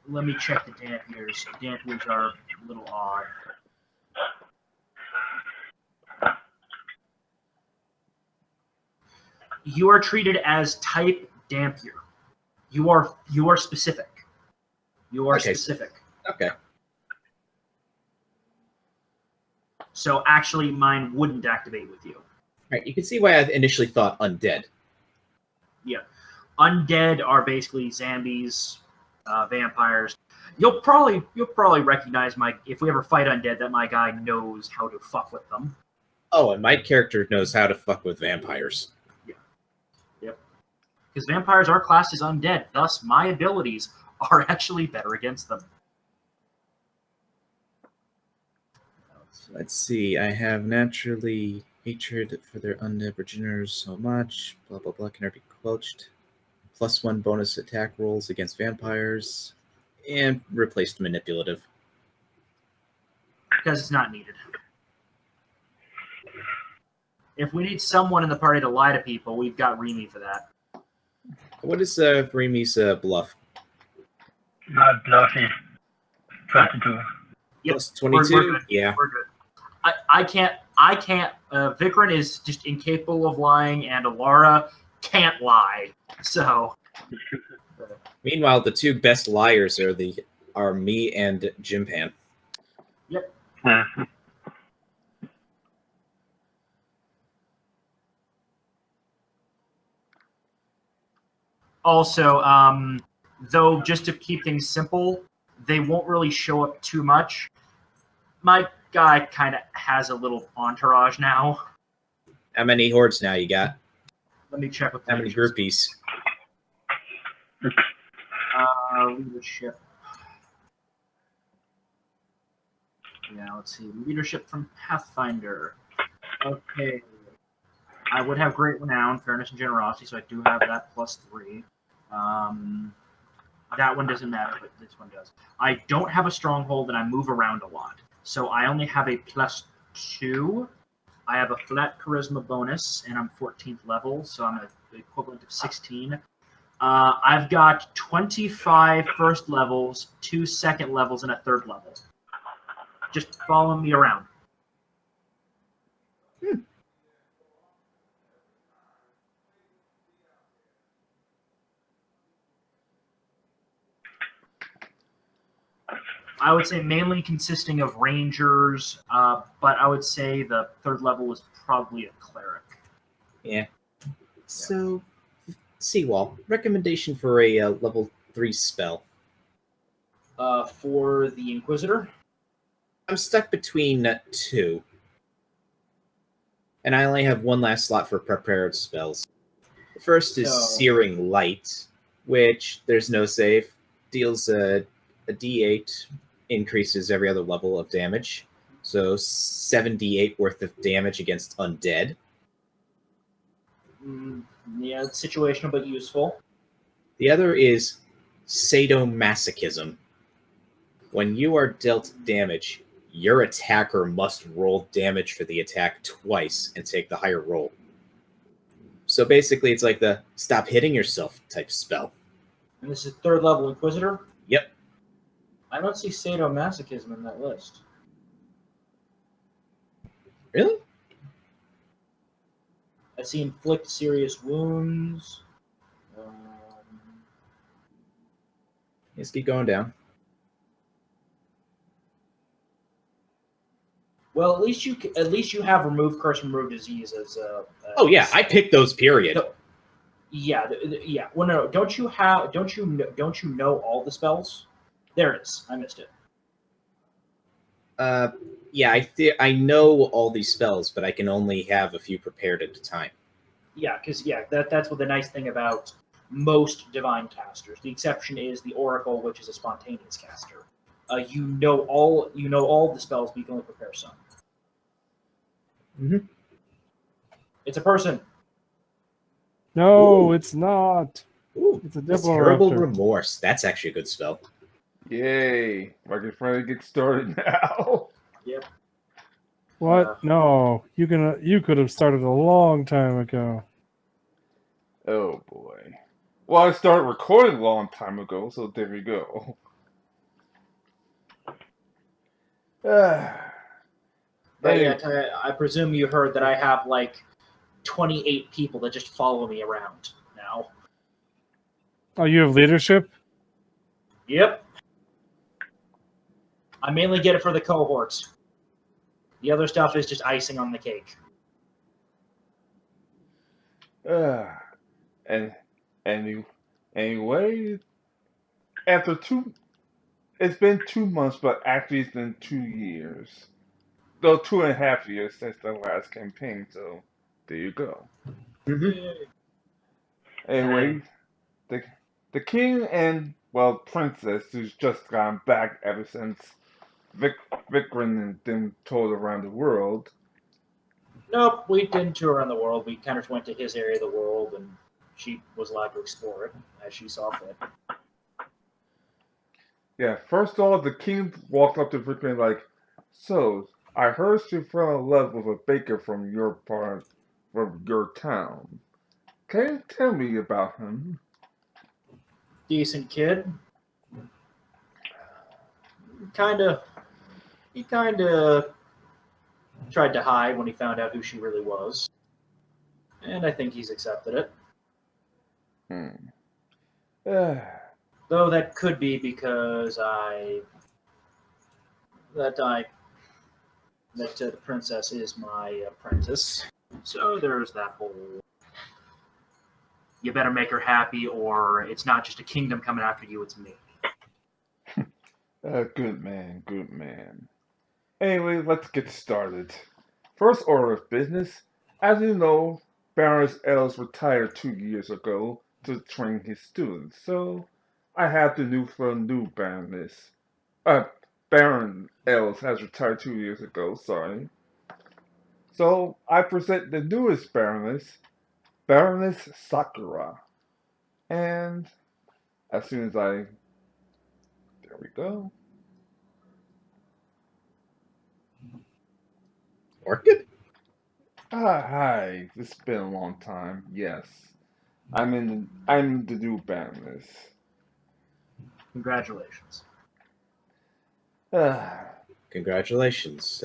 Let me check the dampiers. Dampiers are a little odd. You are treated as type dampier. You are specific. You are specific. Okay. So actually, mine wouldn't activate with you. Right. You can see why I initially thought undead. Yeah, undead are basically zombies, vampires. You'll probably recognize if we ever fight undead that my guy knows how to fuck with them. Oh, and my character knows how to fuck with vampires. Yeah. Yep. Because vampires are classed as undead, thus my abilities are actually better against them. Let's see. I have naturally hatred for their undead progenitors so much. Blah blah blah can never be quelched. +1 bonus attack rolls against vampires, and replaced manipulative. Because it's not needed. If we need someone in the party to lie to people, we've got Remy for that. What is Remy's bluff? My bluff is 22. Yep. Plus 22? We're good. Yeah. We're good. I can't. Vikran is just incapable of lying, and Alara can't lie. So. Meanwhile, the two best liars are me and Jimpan. Yep. Also, though, just to keep things simple, they won't really show up too much. My guy kind of has a little entourage now. How many hordes now you got? Let me check with How many groupies? Leadership. Yeah, let's see. Leadership from Pathfinder. Okay. I would have Great Renown, Fairness, and Generosity, so I do have that +3. That one doesn't matter, but this one does. I don't have a Stronghold, and I move around a lot. So I only have a +2. I have a flat Charisma bonus, and I'm 14th level, so I'm the equivalent of 16. I've got 25 first levels, 2 second levels, and a third level. Just following me around. I would say mainly consisting of rangers, but I would say the third level is probably a cleric. Yeah. So, Seawall, recommendation for a level 3 spell. For the Inquisitor? I'm stuck between 2. And I only have one last slot for prepared spells. The first is Searing Light, which there's no save. Deals a D8, increases every other level of damage. So 7d8 worth of damage against undead. Yeah, it's situational but useful. The other is Sadomasochism. When you are dealt damage, your attacker must roll damage for the attack twice and take the higher roll. So basically, it's like the stop hitting yourself type spell. And this is third level Inquisitor? Yep. I don't see sadomasochism in that list. Really? I see inflict serious wounds. Let's keep going down. Well, at least you have remove curse, remove disease as a. Oh yeah, I picked those. Period. No, yeah. Well, no. Don't you know all the spells? There it is. I missed it. Yeah, I know all these spells, but I can only have a few prepared at a time. Yeah, because that's what the nice thing about most divine casters. The exception is the Oracle, which is a spontaneous caster. You know all the spells, but you can only prepare some. Mm-hmm. It's a person. No, Ooh. It's not. Ooh, It's a Terrible Raptor. Remorse. That's actually a good spell. Yay! I can finally get started now. Yep. What? No, you could have started a long time ago. Oh boy. Well, I started recording a long time ago, so there we go. But Hey, yet, I presume you heard that I have like 28 people that just follow me around now. Oh, you have leadership? Yep. I mainly get it for the cohorts. The other stuff is just icing on the cake. and anyway, after it's been 2 months, but actually it's been 2 years. Though 2.5 years since the last campaign, so there you go. Anyway, the the king and princess who's just gone back ever since Vic Vikrin and them toured around the world. Nope, we didn't tour around the world. We kind of went to his area of the world, and she was allowed to explore it as she saw fit. Yeah, first off, the king walked up to Vikrin like, "So, I heard she fell in love with a baker from your town. Can you tell me about him?" Decent kid. Kinda. He kinda tried to hide when he found out who she really was. And I think he's accepted it. Hmm. Though that could be because that the princess is my apprentice. So there's that whole you better make her happy or it's not just a kingdom coming after you, it's me. Good man, good man. Anyway, let's get started. First order of business. As you know, Baroness Els retired 2 years ago to train his students, so I have the new Baroness. Baron Els has retired 2 years ago, sorry. So I present the newest Baroness, Baroness Sakura. And as soon as there we go. Orchid? Hi. It's been a long time. Yes. I'm the new Baroness. Congratulations. Ah, Congratulations,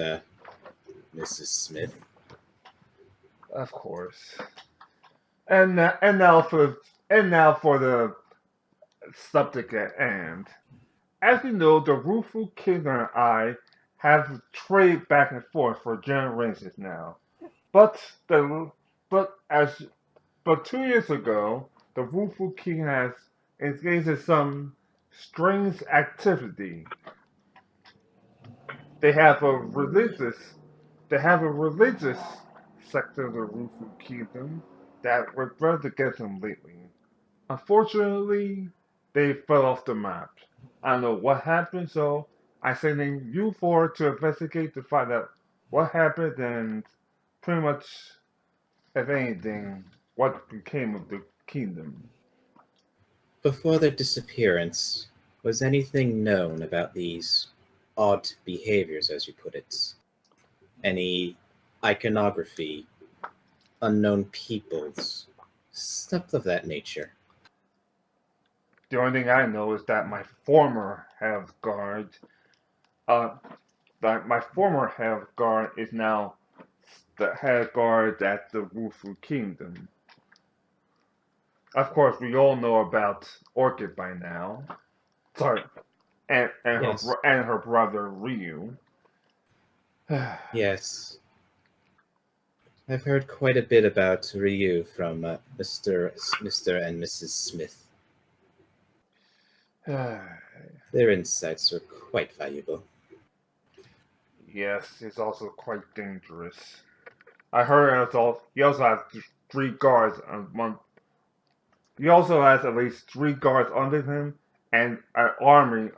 Mrs. Smith. of course. And now for the subject at hand. As you know, the Wufu King and I have traded back and forth for generations now. But the but as but 2 years ago, the Wufu King has engaged in some strange activity. They have a religious they have a religious sector of the Wufu Kingdom that would brother against them lately. Unfortunately, they fell off the map. I don't know what happened, so I sent in you four to investigate to find out what happened and pretty much, if anything, what became of the kingdom. Before their disappearance, was anything known about these odd behaviors, as you put it? Any iconography, unknown peoples, stuff of that nature? The only thing I know is that uh, my former head guard is now the head guard at the Wufu Kingdom. Of course, we all know about Orchid by now. Sorry, Yes. and her brother Ryu. Yes. I've heard quite a bit about Ryu from Mr. and Mrs. Smith. Their insights are quite valuable. Yes, it's also quite dangerous. I heard he also has 3 guards on one. He also has at least 3 guards under him and an army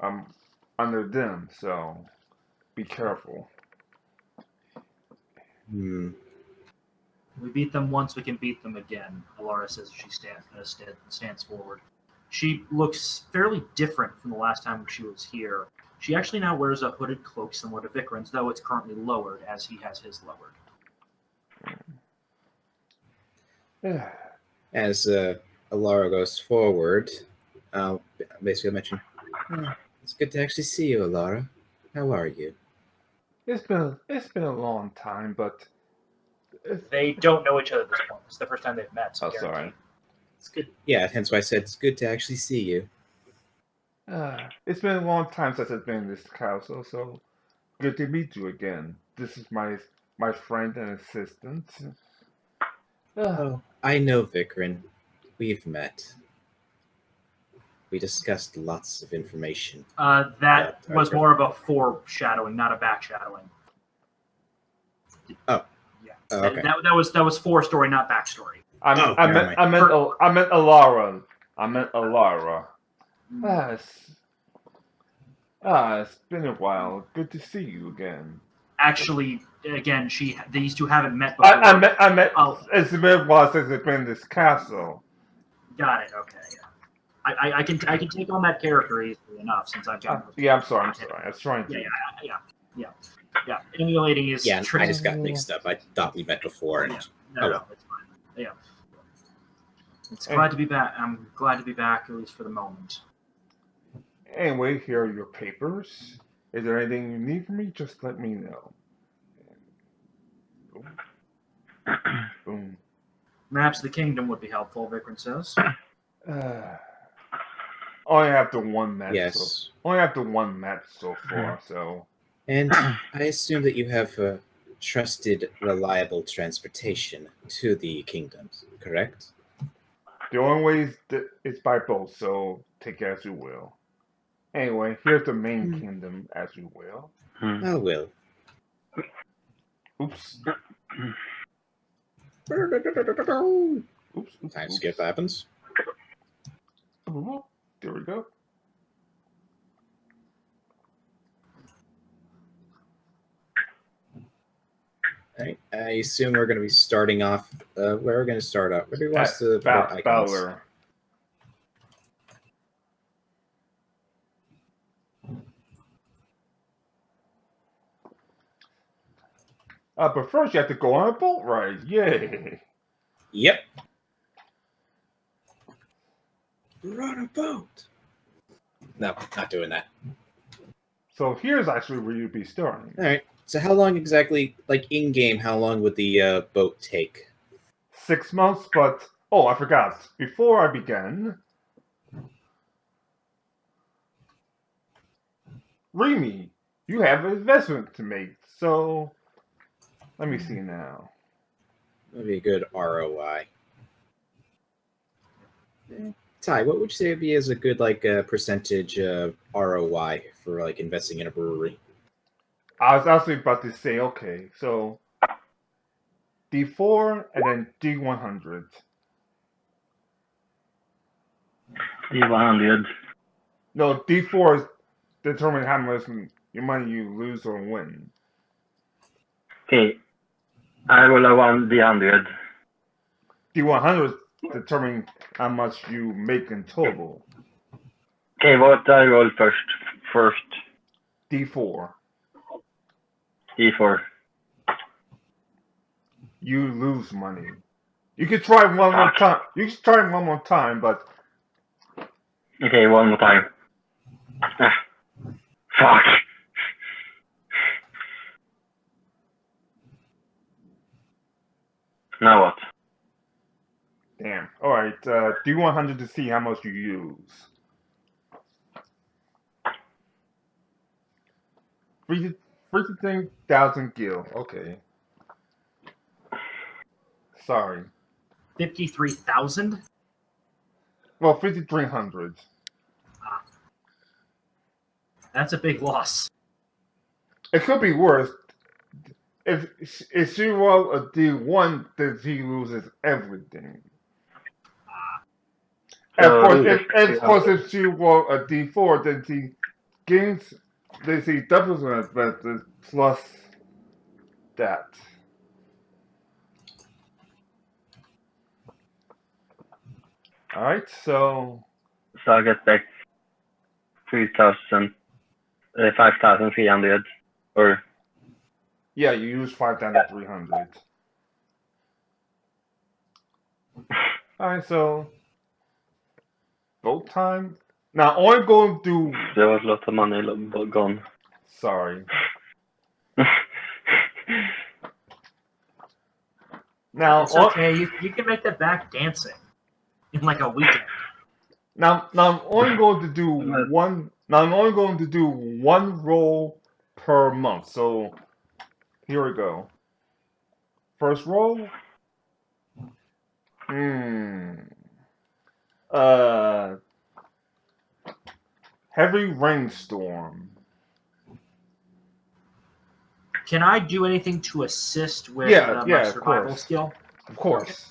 under them. So be careful. Hmm. We beat them once, we can beat them again, Alara says as she stands forward. She looks fairly different from the last time she was here. She actually now wears a hooded cloak similar to Vikram's, though it's currently lowered as he has his lowered. As Alara goes forward, I'll basically mention, "Oh, it's good to actually see you, Alara. How are you?" It's been a long time, but They don't know each other at this point. It's the first time they've met. So oh, sorry. guaranteed. It's good. Yeah, hence why I said it's good to actually see you. It's been a long time since I've been in this castle, so good to meet you again. This is my friend and assistant. Oh, I know Vikrin. We've met. We discussed lots of information. That Yeah, was okay. more of a foreshadowing, not a backshadowing. Oh. Yeah. Oh, okay. That was forestory, not backstory. I never meant Alara. I meant Alara. It's been a while. Good to see you again. Actually, again, these two haven't met before. I meant. Oh. It's been a while since I've been in this castle. Got it. Okay. Yeah. I can take on that character easily enough since I've got. Yeah, I'm sorry. I was trying to. Yeah. Emulating is. Yeah, I tricky. just got mixed up. I thought we met before. And No, it's fine. Yeah. It's glad to be back. I'm glad to be back, at least for the moment. Anyway, here are your papers. Is there anything you need from me? Just let me know. Boom. Maps of the kingdom would be helpful, Vikram says. Only have the one map. Yes. Only have the one map so far. So. And I assume that you have trusted, reliable transportation to the kingdoms, correct? The only way is by boat, so take it as you will. Anyway, here's the main kingdom as you will. I will. Oops. Time skip happens. There we go. Right. I assume we're going to be starting off. Where we're going to start off? Where do we want to put our icons? Bowler. But first you have to go on a boat ride. Yay! Yep. We're on a boat. No, not doing that. So here's actually where you'd be starting. All right. So how long exactly, like in-game, how long would the boat take? 6 months, but... Oh, I forgot. Before I begin... Remy, you have an investment to make, so... Let me see now. That'd be a good ROI. Ty, what would you say would be as a good percentage ROI for like investing in a brewery? I was actually about to say, okay, so D4 and then D100. D100. No, D4 is determining how much money you lose or win. Okay. I roll a 1 D100. D100 is determining how much you make in total. Okay, what I roll first? D4. D4. You lose money. You can try one more time. You can try one more time, but Okay, one more time. Fuck. Now what? damn. All right, D100 to see how much you use. 53,000 gil. Okay. Sorry. 53,000. Well, 5,300. That's a big loss. It could be worse. If she rolled a D1, then she loses everything. And of course, if she rolled a D4, then she gains. Then she doubles her advantage plus that. All right, so I get back 5,300, or yeah, you use 5,300. All right, so boat time. Now, only going to there was a lot of money gone. Sorry. Now, It's okay. You can make that back dancing in like a weekend. now I'm only going to do one. Now I'm only going to do one roll per month. So here we go. First roll. Heavy rainstorm. Can I do anything to assist with Yeah, my of survival course. skill? Of course.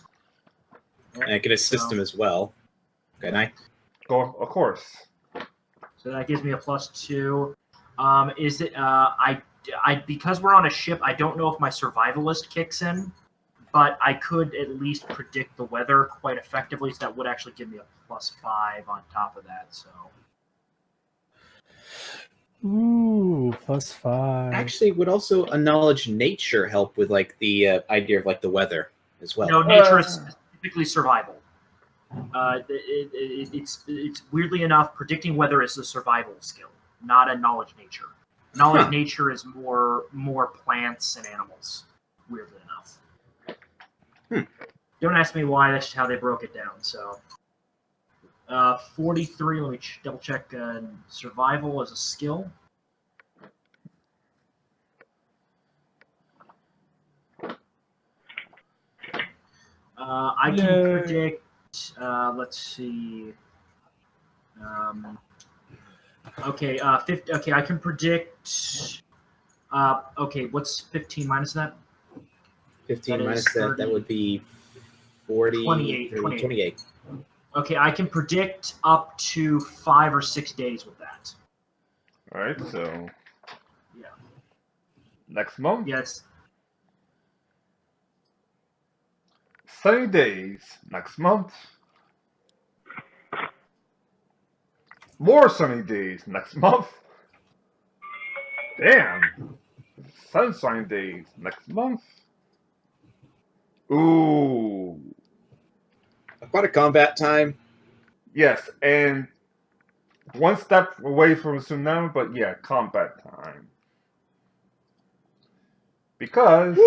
And I can assist him as well. Can I? Go. Of course. So that gives me a +2. Is it? I because we're on a ship, I don't know if my survivalist kicks in, but I could at least predict the weather quite effectively. So that would actually give me a +5 on top of that. So. Ooh, +5. Actually, would also a knowledge nature help with like the idea of like the weather as well? No, nature is specifically survival. It's weirdly enough, predicting weather is a survival skill, not a knowledge nature. Knowledge nature is more plants and animals. Weirdly enough. Don't ask me why. That's how they broke it down. So, 43. Let me double check. Survival as a skill. I can predict. Let's see. Okay. 50. Okay, I can predict. Okay, what's 15 minus that? 15 that minus that, that would be 40. 28. Okay, I can predict up to 5 or 6 days with that. All right. So. Yeah. Next month. Yes. Sunny days next month. More sunny days next month. Damn. Sunshine days next month. Ooh. Aquatic combat time. Yes, and one step away from tsunami, but yeah, combat time. Because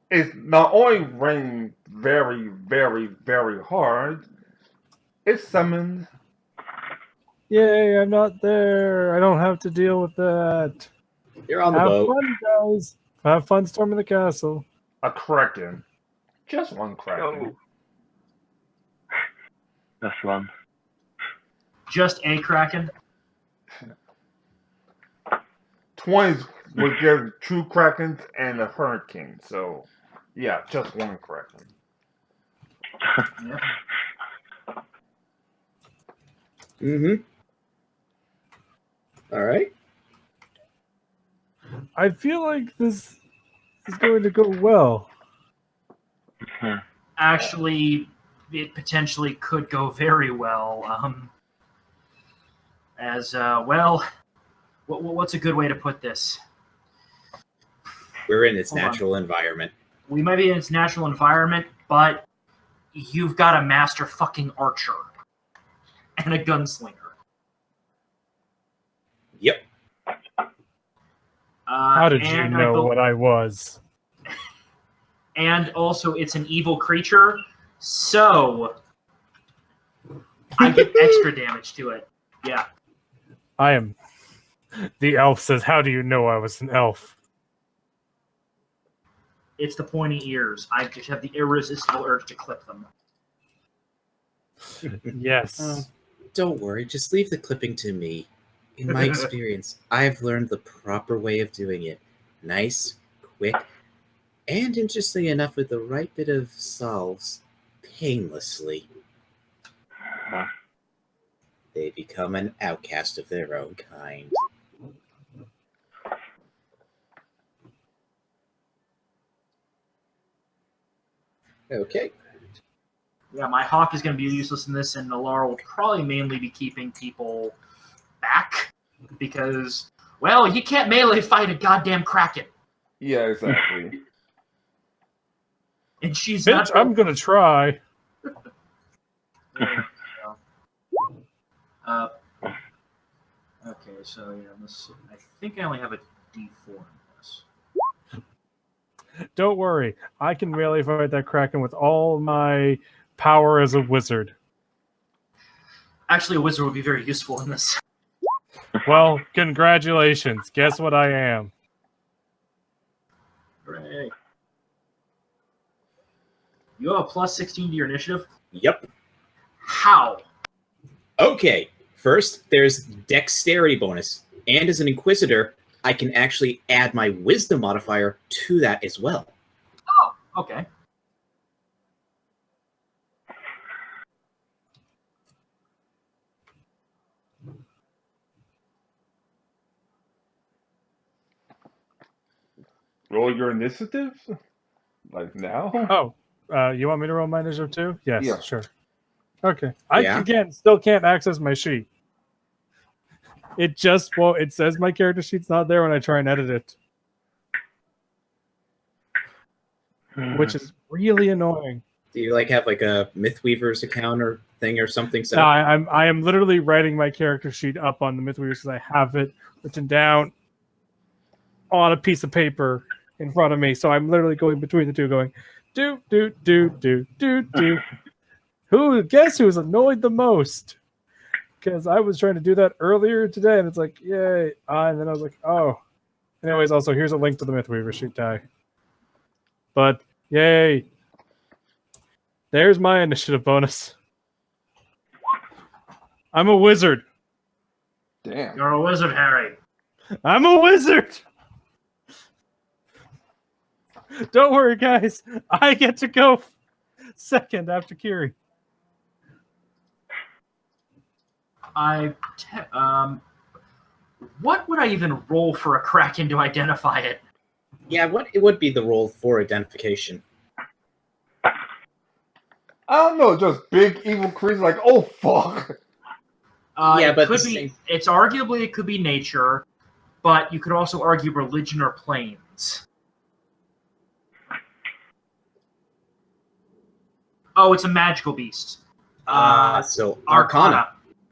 it's not only raining very, very, very hard, it's summoned. Yay, I'm not there. I don't have to deal with that. You're on the Have boat. fun, guys. Have fun storming the castle. A kraken. Just one kraken. Just one. Just a kraken. 20s would give two krakens and a hurricane. So, yeah, just one kraken. Yep. All right. I feel like this is going to go well. Actually, it potentially could go very well. What's a good way to put this? We're in its Hold on. natural environment. We might be in its natural environment, but you've got a master fucking archer and a gunslinger. Yep. How did you know what I was? And also, it's an evil creature, so I get extra damage to it. Yeah. I am. The elf says, "How do you know I was an elf?" It's the pointy ears. I just have the irresistible urge to clip them. Yes. Don't worry, just leave the clipping to me. In my experience, I've learned the proper way of doing it. Nice, quick, and interestingly enough, with the right bit of salves, painlessly. They become an outcast of their own kind. Okay. Yeah, my hawk is going to be useless in this, and Alara will probably mainly be keeping people back because, well, you can't melee fight a goddamn kraken. Yeah, exactly. And she's Bitch, not. I'm gonna try. Okay, so yeah, I think I only have a D4 in this. Don't worry. I can really fight that Kraken with all my power as a wizard. Actually, a wizard would be very useful in this. Well, congratulations. Guess what I am? Hooray. You have a plus 16 to your initiative? Yep. How? Okay. First, there's dexterity bonus. And as an Inquisitor, I can actually add my wisdom modifier to that as well. Oh, okay. Roll your initiative? Like now? Oh, you want me to roll my initiative too? Yes, Yeah. sure. Okay. I Yeah. again still can't access my sheet. It just well, it says my character sheet's not there when I try and edit it, which is really annoying. Do you have a Mythweaver's account or thing or something set No, up? I am literally writing my character sheet up on the Mythweavers because I have it written down on a piece of paper in front of me. So I'm literally going between the two, going do. Guess who's annoyed the most? Because I was trying to do that earlier today, and it's like, yay! And then I was like, oh. Anyways, also here's a link to the Mythweaver sheet die. But yay! There's my initiative bonus. I'm a wizard. Damn. You're a wizard, Harry. I'm a wizard. Don't worry, guys. I get to go second after Kiri. What would I even roll for a Kraken to identify it? Yeah, what it would be the role for identification? I don't know, just big evil creatures like, oh fuck. Yeah, it but could the be. same- It's arguably it could be nature, but you could also argue religion or planes. Oh, it's a magical beast. So Arcana.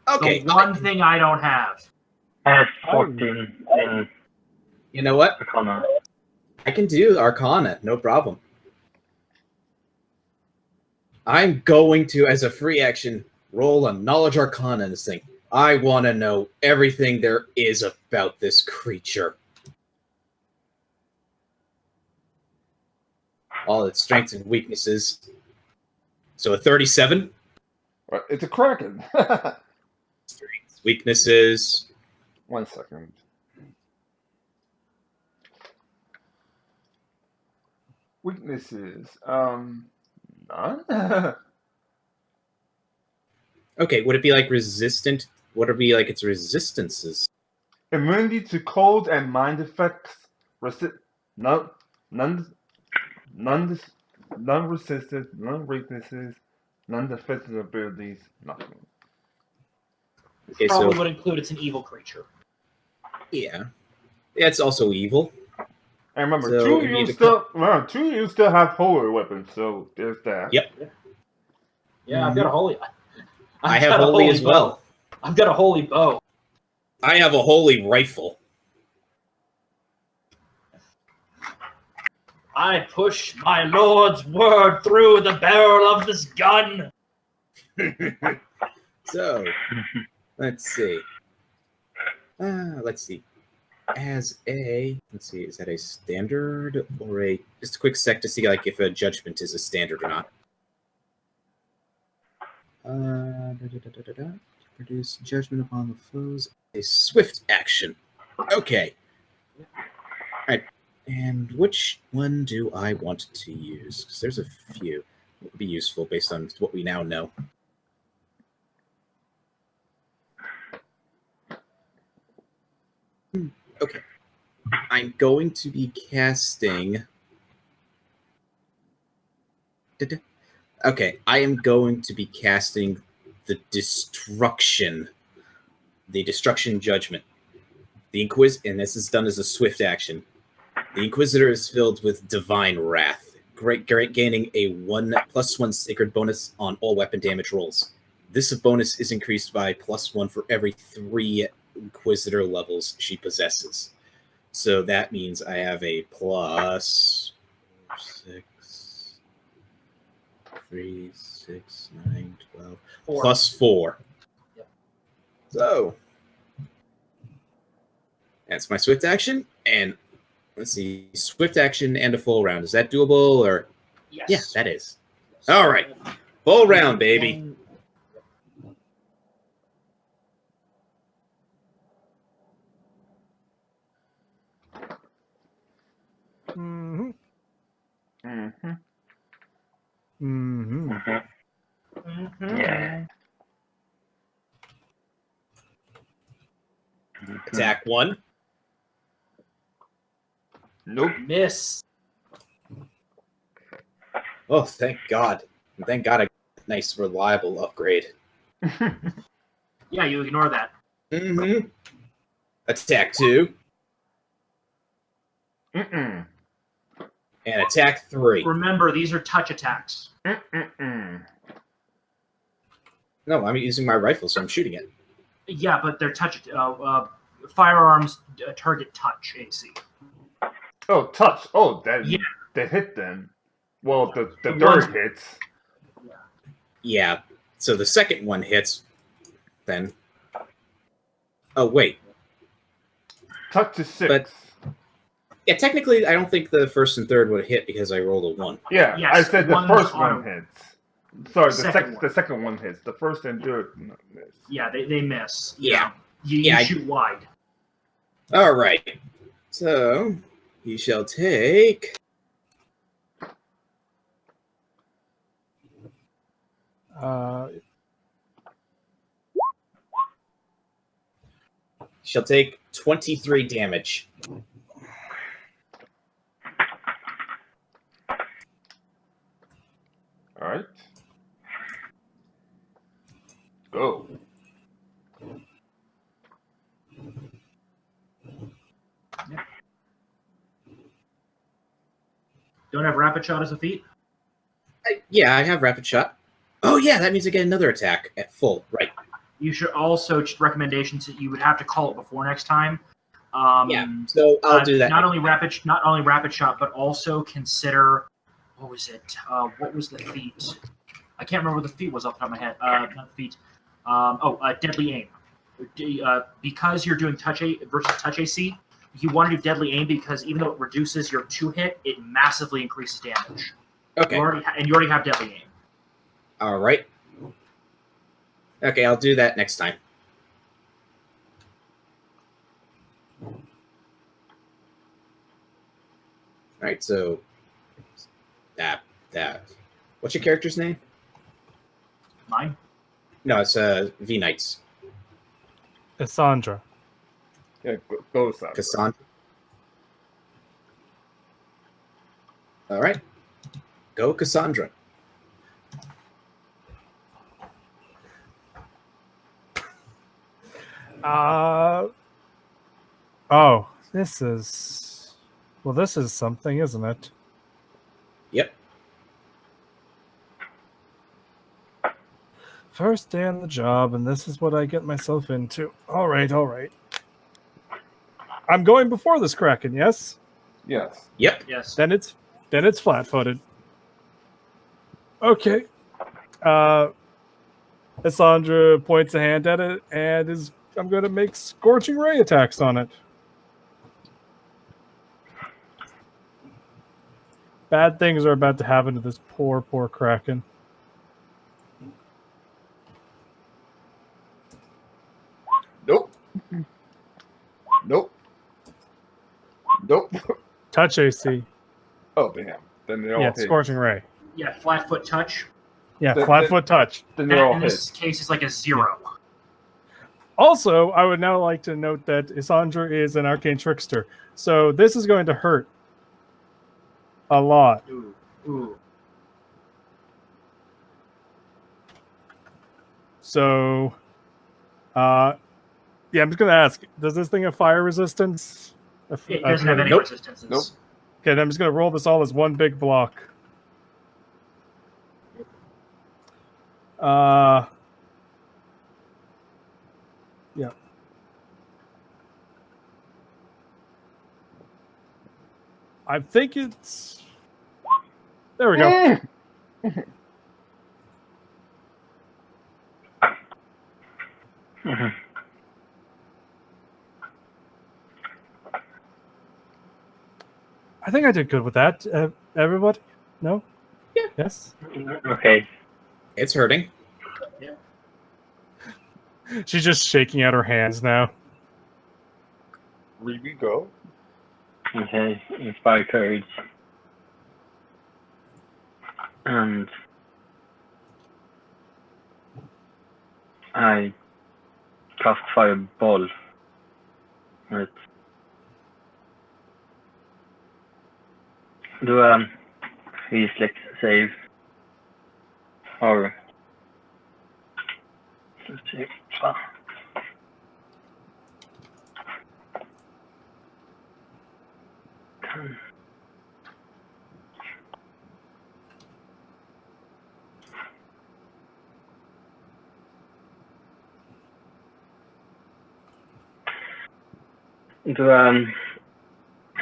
Okay, The one thing I don't have. I have 14 in you know what? Arcana. I can do Arcana, no problem. I'm going to, as a free action, roll a Knowledge Arcana in this thing. I want to know everything there is about this creature. All its strengths and weaknesses. So a 37. Right, it's a Kraken. Strengths, weaknesses. 1 second. Weaknesses. None? Okay, would it be resistant? Would it be its resistances? Immunity to cold and mind effects. None resisted, none weaknesses, none defensive abilities, nothing. Okay, Probably so would include it's an evil creature. yeah, it's also evil. And remember, So two you of need you to still have holy weapons, so there's that. Yep. Yeah, I've got a holy. I have got a holy as bow. well. I've got a holy bow. I have a holy rifle. I push my lord's word through the barrel of this gun. So, let's see. Let's see. Let's see, is that a standard or a... Just a quick sec to see if a judgment is a standard or not. Produce judgment upon the foes. A swift action. Okay. Alright. And which one do I want to use? Because there's a few. It would be useful based on what we now know. Okay. I'm going to be casting... Okay, I am going to be casting the Destruction Judgment. And this is done as a swift action. The Inquisitor is filled with Divine Wrath, gaining a +1 sacred bonus on all weapon damage rolls. This bonus is increased by +1 for every 3 Inquisitor levels she possesses. So that means I have a plus 3, 6, 9, 12. 4. Plus 4. Yep. So that's my swift action. And let's see, swift action and a full round. Is that doable or? Yes. Yeah, that is. All right. Full round, baby. Mm-hmm. Mm-hmm. Mm-hmm. Mhm. Yeah. Attack 1. Nope. Miss. Oh, thank God. Thank God I got a nice, reliable upgrade. Yeah, you ignore that. Mm-hmm. Attack 2. Mm-mm. And attack 3. Remember, these are touch attacks. Mm-mm-mm. No, I'm using my rifle, so I'm shooting it. Yeah, but they're touch. Firearms target touch AC. Oh, touch. Oh, that Yeah. that hit then. Well, the The third ones- hits. Yeah. So the second one hits, then. Oh, wait. Touch is 6. But- Yeah, technically, I don't think the first and third would hit because I rolled a 1. Yeah, Yes, I said the one first auto. one hits. Sorry, Second one. the second one hits. The first and third miss. Yeah, they miss. Yeah. You Yeah, I- shoot wide. All right. So, you shall take... Shall take 23 damage. All right. Go. Don't have rapid shot as a feat. Yeah, I have rapid shot. Oh, yeah, that means I get another attack at full. Right. You should also just recommendations that you would have to call it before next time. Yeah, so I'll do that. Not only rapid shot, but also consider what was it? What was the feat? I can't remember what the feat was off the top of my head. Not the feat. Deadly aim. Because you're doing touch A versus touch AC, you want to do deadly aim because even though it reduces your 2-hit, it massively increases damage. Okay. You already have deadly aim. All right. Okay, I'll do that next time. All right, so that. What's your character's name? Mine. No, it's V Knights. Cassandra. Yeah, go Sasha. Cassandra. All right, go Cassandra. Oh, this is something, isn't it? Yep. First day on the job, and this is what I get myself into. All right. I'm going before this Kraken, yes? Yes. Yep. Yes. Then it's flat-footed. Okay. Cassandra points a hand at it and I'm going to make scorching ray attacks on it. Bad things are about to happen to this poor Kraken. Nope. Nope. Nope. Touch AC. Oh, damn. Then they're all Yeah, hit. scorching ray. Yeah, flat foot touch. Yeah, The- flat the- foot touch. Then That they're all in hit. this case is like a 0. Also, I would now like to note that Isandra is an arcane trickster, so this is going to hurt a lot. Ooh. So, I'm just going to ask, does this thing have fire resistance? It doesn't have any Nope. resistances. Nope. Okay, then I'm just going to roll this all as one big block. Yeah. I think it's... There we go. Mhm. I think I did good with that. Everybody? No? Yeah. Yes? Okay. It's hurting. She's just shaking out her hands now. Read we go. Okay. Inspire courage. And I cast fireball. Right. Do a reflex save. Or let's see. Do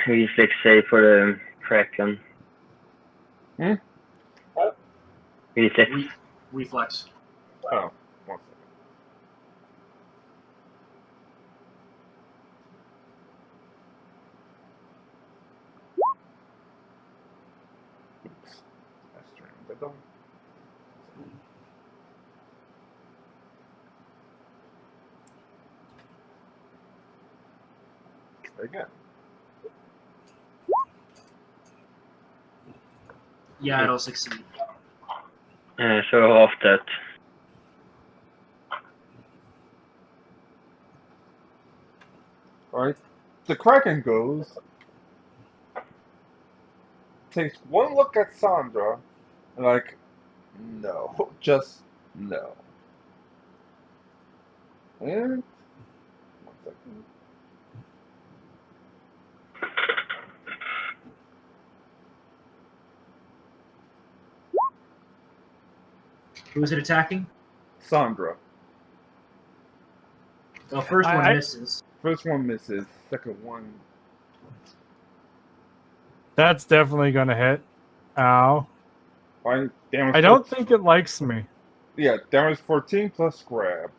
reflex save for the Kraken. Hmm? Reflex. Reflex. Oh, 1 second. Oops. That's strange. That don't. Again. Yeah, it'll succeed. So off that. Alright. The Kraken goes, takes one look at Sandra, and like, no. Just no. And 1 second. Who is it attacking? Sandra. Well, first one I- misses. First one misses. Second one. That's definitely gonna hit. Ow. Alright, damage. I don't think it likes me. Yeah, damage 14 plus grab.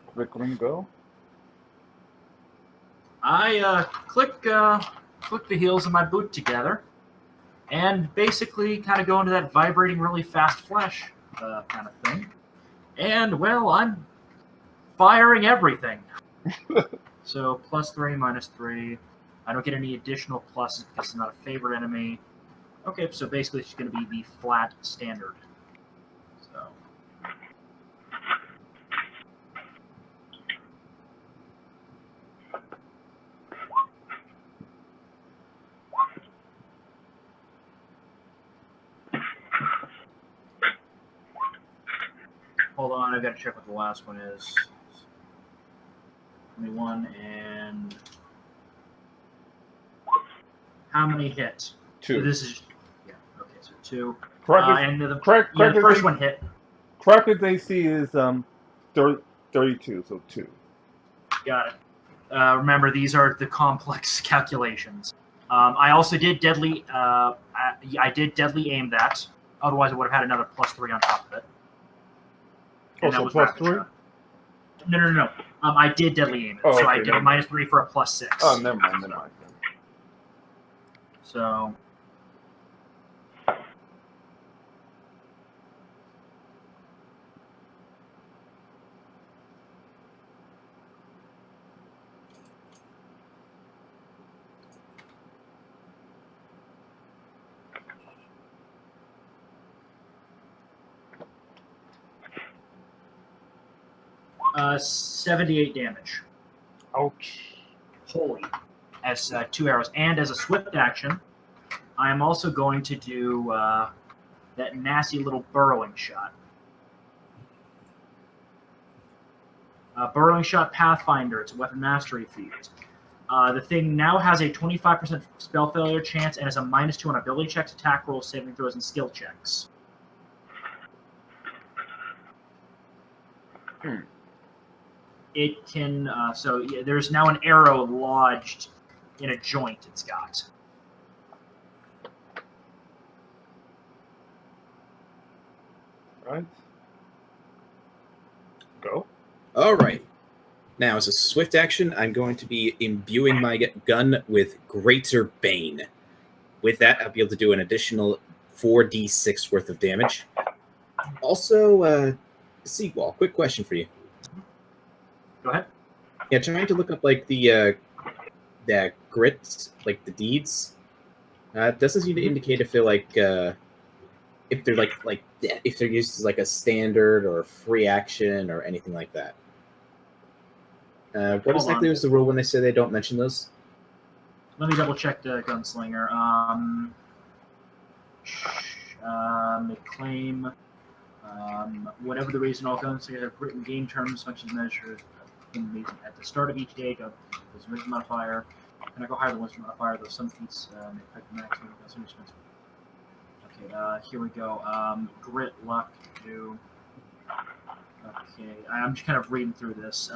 Quickly go. I click the heels of my boot together, and basically kind of go into that vibrating really fast flash kind of thing. And well, I'm firing everything. So +3, -3. I don't get any additional pluses because it's not a favorite enemy. Okay, so basically it's going to be the flat standard. So. Hold on, I've got to check what the last one is. 21 and how many hit? 2. This is okay, so 2. Kraken's, And the Kraken's first AC one hit. Kraken's AC is 32, so 2. Got it. Remember, these are the complex calculations. I also did deadly. I did deadly aim that. Otherwise, I would have had another +3 on top of it. Oh, And that so was plus rapid 3? shot. No. I did deadly aim it, Oh, so I okay, did a -3 for a +6. Oh, never mind. So. Uh, 78 damage. Ouch. Holy. As 2 arrows. And as a swift action, I am also going to do that nasty little burrowing shot. Burrowing shot Pathfinder. It's a weapon mastery feat. The thing now has a 25% spell failure chance and has a -2 on ability checks, attack rolls, saving throws, and skill checks. It can, so yeah, there's now an arrow lodged in a joint it's got. Right. Go. All right. Now, as a swift action, I'm going to be imbuing my gun with Greater Bane. With that, I'll be able to do an additional 4d6 worth of damage. Also, Seagull, quick question for you. Go ahead. Yeah, trying to look up like the grits, like the deeds. It doesn't seem to indicate if they're if they're used as like a standard or a free action or anything like that. What Hold exactly on. was the rule when they say they don't mention those? Let me double check the gunslinger. Claim. Whatever the reason, all gunslingers have written game terms, functions, measures at the start of each day. There's a wisdom modifier. Can I go higher than wisdom modifier? Though some feats may affect the maximum. Okay, here we go. Grit, luck, do. Okay, I'm just kind of reading through this.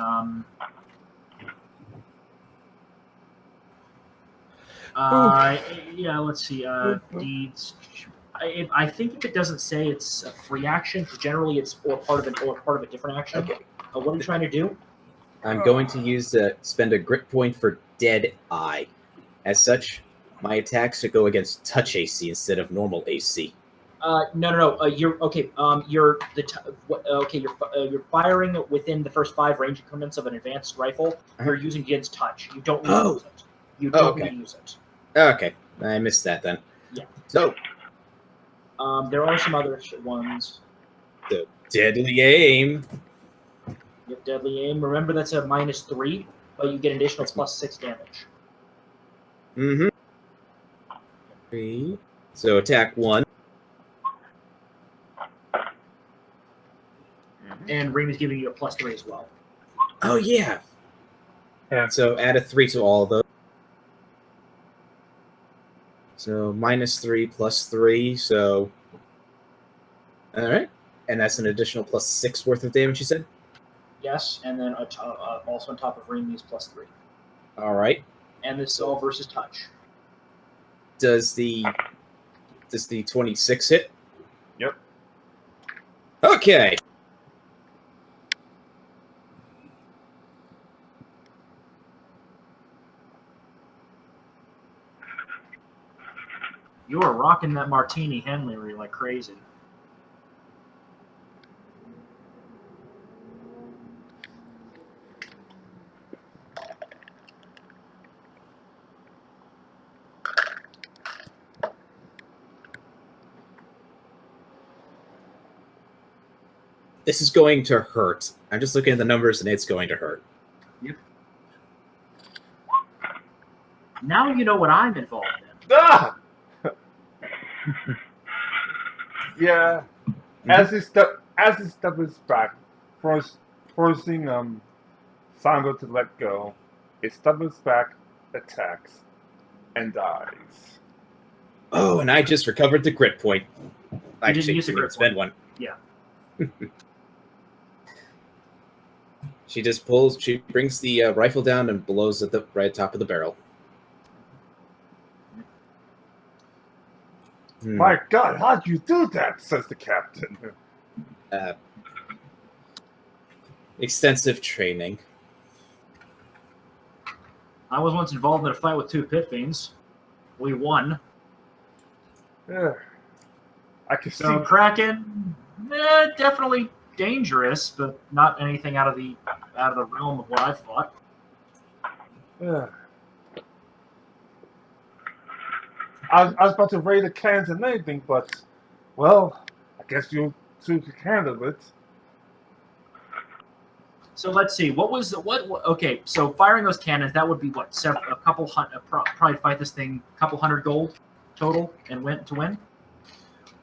Yeah, let's see. Deeds. I think if it doesn't say it's a free action, generally it's part of a different action. Okay. What are you trying to do? I'm going to spend a grit point for Dead Eye. As such, my attacks should go against touch AC instead of normal AC. No. You're okay. You're firing within the first 5 range increments of an advanced rifle. You're using against touch. You don't need to use it. You don't need to use it. Okay, I missed that then. Yeah. So, there are some other ones. the Deadly Aim. You have deadly aim. Remember, that's a -3, but you get an additional +6 damage. Mm-hmm. 3. So attack 1. And Reem is giving you a +3 as well. Oh yeah. Yeah. So add a 3 to all of those. So -3 +3. So, all right, and that's an additional +6 worth of damage. You said. Yes, and then also on top of Reem's +3. All right. And this is all versus touch. Does the 26 hit? Yep. Okay. You are rocking that martini Henry like crazy. This is going to hurt. I'm just looking at the numbers, and it's going to hurt. Yep. Now you know what I'm involved in. Ah! Yeah. As he steps back, forcing Sandro to let go, it steps back, attacks, and dies. Oh, and I just recovered the grit point. You didn't use a grit spend one. Yeah. She brings the rifle down and blows at the right top of the barrel. My God, how'd you do that? Says the captain. Extensive training. I was once involved in a fight with 2 pit fiends. We won. Yeah. I can So see. Kraken, definitely dangerous, but not anything out of the realm of what I thought. Yeah. I was about to raid the cans and anything, but, well, I guess you 2 can handle it. So let's see. Okay, so firing those cannons, that would be what? A couple hundred. Probably fight this thing. A couple hundred gold total and win.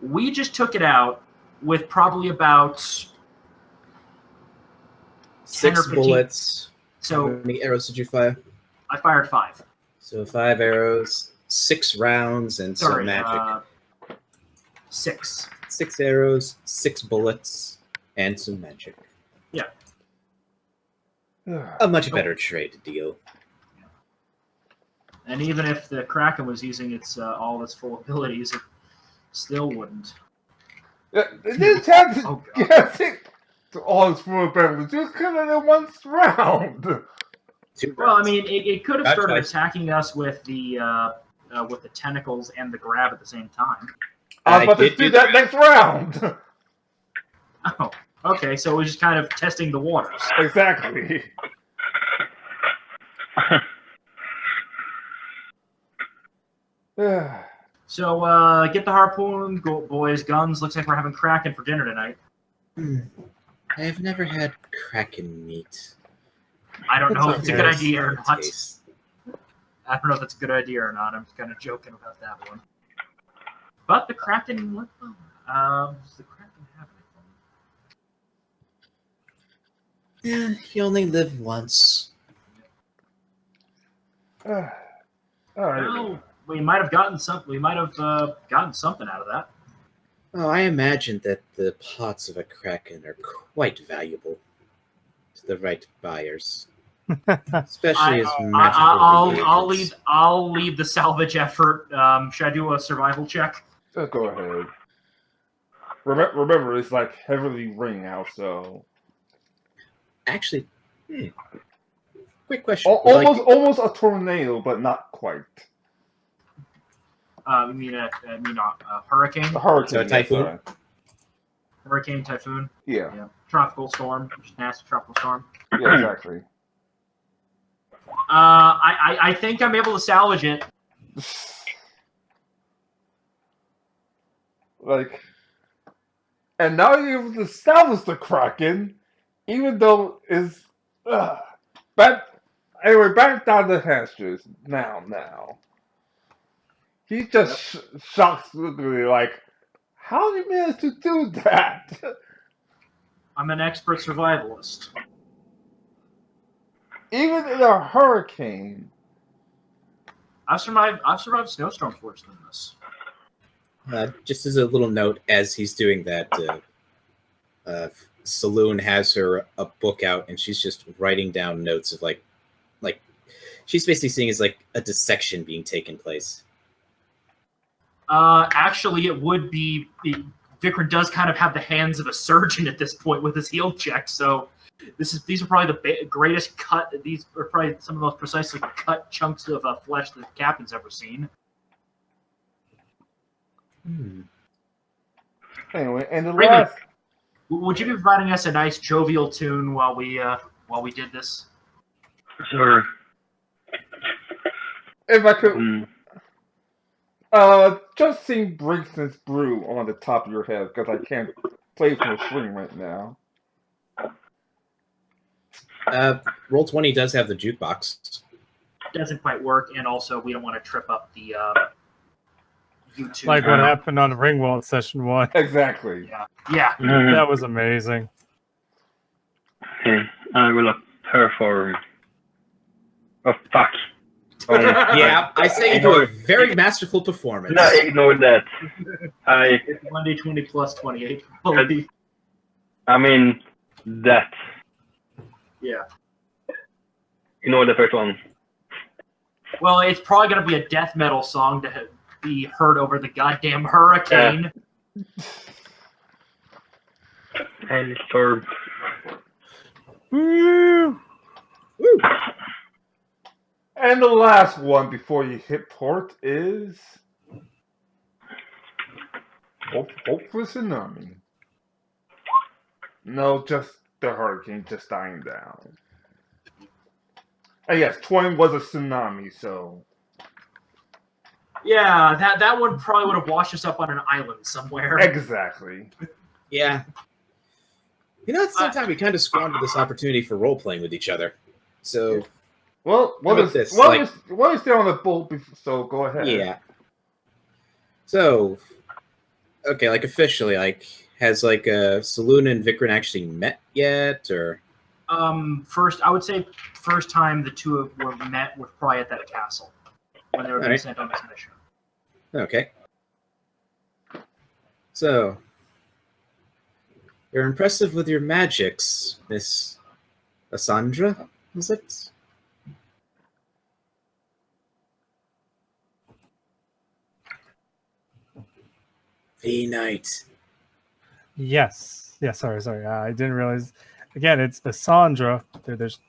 We just took it out with probably about 10 or 6 15. bullets. So how many arrows did you fire? I fired 5. So 5 arrows, 6 rounds, and some Sorry, magic. 6. 6 arrows, 6 bullets, and some magic. Yeah. A much better trade deal. And even if the Kraken was using all its full abilities, it still wouldn't. They didn't have to Oh, get all his full abilities. Just kind of in one round. Two Well, I rounds. mean, it could have Not started twice. attacking us with the tentacles and the grab at the same time. I was about to did do do that next round. Oh, okay. So it was just kind of testing the waters. Exactly. Yeah. So get the harpoon, go, boys. Guns. Looks like we're having Kraken for dinner tonight. I have never had kraken meat. I don't know if It's it's a okay. good idea or not. Taste. I don't know if that's a good idea or not. I'm just kind of joking about that one. But the Kraken, does the Kraken have anything? Yeah, you only live once. All right. Well, we might have gotten some. We might have gotten something out of that. Oh, I imagine that the pots of a kraken are quite valuable to the right buyers, especially as magical. I'll lead the salvage effort. Should I do a survival check? Just go ahead. Remember, it's like heavily ring out, so Actually, quick question. almost a tornado, but not quite. You mean a hurricane? A hurricane. So a typhoon? Sorry. Hurricane, typhoon, Yeah. tropical storm, just nasty tropical storm. Yeah. Exactly. I think I'm able to salvage it. Like, and now you're able to salvage the Kraken, even though it's back. Anyway, back down to Hasters now. He just shocks literally like, how did you manage to do that? I'm an expert survivalist. Even in a hurricane. I've survived snowstorms worse than this. Just as a little note, as he's doing that, Saloon has her a book out, and she's just writing down notes of like she's basically seeing as like a dissection being taken place. Actually, it would be. Vikram does kind of have the hands of a surgeon at this point with his heel check, so these are probably the greatest cut. These are probably some of the most precisely cut chunks of flesh that the captain's ever seen. Anyway, and the Really? last. Would you be providing us a nice jovial tune while we did this? Sure. If I could. Just sing Brixton's Brew on the top of your head, because I can't play from the screen right now. Roll20 does have the jukebox. Doesn't quite work, and also we don't want to trip up the YouTube. Like what happened on Ringwall session 1. Exactly. Yeah. That was amazing. Okay, I will perform. Oh, fuck. Oh, Yeah, I say you do a very masterful performance. no, ignore that. It's Monday 20 plus 28. I mean, that. Yeah. Ignore the first one. Well, it's probably going to be a death metal song to be heard over the goddamn hurricane. And storm. Woo! Woo. And the last one before you hit port is hope for tsunami. No, just the hurricane just dying down. And yes, 20 was a tsunami, so Yeah, that one probably would have washed us up on an island somewhere. exactly. Yeah. You know, at the same time, we kind of squandered this opportunity for role playing with each other. So, Well, How about this? what is there on the boat? So go ahead. yeah. So, okay, like officially, like, has like Saloon and Vikram actually met yet, or? First, I would say first time the two were met was probably at that castle when they were being Alright. sent on this mission. Okay. So, you're impressive with your magics, Miss Cassandra, is it? The night Yes. Yeah. Sorry. I didn't realize. Again, it's Cassandra. There's.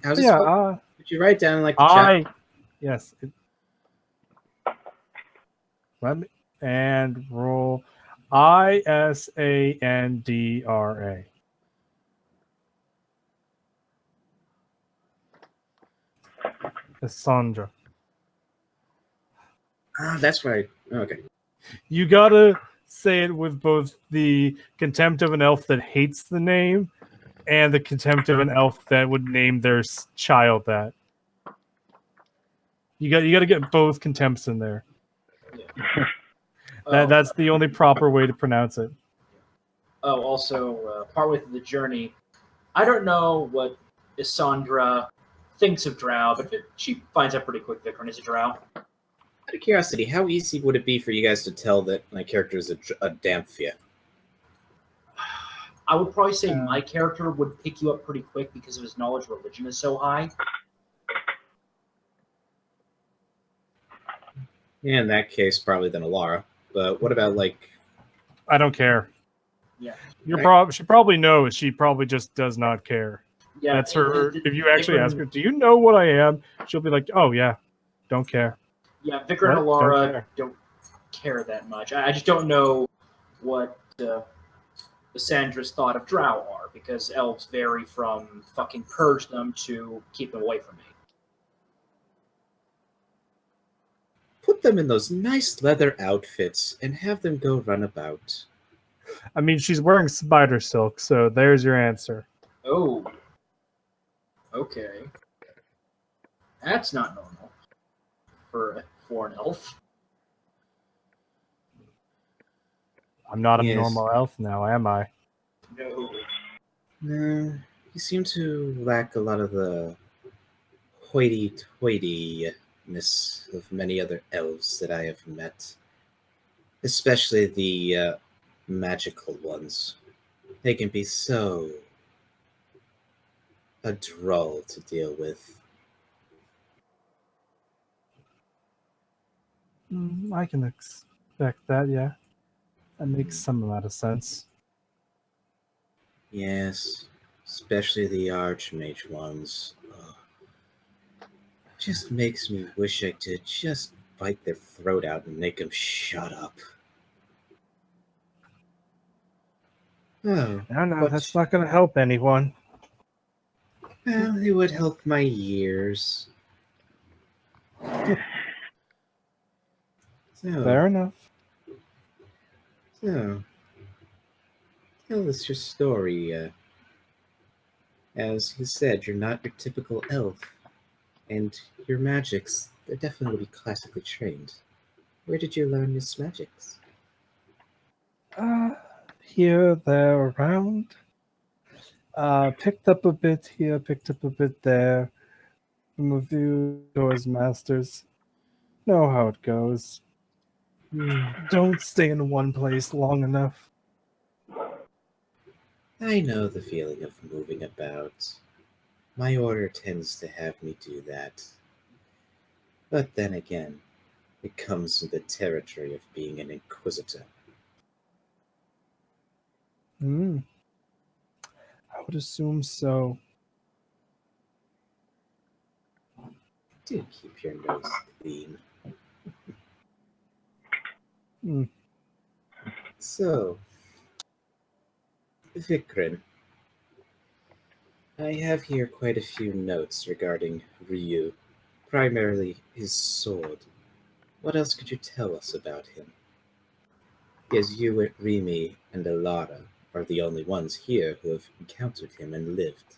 How's it Yeah. spelled? Did you write down like the chat? Yes. Let me and roll Isandra. Cassandra. Ah, that's right. Okay. You gotta say it with both the contempt of an elf that hates the name and the contempt of an elf that would name their child that. You got to get both contempts in there. That's the only proper way to pronounce it. Also, partway through the journey, I don't know what Isandra thinks of Drow, but she finds out pretty quick Vikram is a Drow. Out of curiosity, how easy would it be for you guys to tell that my character is a Damphia? I would probably say my character would pick you up pretty quick because of his knowledge of religion is so high. Yeah, in that case, probably then Alara. But what about like? I don't care. Yeah, She probably knows. She probably just does not care. yeah. That's her. If you actually ask her, "Do you know what I am?" She'll be like, "Oh yeah, don't care." Yeah, Vikram and Alara don't care that much. I just don't know what Sandra's thought of Drow are, because elves vary from fucking purge them to keep them away from me. Put them in those nice leather outfits and have them go run about. I mean, she's wearing spider silk, so there's your answer. Oh. Okay. That's not normal for an elf. I'm not a normal elf now, am I? No. No, you seem to lack a lot of the hoity-toityness of many other elves that I have met. Especially the magical ones. They can be so a droll to deal with. I can expect that, yeah. That makes some amount of sense. Yes, especially the archmage ones. Just makes me wish I could just bite their throat out and make them shut up. Oh, No, that's not going to help anyone. Well, it would help my ears. Fair enough. So, tell us your story. As you said, you're not your typical elf, and your magics, they're definitely classically trained. Where did you learn your magics? Here, there, around. Picked up a bit here, picked up a bit there. From a few doors masters. Know how it goes. Don't stay in one place long enough. I know the feeling of moving about. My order tends to have me do that. But then again, it comes with the territory of being an inquisitor. I would assume so. Do keep your nose clean. So, Vikrin, I have here quite a few notes regarding Ryu, primarily his sword. What else could you tell us about him? Because you, Remy, and Alara are the only ones here who have encountered him and lived.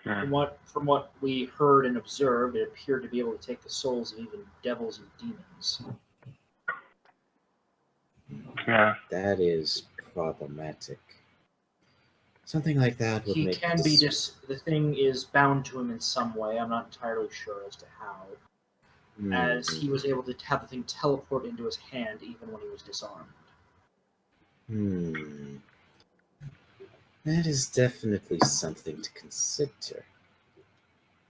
From what we heard and observed, it appeared to be able to take the souls of even devils and demons. Yeah. That is problematic. Something like that would make... He can be the thing is bound to him in some way. I'm not entirely sure as to how. As he was able to have the thing teleport into his hand even when he was disarmed. That is definitely something to consider.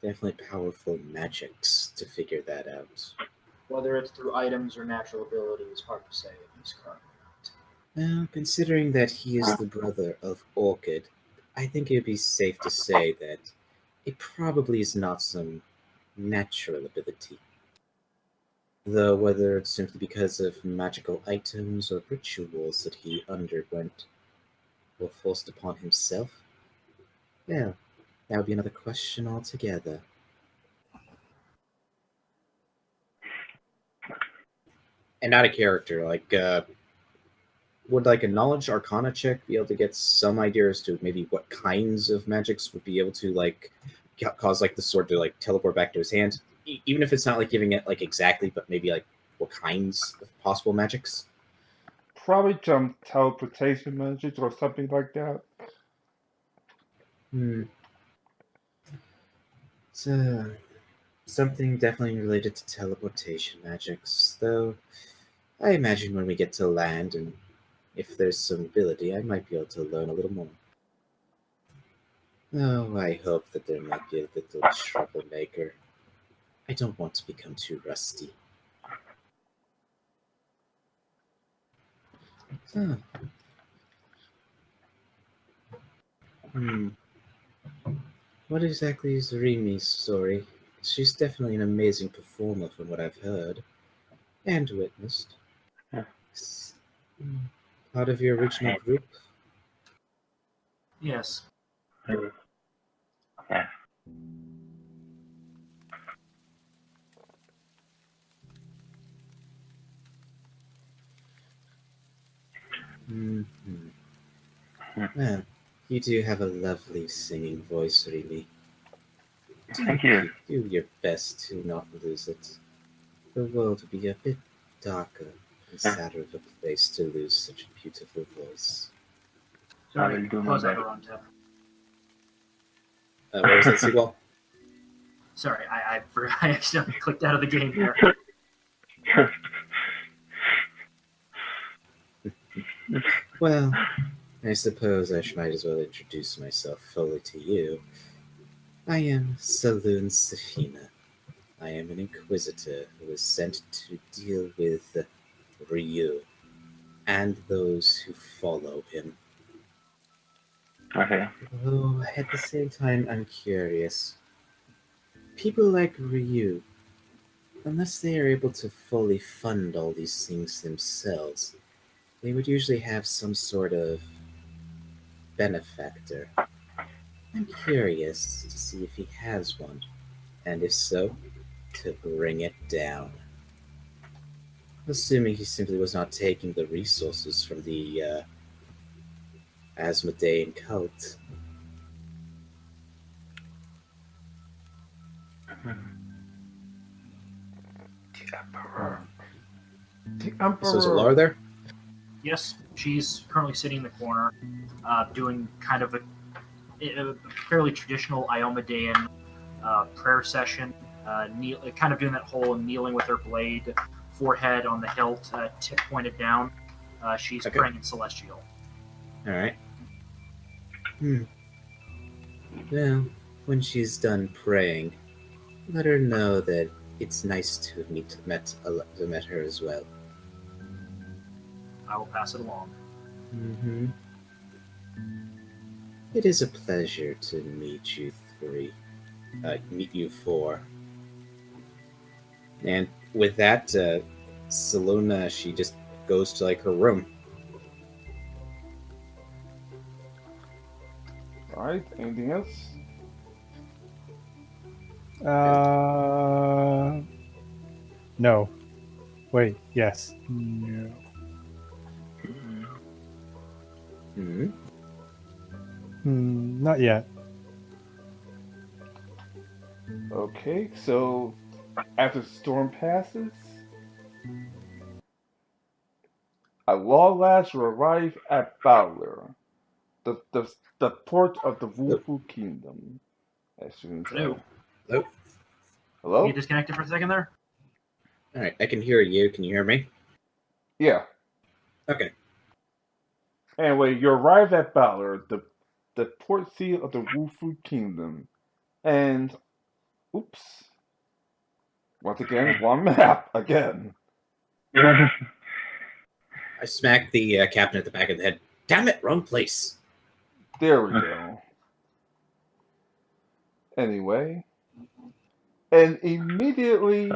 Definitely powerful magics to figure that out. Whether it's through items or natural abilities, hard to say at this current Well, considering that he is the brother of Orchid, I think it would be safe to say that it probably is not some natural ability. Though whether it's simply because of magical items or rituals that he underwent or forced upon himself, well, that would be another question altogether. And out of character, would like a knowledge arcana check be able to get some idea as to maybe what kinds of magics would be able to cause like the sword to like teleport back to his hand, even if it's not like giving it like exactly, but maybe like what kinds of possible magics? Probably some teleportation magic or something like that. Hmm. So something definitely related to teleportation magics, though I imagine when we get to land and if there's some ability, I might be able to learn a little more. Oh, I hope that there might be a little troublemaker. I don't want to become too rusty. Huh. Hmm. What exactly is Rimi's story? She's definitely an amazing performer from what I've heard and witnessed. Yeah. Hmm. Part of your original group? Yes. Yeah. Hmm. Well, you do have a lovely singing voice, Rimi. Thank you. Do your best to not lose it. The world would be a bit darker and sadder of a place to lose such a beautiful voice. I Sorry, will do my pause best. ever on tap. What was that, Seagull? Sorry, I accidentally clicked out of the game there. Well, I suppose I might as well introduce myself fully to you. I am Saloon Safina. I am an inquisitor who was sent to deal with Ryu and those who follow him. Okay. Although at the same time, I'm curious. People like Ryu, unless they are able to fully fund all these things themselves, they would usually have some sort of benefactor. I'm curious to see if he has one, and if so, to bring it down. Assuming he simply was not taking the resources from the Asmodean cult. The Emperor. The So is Emperor. Alara there? Yes, she's currently sitting in the corner, doing kind of a fairly traditional Iomedean prayer session, kind of doing that whole kneeling with her blade, forehead on the hilt, tip pointed down. She's Okay. praying in Celestial. Alright. Well, when she's done praying, let her know that it's nice to have met her as well. I will pass it along. Mm-hmm. It is a pleasure to meet you meet you four. And with that, Salona, she just goes to like her room. Alright, anything else? No. Wait, yes. No. Hmm. Not yet. Okay, so after the storm passes, at long last you arrive at Fowler, the port of the Wufu Kingdom. As soon as Hello. Hello? Hello? You disconnected for a second there? Alright, I can hear you. Can you hear me? Yeah. Okay. Anyway, you arrive at Fowler, the port city of the Wufu Kingdom, and oops. Once again, one map again. I smacked the captain at the back of the head. Damn it, wrong place. There we go. Anyway, and immediately,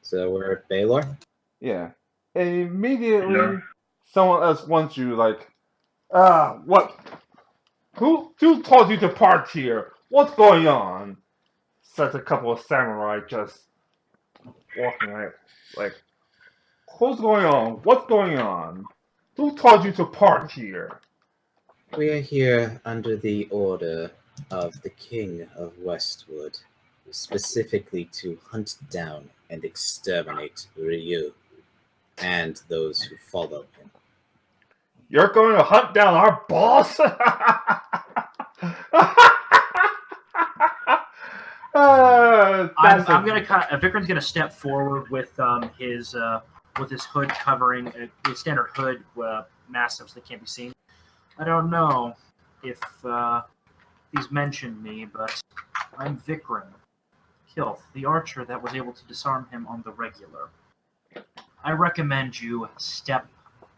So we're at Baylor. yeah, and immediately, Yeah. someone else wants you like, what? Who told you to park here? What's going on? Such a couple of samurai just walking like, what's going on? What's going on? Who told you to park here? We are here under the order of the King of Westwood, specifically to hunt down and exterminate Ryu and those who follow him. You're going to hunt down our boss? I'm gonna Vikram's gonna step forward with his hood covering his standard hood, massive, so they can't be seen. I don't know if he's mentioned me, but I'm Vikram Kilth, the archer that was able to disarm him on the regular. I recommend you step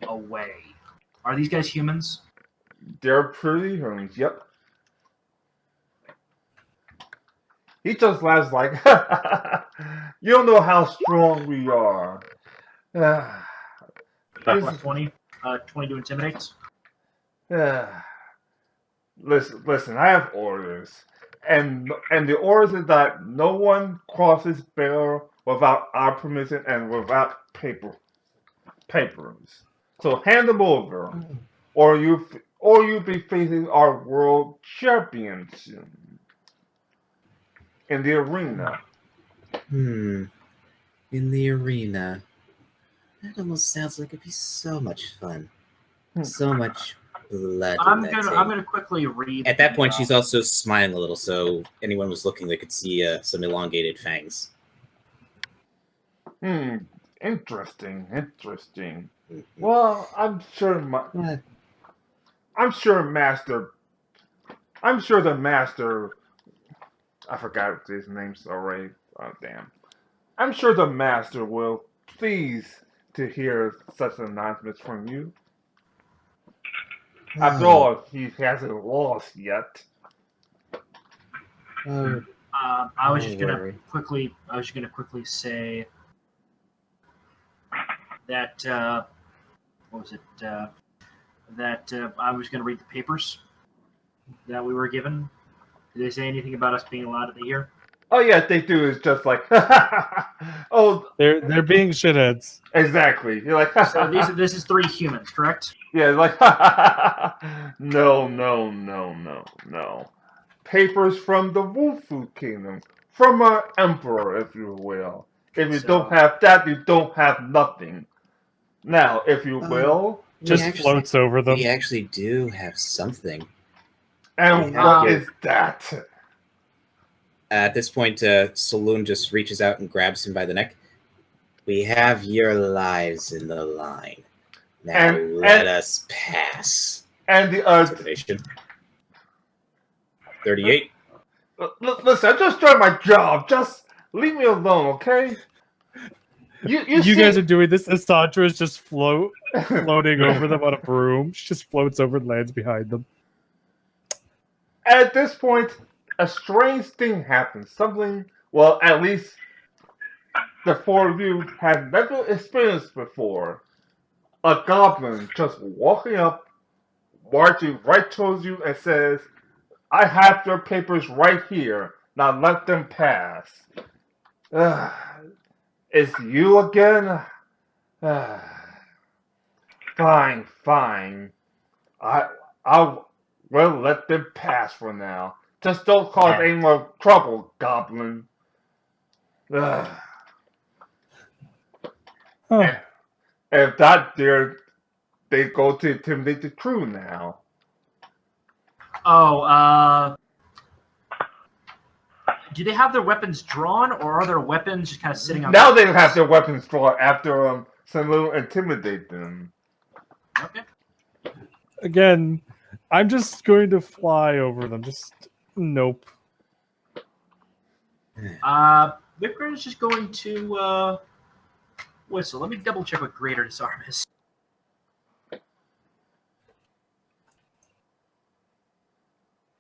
away. Are these guys humans? They're pretty humans, yep. He just laughs like, you don't know how strong we are. Plus 20? 20 to intimidate? Listen, I have orders. And the orders is that no one crosses Bear without our permission and without papers. So hand them over, or you'll be facing our world champion soon in the arena. In the arena. That almost sounds like it'd be so much fun. So much blood. I'm gonna quickly read. At that point, she's also smiling a little, so anyone was looking, they could see some elongated fangs. Interesting. Mhm. Well, I'm sure the master. I forgot his name already. Oh damn! I'm sure the master will please to hear such announcements from you. After all, he hasn't lost yet. Oh, I was just don't gonna worry. quickly say that what was it? That I was gonna read the papers that we were given. Did they say anything about us being allowed to be here? Oh yeah, they do. It's just like, oh, They're being shitheads. exactly. You're like, So this is 3 humans, correct? yeah, like, no. Papers from the Wufu Kingdom, from our emperor, if you will. If you don't have that, you don't have nothing. Now, if you will, Just floats over them. We actually do have something. and what is that? At this point, Saloon just reaches out and grabs him by the neck. We have your lives in the line. Now let us pass. And the Intimidation. 38. Listen, I'm just doing my job. Just leave me alone, okay? You guys are doing this. Asandra is just floating over them on a broom. She just floats over and lands behind them. At this point, a strange thing happens. Something, well, at least the 4 of you had never experienced before. A goblin just walking up, marching right towards you and says, I have your papers right here. Now let them pass. It's you again? Fine. I'll let them pass for now. Just don't cause any more trouble, goblin. Huh. If that they go to intimidate the crew now. Oh, do they have their weapons drawn, or are their weapons just kind of sitting on? Now they have their weapons drawn after Saloon intimidate them. Okay. Again, I'm just going to fly over them. Just nope. Vikram is just going to whistle. Let me double check what greater disarm is.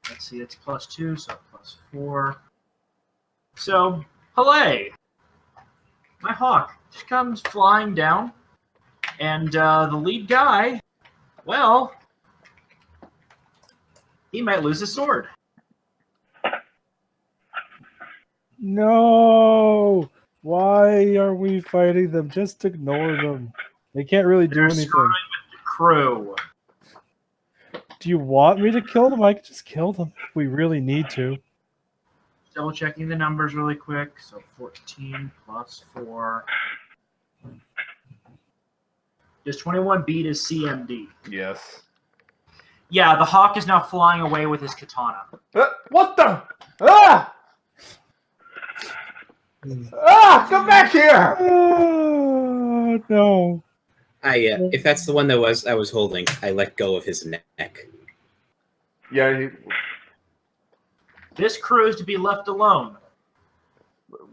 Let's see, it's +2, so +4. So, Hooray! My hawk just comes flying down, and the lead guy, well, he might lose his sword. No! Why are we fighting them? Just ignore them. They can't really do They're anything. screwing with the crew. Do you want me to kill them? I can just kill them if we really need to. Double checking the numbers really quick. So 14 plus 4. Does 21 beat his CMD? Yes. Yeah, the hawk is now flying away with his katana. What the? Ah! Ah! Come back here! Oh, no. If that's the one that I was holding, I let go of his neck. Yeah. This crew is to be left alone.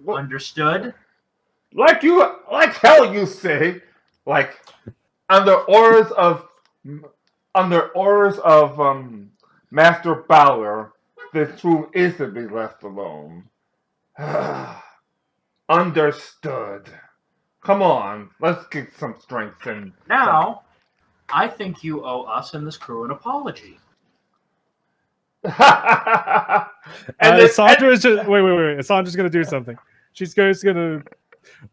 What? Understood? Like hell you say, like under orders of Master Bowler, this crew is to be left alone. Understood. Come on, let's get some strength in. Now, I think you owe us and this crew an apology. Sandra's just wait. Sandra's gonna do something. She's gonna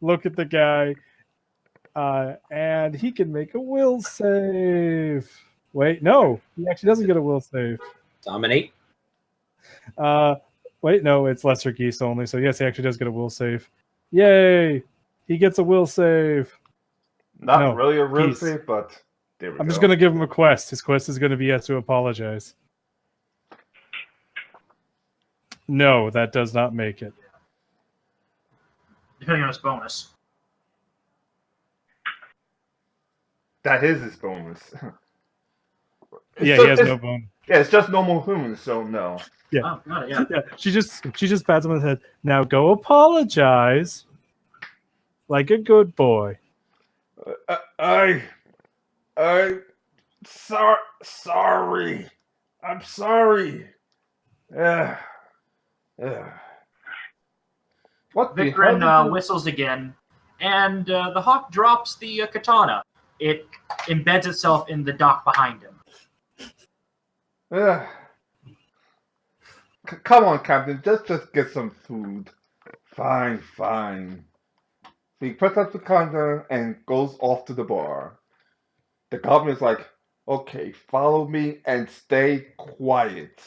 look at the guy, and he can make a will save. Wait, no, he actually doesn't get a will save. Dominate. Wait, no, it's lesser geese only. So yes, he actually does get a will save. Yay! He gets a will save. Not really a real geese. save, but there we go. I'm just gonna give him a quest. His quest is gonna be he has to apologize. No, that does not make it. Depending on his bonus. That is his bonus. He has no bone. Yeah, it's just normal humans, so no. Yeah. Oh, got it, yeah. Yeah, she just pats him on the head. Now go apologize, like a good boy. Sorry. I'm sorry. What the Vikram hell? whistles again, and the hawk drops the katana. It embeds itself in the dock behind him. Come on, Captain. Just get some food. Fine. He puts up the counter and goes off to the bar. The goblin is like, okay, follow me and stay quiet.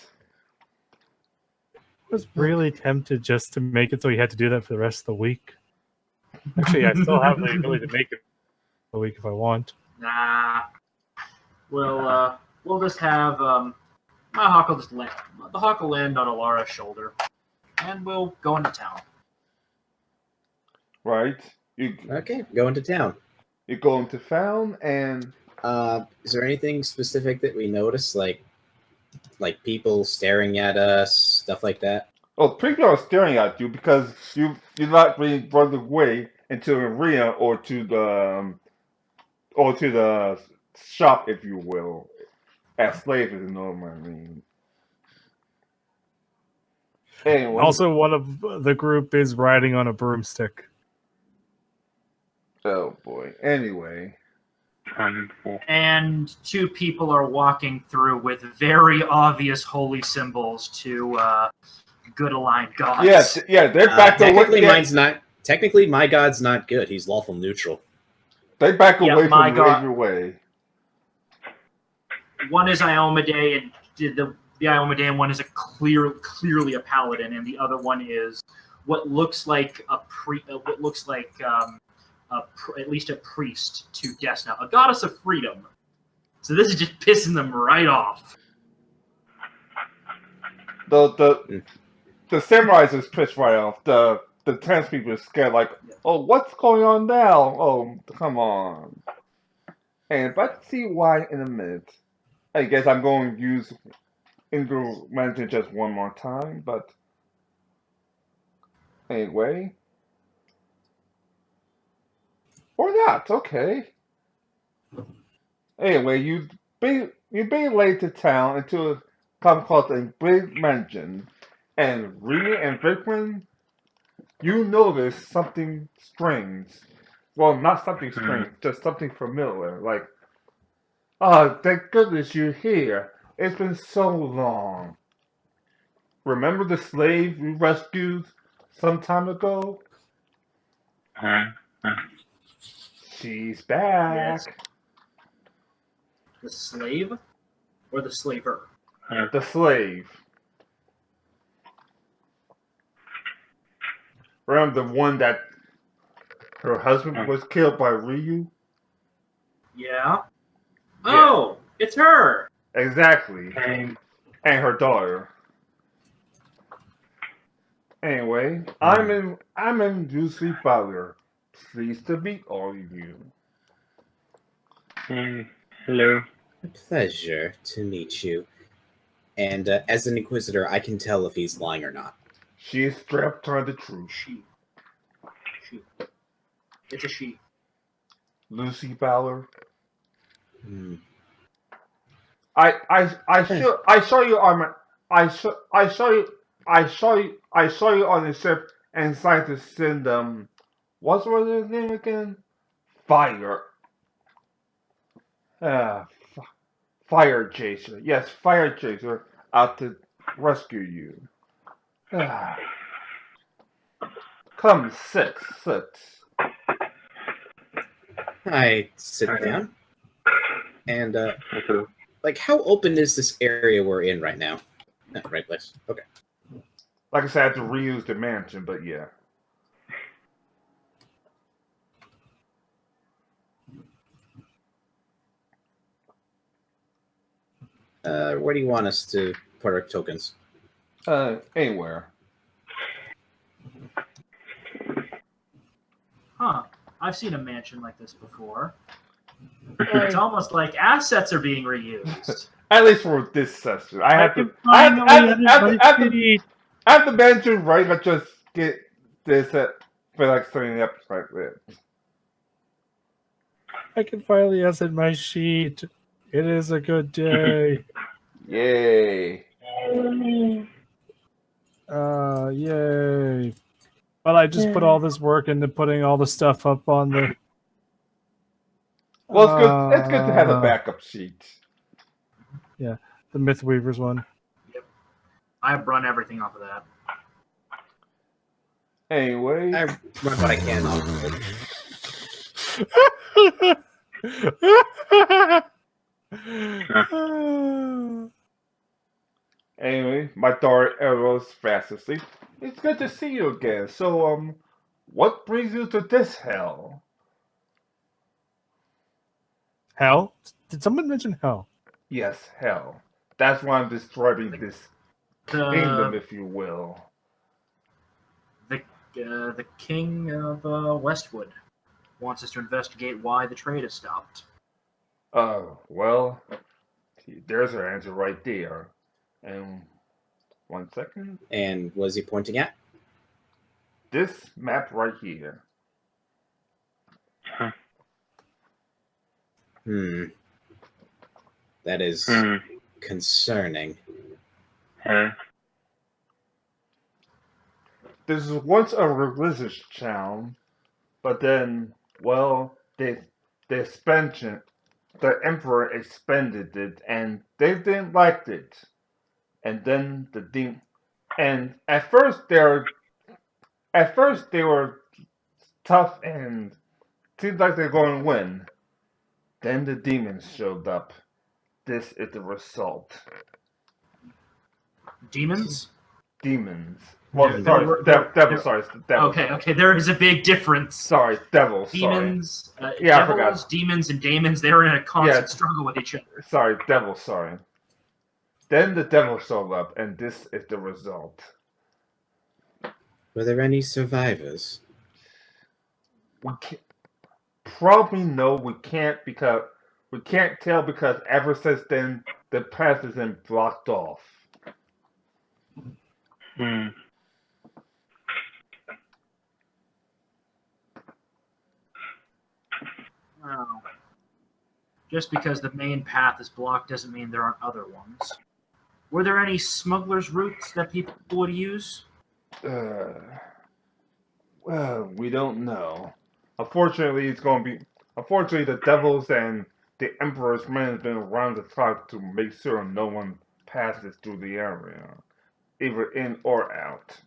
I was really tempted just to make it so he had to do that for the rest of the week. Actually, I still have the ability to make it a week if I want. Nah. We'll just have my hawk will just land. The hawk will land on Alara's shoulder, and we'll go into town. Right? Okay, go into town. You go into town and Is there anything specific that we notice, like people staring at us, stuff like that? oh, people are staring at you because you're not being run away into the arena or to the shop, if you will, as slaves, if you know what I mean. Anyway, Also, one of the group is riding on a broomstick. oh boy. Anyway, And 2 people are walking through with very obvious holy symbols to good aligned gods. yeah, they're back Technically, away. mine's not. Technically, my god's not good. He's lawful neutral. They back Yeah, away my from God. your way. One is Iomade, and the Iomade, and one is clearly a paladin, and the other one is what looks like at least a priest to Desna, a goddess of freedom. So this is just pissing them right off. The samurais is pissed right off. The townspeople are scared, like, oh, what's going on now? Oh, come on. And if I can see why in a minute, I guess I'm going to use Ingram Management just one more time, but anyway, Or not, okay. Anyway, you be late to town into a club called a big mansion, and Rhea and Vickman, you notice something strange. Well, not something strange, just something familiar. Like, oh, thank goodness you're here. It's been so long. Remember the slave we rescued some time ago? Uh, uh, She's back. Yes. The slave or the slaver? The slave. Remember the one that her husband was killed by Ryu? Yeah. Oh, it's her. Exactly. and And her daughter. Anyway, I'm in Lucy Fowler. Pleased to meet all of you. hello. A pleasure to meet you. And as an Inquisitor, I can tell if he's lying or not. She is strapped to the truth. She. It's a she. Lucy Fowler. Hmm. I saw you on my I saw you on the ship and decided to send what's his name again? Fire. Fire Chaser. Yes, Fire Chaser out to rescue you. Come, sit. I sit down. And, Okay. like, how open is this area we're in right now? Right place. Okay. Like I said, I have to reuse the mansion, but yeah. Where do you want us to put our tokens? Anywhere. Huh. I've seen a mansion like this before. It's almost like assets are being reused. At least for this session. I have to mansion right, but just get this for like 30 episodes like this. I can finally edit my sheet. It is a good day. Yay. Yay. But I just put all this work into putting all the stuff up on the. Well, it's good to have a backup sheet. Yeah, the Mythweavers one. Yep. I've run everything off of that. Anyway. I run what I can off. Anyway, my daughter Arrow's fast asleep. It's good to see you again. So, what brings you to this hell? Hell? Did someone mention hell? Yes, hell. That's why I'm describing this kingdom, if you will. The king of Westwood wants us to investigate why the trade has stopped. Well, there's her answer right there. And 1 second. And what is he pointing at? This map right here. That is concerning. This was once a religious town, but then, well, the emperor expanded it, and they didn't like it. And then and at first they were tough and seemed like they're going to win. Then the demons showed up. This is the result. Demons? Demons. Well, devil. Sorry, devil. Okay. There is a big difference. Sorry, devil. Demons. Yeah, devils, I forgot. Demons, and daemons. They're in a constant struggle with each other. Sorry, devil. Sorry. Then the devil showed up, and this is the result. Were there any survivors? We can't. Probably no. We can't tell because ever since then the path has been blocked off. Well, just because the main path is blocked doesn't mean there aren't other ones. Were there any smugglers' routes that people would use? Well, we don't know. Unfortunately, it's going to be. Unfortunately, the devils and the Emperor's men have been around the clock to make sure no one passes through the area, either in or out.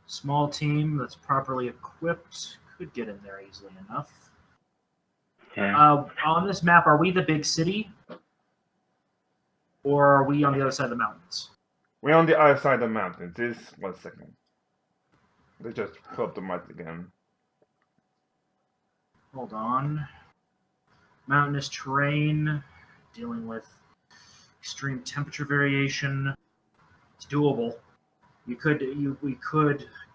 Small team that's properly equipped could get in there easily enough. Yeah. On this map, are we the big city? Or are we on the other side of the mountains? We're on the other side of the mountains. Just 1 second. They just pull up the mic again. Hold on. Mountainous terrain, dealing with extreme temperature variation. It's doable. We could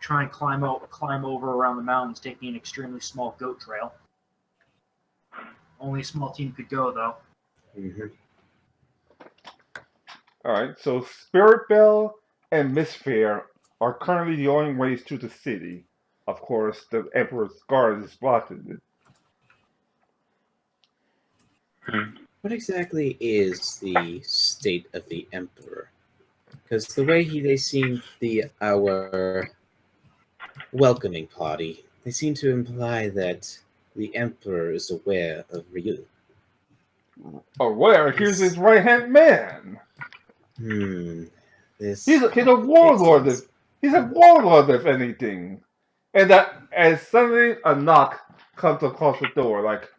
try and climb over around the mountains, taking an extremely small goat trail. Only a small team could go, though. Mm-hmm. Alright, so Spirit Bell and Misfare are currently the only ways to the city. Of course, the Emperor's Guard is blocking it. What exactly is the state of the Emperor? Because the way they seem our welcoming party, they seem to imply that the Emperor is aware of Ryu. Aware, here's his right-hand man. This He's a complicates warlord. things. He's a warlord, if anything. And suddenly a knock comes across the door, like,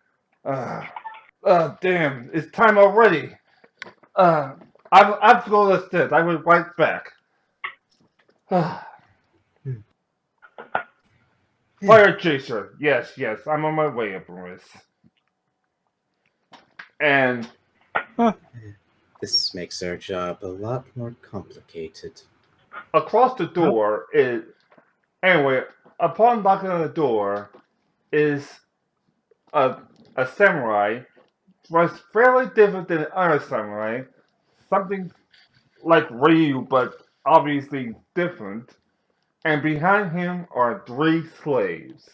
damn, it's time already. I've to go upstairs. I will be right back. Fire chaser. Yes, I'm on my way, Empress. And This makes our job a lot more complicated. across the door is, anyway, upon knocking on the door is a samurai, was fairly different than other samurai, something like Ryu, but obviously different. And behind him are 3 slaves.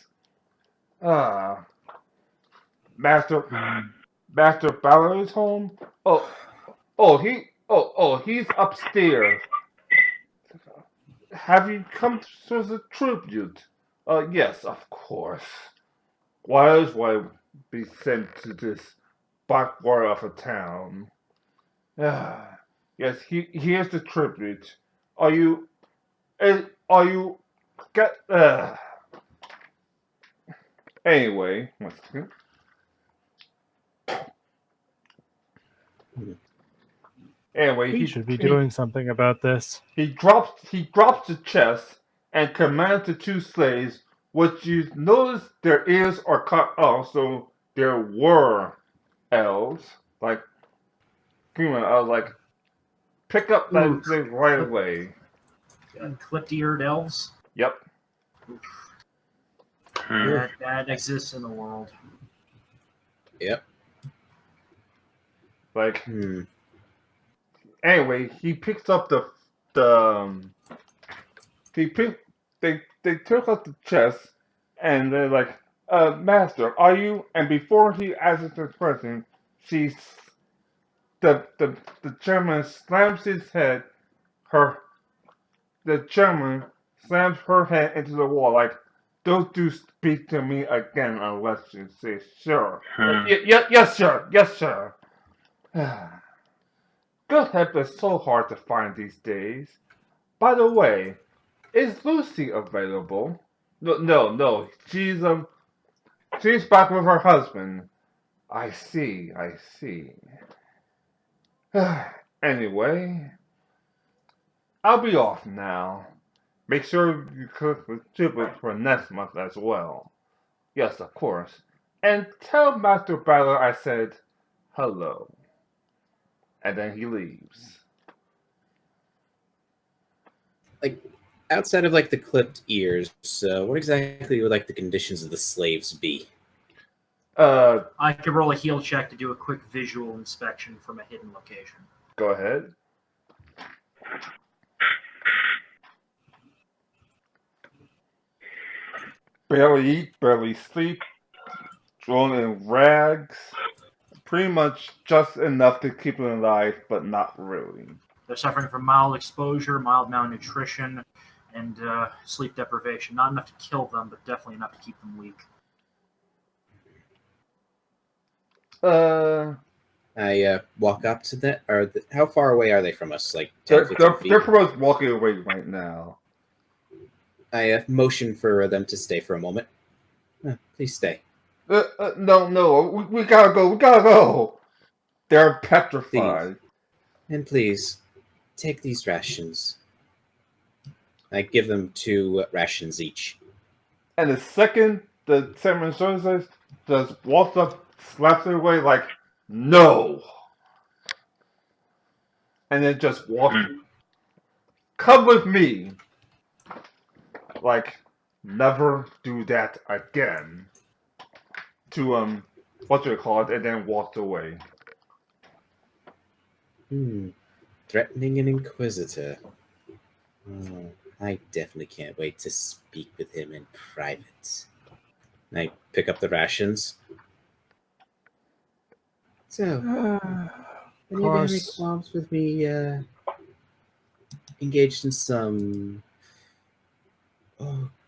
Master Balor is home. He's upstairs. Have you come to the tribute? Yes, of course. Why else would I be sent to this backward of a town? Yes, here's the tribute. Are you get anyway, 1 second. Anyway, We should be doing something about this. He drops the chest and commands the 2 slaves, which you notice their ears are cut off, so there were elves. Like, I was like, pick up that thing right away. Clipped-eared elves? Yep. That exists in the world. Yep. Like, anyway, he picks up they took out the chest, and they're like, Master, are you? And before he asks the question, the German slams his head, the German slams her head into the wall, like, don't you speak to me again unless you say sure. Yes, sir. Good help is so hard to find these days. By the way, is Lucy available? No. She's back with her husband. I see. Anyway, I'll be off now. Make sure you cook the giblets for next month as well. Yes, of course. And tell Master Battler I said hello. And then he leaves. Like, outside of like the clipped ears, what exactly would like the conditions of the slaves be? I could roll a heal check to do a quick visual inspection from a hidden location. Go ahead. barely eat, barely sleep, drawn in rags. Pretty much just enough to keep them alive, but not really. They're suffering from mild exposure, mild malnutrition, and sleep deprivation. Not enough to kill them, but definitely enough to keep them weak. I walk up to them. How far away are they from us? Like 10, They're, 15 feet? they're pretty much walking away right now. I motion for them to stay for a moment. Please stay. No, we gotta go, we gotta go! They're petrified. And please, take these rations. I give them 2 rations each. And the second the Samurai says, just walks up, slaps it away like, no! And then just walks, come with me! Like, never do that again. To, what do you call it, and then walked away. Threatening an inquisitor. Oh, I definitely can't wait to speak with him in private. And I pick up the rations. So, any of you have any qualms with me engaged in some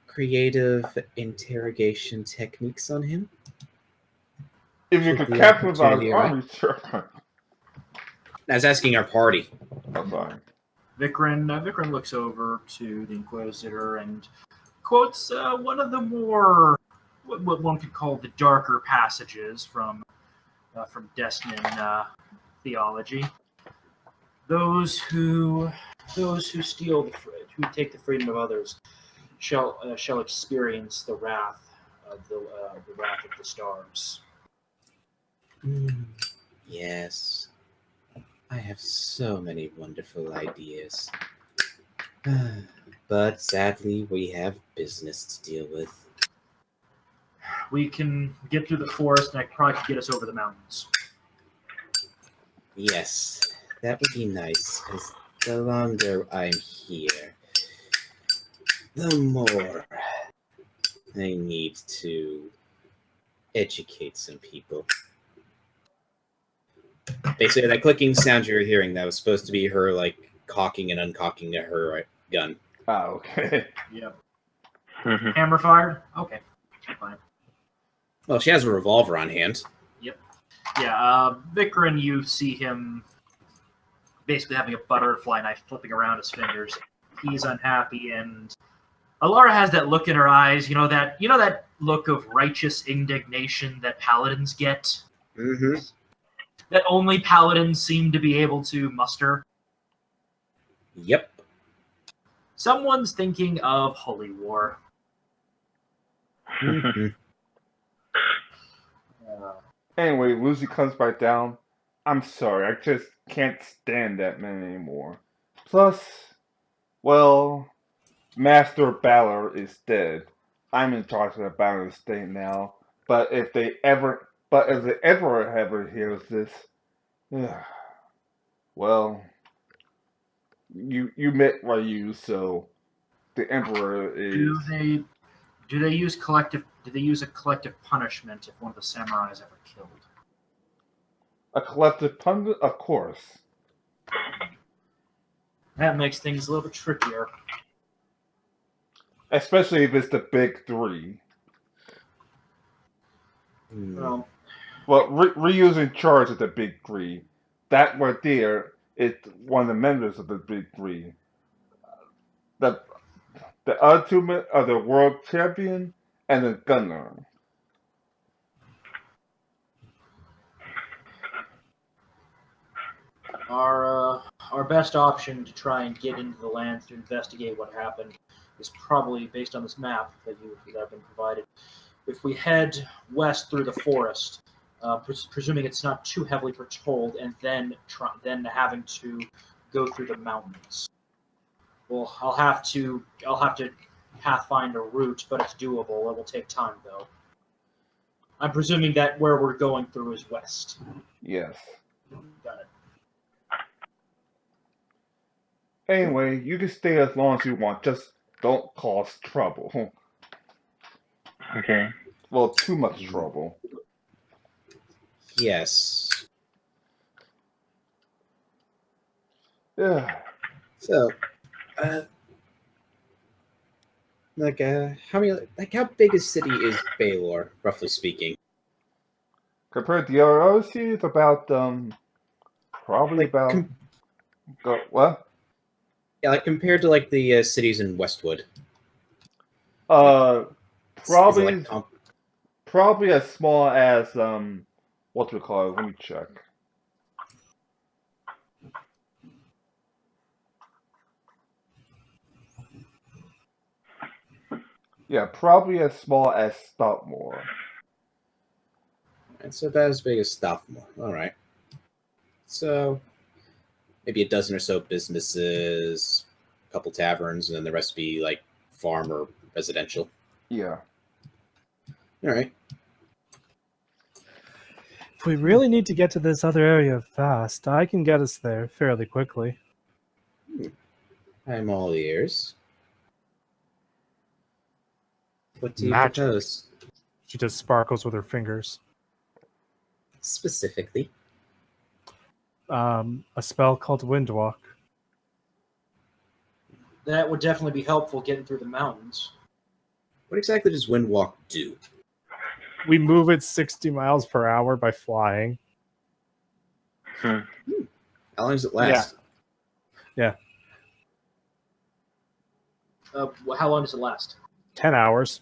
creative interrogation techniques on him? If you Should could the capture his opportunity army, sure. I was asking our party. I'm fine. Vikrin looks over to the Inquisitor and quotes one of the more, what one could call the darker passages from Destin theology. Those who steal who take the freedom of others, shall experience the wrath of the wrath of the stars. Yes. I have so many wonderful ideas. But sadly, we have business to deal with. We can get through the forest, and I probably could get us over the mountains. Yes, that would be nice, because the longer I'm here, the more I need to educate some people. Basically, that clicking sound you're hearing, that was supposed to be her, like, cocking and uncocking her gun. Ah, okay. Yep. Hammer fired? Okay. Fine. Well, she has a revolver on hand. Yep. Yeah, Vikrin, you see him basically having a butterfly knife flipping around his fingers. He's unhappy, and Alara has that look in her eyes, you know that look of righteous indignation that paladins get? Mm-hmm. That only paladins seem to be able to muster. Yep. Someone's thinking of Holy War. Mm-hmm. Anyway, Lucy comes back down. I'm sorry, I just can't stand that man anymore. Plus, well, Master Battler is dead. I'm in charge of the Battler State now. But if the Emperor ever hears this, well, you met Ryu, so the Emperor is. Do they use a collective punishment if one of the samurai is ever killed? A collective punishment, of course. That makes things a little bit trickier. Especially if it's the big 3. Well, Ryu's in charge of the big 3. That right there is one of the members of the big 3. The other 2 are the world champion and the gunner. Our best option to try and get into the lands to investigate what happened is probably based on this map that have been provided. If we head west through the forest, presuming it's not too heavily patrolled, and then having to go through the mountains. Well, I'll have to pathfind a route, but it's doable. It will take time, though. I'm presuming that where we're going through is west. Yes. Got it. Anyway, you can stay as long as you want. Just don't cause trouble. Okay. Well, too much trouble. Yes. Yeah. So, how big a city is Baylor, roughly speaking? Compared to the other cities, about probably Like, about what? yeah, like compared to like the cities in Westwood. Uh, Is it probably like probably as small as what do we call it? Let me check. Yeah, probably as small as Stockmore. it's about as big as Sophomore. All right. So maybe a dozen or so businesses, a couple taverns, and then the rest be like farm or residential. Yeah. All right. If we really need to get to this other area fast, I can get us there fairly quickly. I'm all ears. What do you Magic. propose? She just sparkles with her fingers. Specifically. A spell called Windwalk. That would definitely be helpful getting through the mountains. What exactly does Windwalk do? We move it 60 miles per hour by flying. How long does it last? Yeah. How long does it last? 10 hours.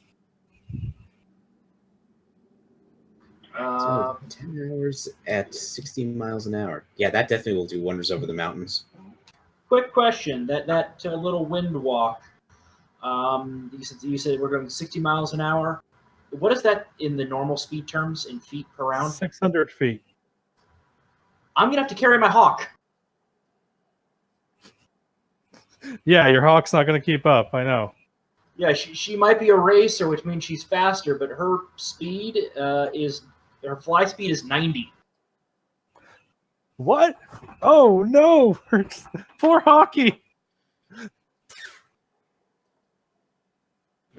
So 10 hours at 60 miles an hour. Yeah, that definitely will do wonders over the mountains. Quick question: that little wind walk. You said we're going 60 miles an hour. What is that in the normal speed terms in feet per round? 600 feet. I'm gonna have to carry my hawk. Yeah, your hawk's not going to keep up. I know. Yeah, she might be a racer, which means she's faster, but her speed her fly speed is 90. What? Oh no! Poor Hockey.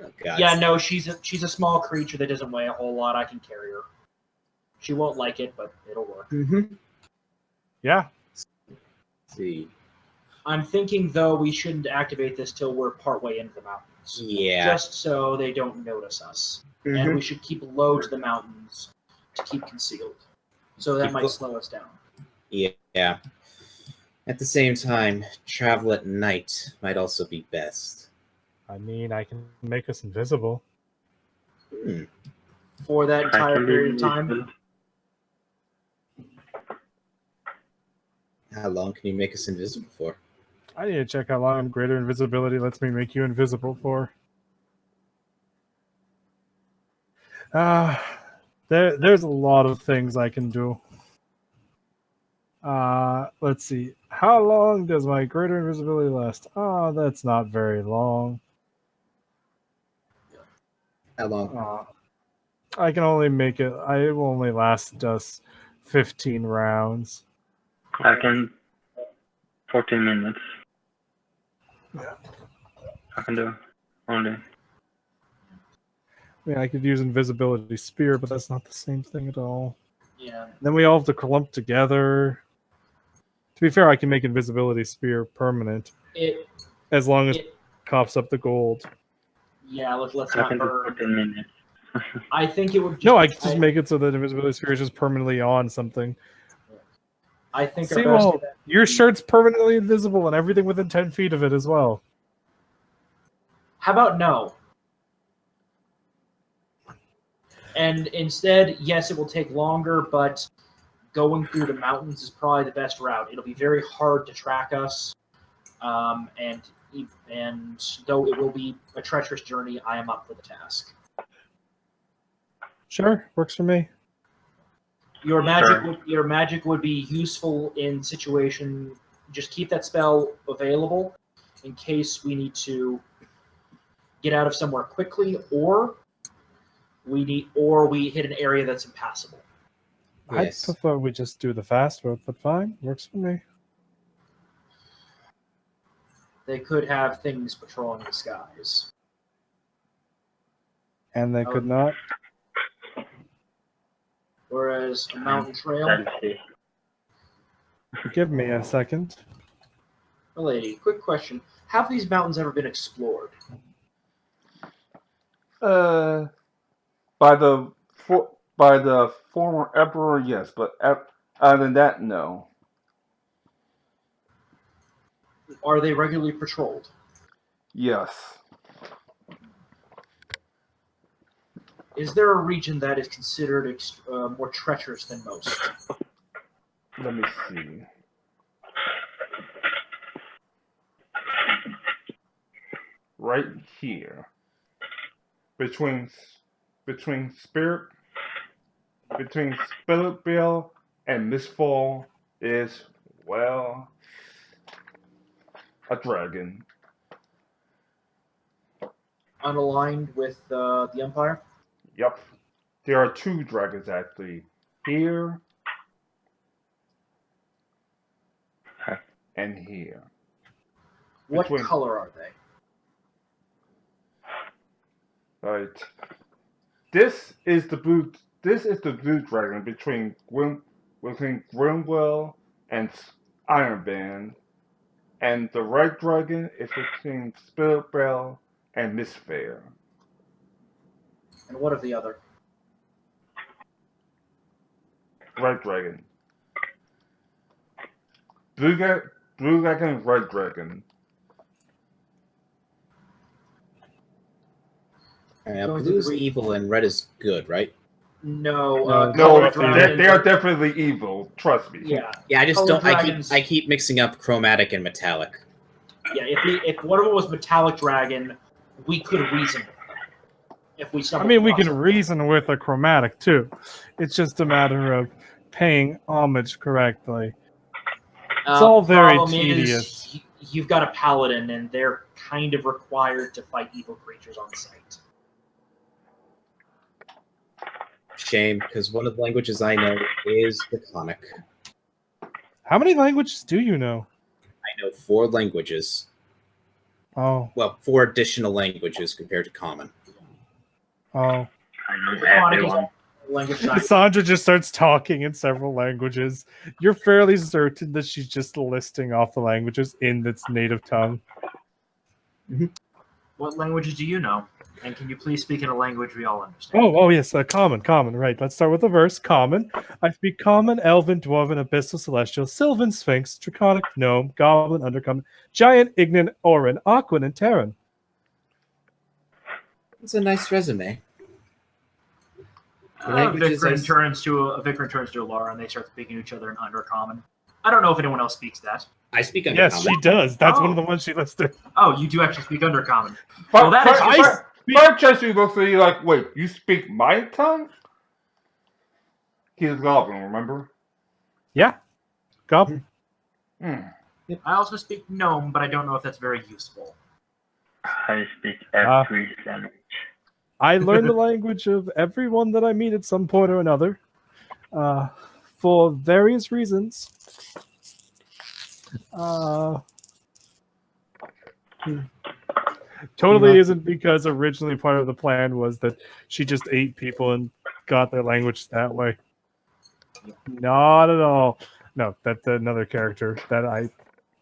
Oh, God. Yeah, no, she's a small creature that doesn't weigh a whole lot. I can carry her. She won't like it, but it'll work. Mm-hmm. Yeah. See. I'm thinking though we shouldn't activate this till we're partway into the mountains. Yeah. Just so they don't notice us. And we should keep low to the mountains to keep concealed. So that might slow us down. Yeah. At the same time, travel at night might also be best. I mean, I can make us invisible. For that entire period of time. How long can you make us invisible for? I need to check how long greater invisibility lets me make you invisible for. There's a lot of things I can do. Let's see. How long does my greater invisibility last? Oh, that's not very long. How long? I can only make it. It will only last us 15 rounds. I can 14 minutes. Yeah. I can do only. I mean, I could use invisibility spear, but that's not the same thing at all. Yeah. Then we all have to clump together. To be fair, I can make invisibility spear permanent. As long as it coughs up the gold. Yeah, let's I not can do burn. 14 minutes. I think it would just, No, I could just make it so that invisibility spear is just permanently on something. I think See, our best well, your shirt's permanently invisible and everything within 10 feet of it as well. How about no? And instead, yes, it will take longer, but going through the mountains is probably the best route. It'll be very hard to track us, and though it will be a treacherous journey, I am up for the task. Sure, works for me. Your magic would be useful in situation. Just keep that spell available in case we need to get out of somewhere quickly, or we hit an area that's impassable. Yes. I prefer we just do the fast route, but fine, works for me. They could have things patrolling the skies. And they could not. Whereas a mountain trail. Let's see. Give me a second. Lady, quick question: have these mountains ever been explored? By the former emperor, yes, but other than that, no. Are they regularly patrolled? Yes. Is there a region that is considered more treacherous than most? Let me see. Right here, between Spiritbill and Mistfall is, well, a dragon. Unaligned with the Empire? Yep. There are two dragons actually. Here and here. What Between- color are they? Right. This is the blue dragon between Grimwell and Ironband. And the red dragon is between Spiritbell and Mistfair. And what of the other? Red dragon. Blue dragon, red dragon. Going Blue's to read- evil and red is good, right? No, No, color No, dragons. they are definitely evil. Trust me. Yeah, Yeah, I just Color don't. dragons- I keep mixing up chromatic and metallic. yeah. If one of them was metallic dragon, we could reason with that. If we I stumbled mean, we across can it. reason with a chromatic too. It's just a matter of paying homage correctly. It's all very Problem tedious. is, you've got a paladin, and they're kind of required to fight evil creatures on site. Shame, because one of the languages I know is Draconic. How many languages do you know? I know 4 languages. Oh, Well, 4 additional languages compared to common. oh. I know Draconic is everyone. language side. Sandra just starts talking in several languages. You're fairly certain that she's just listing off the languages in its native tongue. What languages do you know? And can you please speak in a language we all understand? Oh, yes, common, right. Let's start with the verse. Common. I speak common, elven, dwarven, abyssal, celestial, sylvan, sphinx, draconic, gnome, goblin, undercommon, giant, ignan, orin, aquan, and terran. It's a nice resume. Languages Vikrin is- turns to Laura, and they start speaking to each other in Undercommon. I don't know if anyone else speaks that. I speak Undercommon. Yes, she does. That's one of Oh. the ones she listed. Oh, you do actually speak Undercommon. But, Well, that is just- First Chester looks at you like, wait, you speak my tongue? He's a goblin, remember? Yeah. Goblin. Hmm. I also speak Gnome, but I don't know if that's very useful. I speak every language. I learn the language of everyone that I meet at some point or another, for various reasons. Totally isn't because originally part of the plan was that she just ate people and got their language that way. Not at all. No, that's another character that I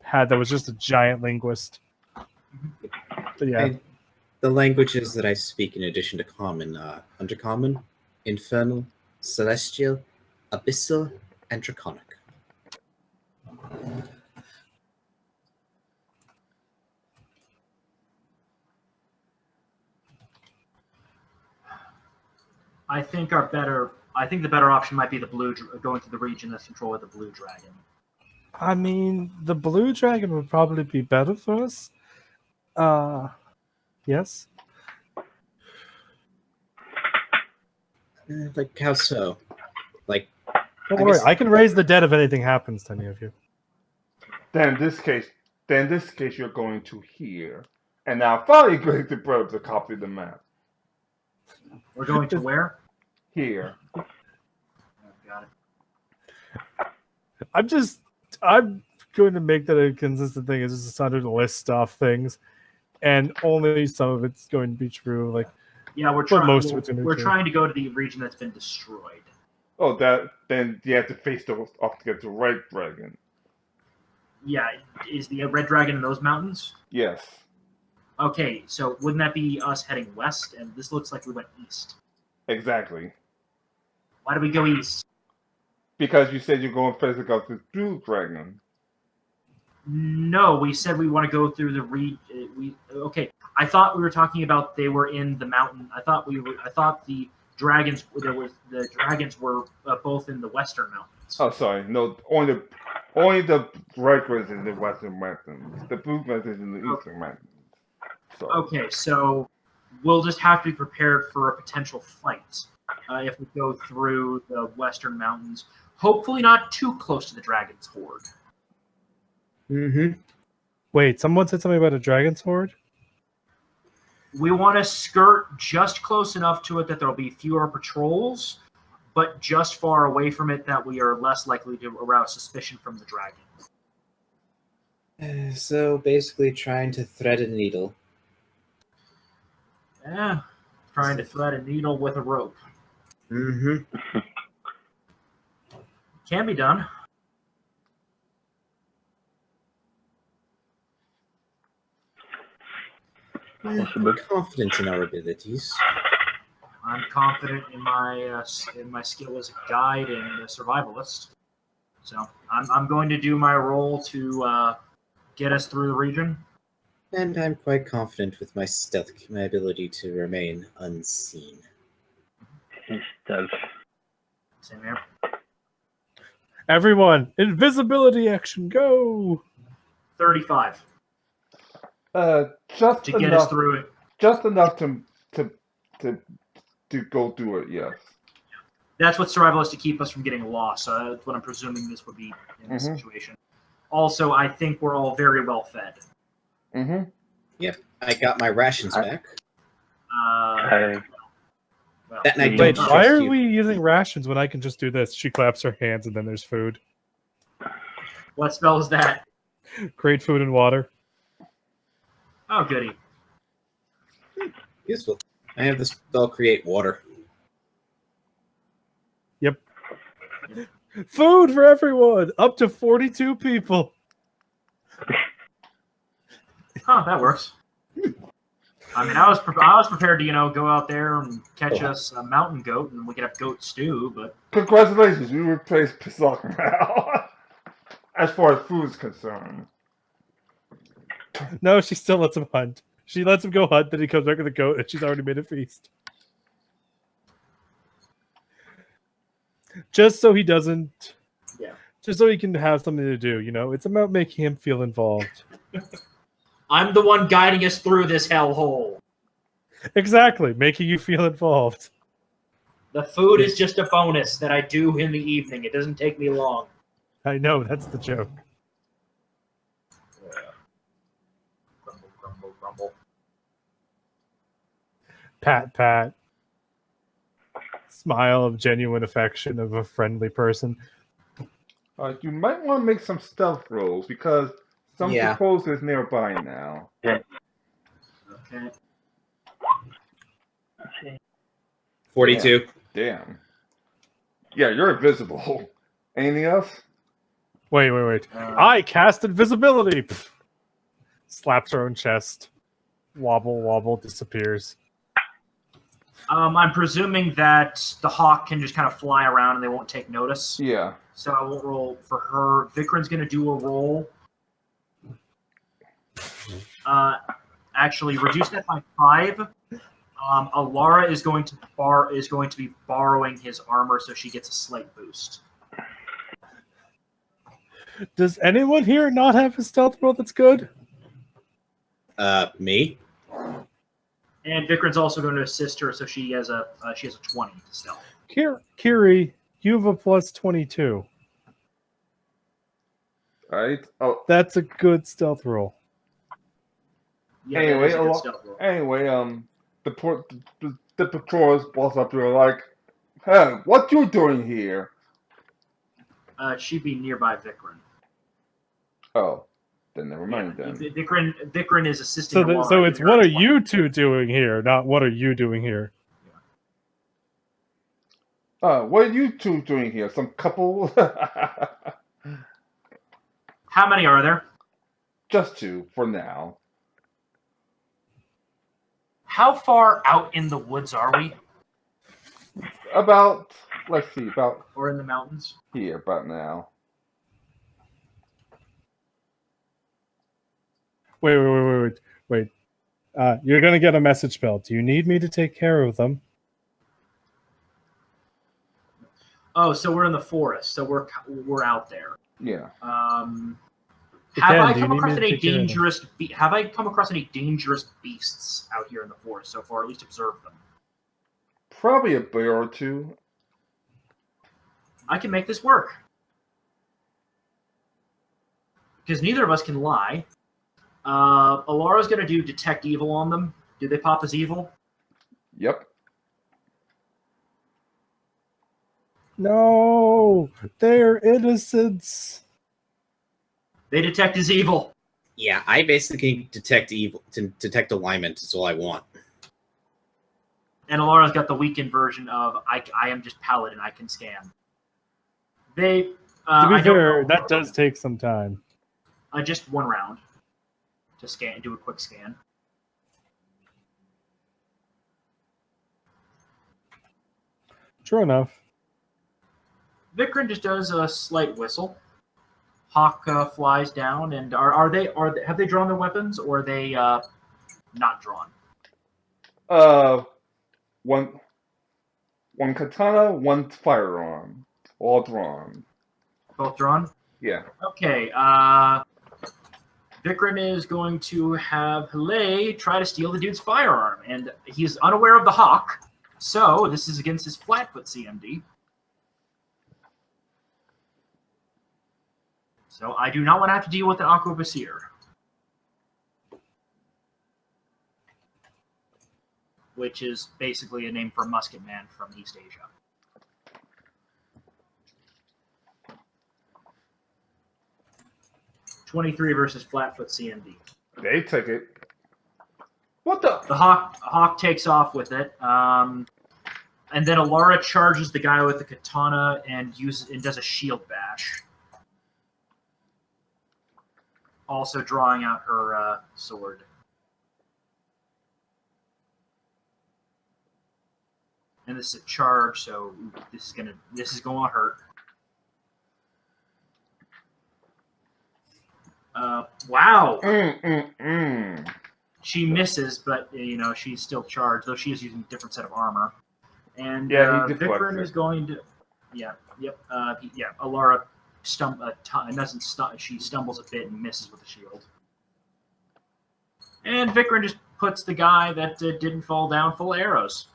had that was just a giant linguist. But yeah. The languages that I speak in addition to common, Undercommon, Infernal, Celestial, Abyssal, and Draconic. I think the better option might be the going to the region that's controlled by the blue dragon. I mean, the blue dragon would probably be better for us. Yes. Like, how so? Like, Don't I worry, guess- I can raise the dead if anything happens to any of you. Then in this case, you're going to here. And now finally going to put up the copy of the map. We're going to where? Here. Oh, got it. I'm going to make that a consistent thing. It's just under to list off things, and only some of it's going to be true. Like Yeah, we're But trying. most of it's in We're there, too. trying to go to the region that's been destroyed. Oh, then you have to face those off to get the Red Dragon. Yeah, is the red dragon in those mountains? Yes. Okay, so wouldn't that be us heading west? And this looks like we went east. Exactly. Why did we go east? Because you said you're going to face against the Blue Dragon. No, we said we want to go through the okay. I thought we were talking about they were in the mountain. I thought the dragons were both in the western mountains. Oh, sorry. No, only the Red Dragon is in the Western Mountains. The Blue Dragon is in the Eastern Mountains. So. Okay, so we'll just have to be prepared for a potential fight if we go through the western mountains. Hopefully, not too close to the dragon's horde. Mm-hmm. Wait, someone said something about a dragon's horde? We want to skirt just close enough to it that there'll be fewer patrols, but just far away from it that we are less likely to arouse suspicion from the dragon. So basically trying to thread a needle. Yeah, trying to thread a needle with a rope. Mm-hmm. Can be done. We're confident in our abilities. I'm confident in my skill as a guide and a survivalist. So I'm going to do my role to get us through the region. And I'm quite confident with my stealth, my ability to remain unseen. He stealth. Same here. Everyone, invisibility action, go! 35 Just to get enough. us through it. Just enough to go through it. Yes. That's what survivalist to keep us from getting lost. So that's what I'm presuming this would be in this situation. Also, I think we're all very well fed. Mm-hmm. Yep, I got my rations back. Well, That night, Wait, don't why trust are you. we using rations when I can just do this? She claps her hands and then there's food. what spell is that? Great food and water. Oh, goody. Useful. I have the spell create water. Yep. Food for everyone! Up to 42 people. Huh, that works. I mean, I was prepared to go out there and catch us a mountain goat, and we could have goat stew. But Congratulations, you replaced Pisok now. As far as food is concerned. No, she still lets him hunt. She lets him go hunt, then he comes back with a goat, and she's already made a feast. Just so he doesn't... Yeah. Just so he can have something to do, It's about making him feel involved. I'm the one guiding us through this hellhole. Exactly, making you feel involved. The food is just a bonus that I do in the evening. It doesn't take me long. I know, that's the joke. Grumble, grumble, grumble. Pat, pat. Smile of genuine affection of a friendly person. You might want to make some stealth rolls because some Yeah. patrols is nearby now. Okay. 42. Damn. Yeah, you're invisible. Anything else? Wait. I cast invisibility! Pfft. Slaps her own chest. Wobble, disappears. I'm presuming that the hawk can just kind of fly around and they won't take notice. Yeah. So I won't roll for her. Vikran's going to do a roll. Actually, reduce that by 5. Alara is going to be borrowing his armor, so she gets a slight boost. Does anyone here not have a stealth roll that's good? Me? And Vikran's also going to assist her, so she has a 20 to stealth. Kiri, you have a plus 22. Alright. Oh, That's a good stealth roll. Yeah, Anyway, that is a good stealth roll. the patrols walk up to her like, "Hey, what you doing here?" She'd be nearby Vikran. Oh, Then never mind. Then Vikrin is assisting. So, Alara so in it's her what are attack. you two doing here, not what are you doing here? what are you two doing here? Some couple? How many are there? Just two for now. How far out in the woods are we? About, let's see, about Or in the mountains? here, about now. Wait. You're gonna get a message spell. Do you need me to take care of them? Oh, so we're in the forest. So we're out there. Yeah. Have I do you come need across me to any take care of them? dangerous? Have I come across any dangerous beasts out here in the forest so far? At least observed them. Probably a bear or two. I can make this work because neither of us can lie. Alara's going to do detect evil on them. Do they pop as evil? Yep. No, they're innocents. They detect as evil. Yeah, I basically detect evil to detect alignment is all I want. And Alara's got the weakened version of I am just paladin. I can scan. They. To be I don't fair, know. that does take some time. Just one round to scan. Do a quick scan. True enough. Vikrin just does a slight whistle. Hawk flies down, and have they drawn their weapons, or are they not drawn? One katana, one firearm, all drawn. Both drawn. Yeah. Okay. Vikrin is going to have Hale try to steal the dude's firearm, and he's unaware of the hawk, so this is against his flatfoot CMD. So I do not want to have to deal with an Aquabasir. Which is basically a name for a musket man from East Asia. .23 versus flatfoot CMD. They took it. What the? The hawk takes off with it, and then Alara charges the guy with the katana and does a shield bash. Also drawing out her sword. And this is a charge, so this is going to hurt. Wow. She misses, but she's still charged, though she is using a different set of armor. And Vikrin is going to, Alara she stumbles a bit and misses with the shield. And Vikrin just puts the guy that didn't fall down full of arrows.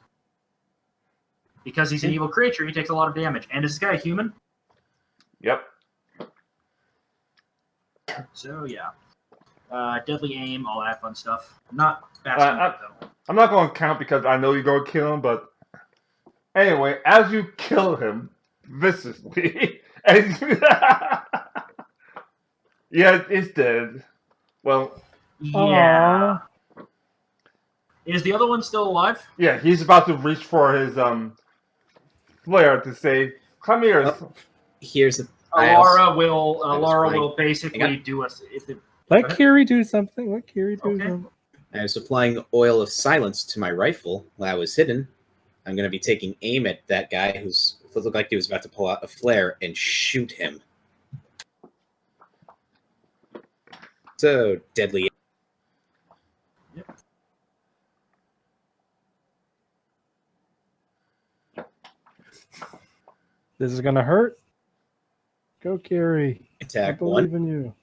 Because he's an evil creature, he takes a lot of damage. And is this guy a human? Yep. So, yeah. Deadly aim, all that fun stuff. Not fast enough, though. I'm not going to count because I know you're going to kill him, but anyway, as you kill him viciously, and yeah, it's dead. Well, yeah. Is the other one still alive? Yeah, he's about to reach for his flare to say, "Come here." Oh, here's the. Alara will basically do us. Let Kiri do something. Let Kiri do something. I was applying oil of silence to my rifle while I was hidden. I'm going to be taking aim at that guy who looked like he was about to pull out a flare and shoot him. So deadly. Yep. This is gonna hurt. Go, Kiri. I Attack believe 1. in you.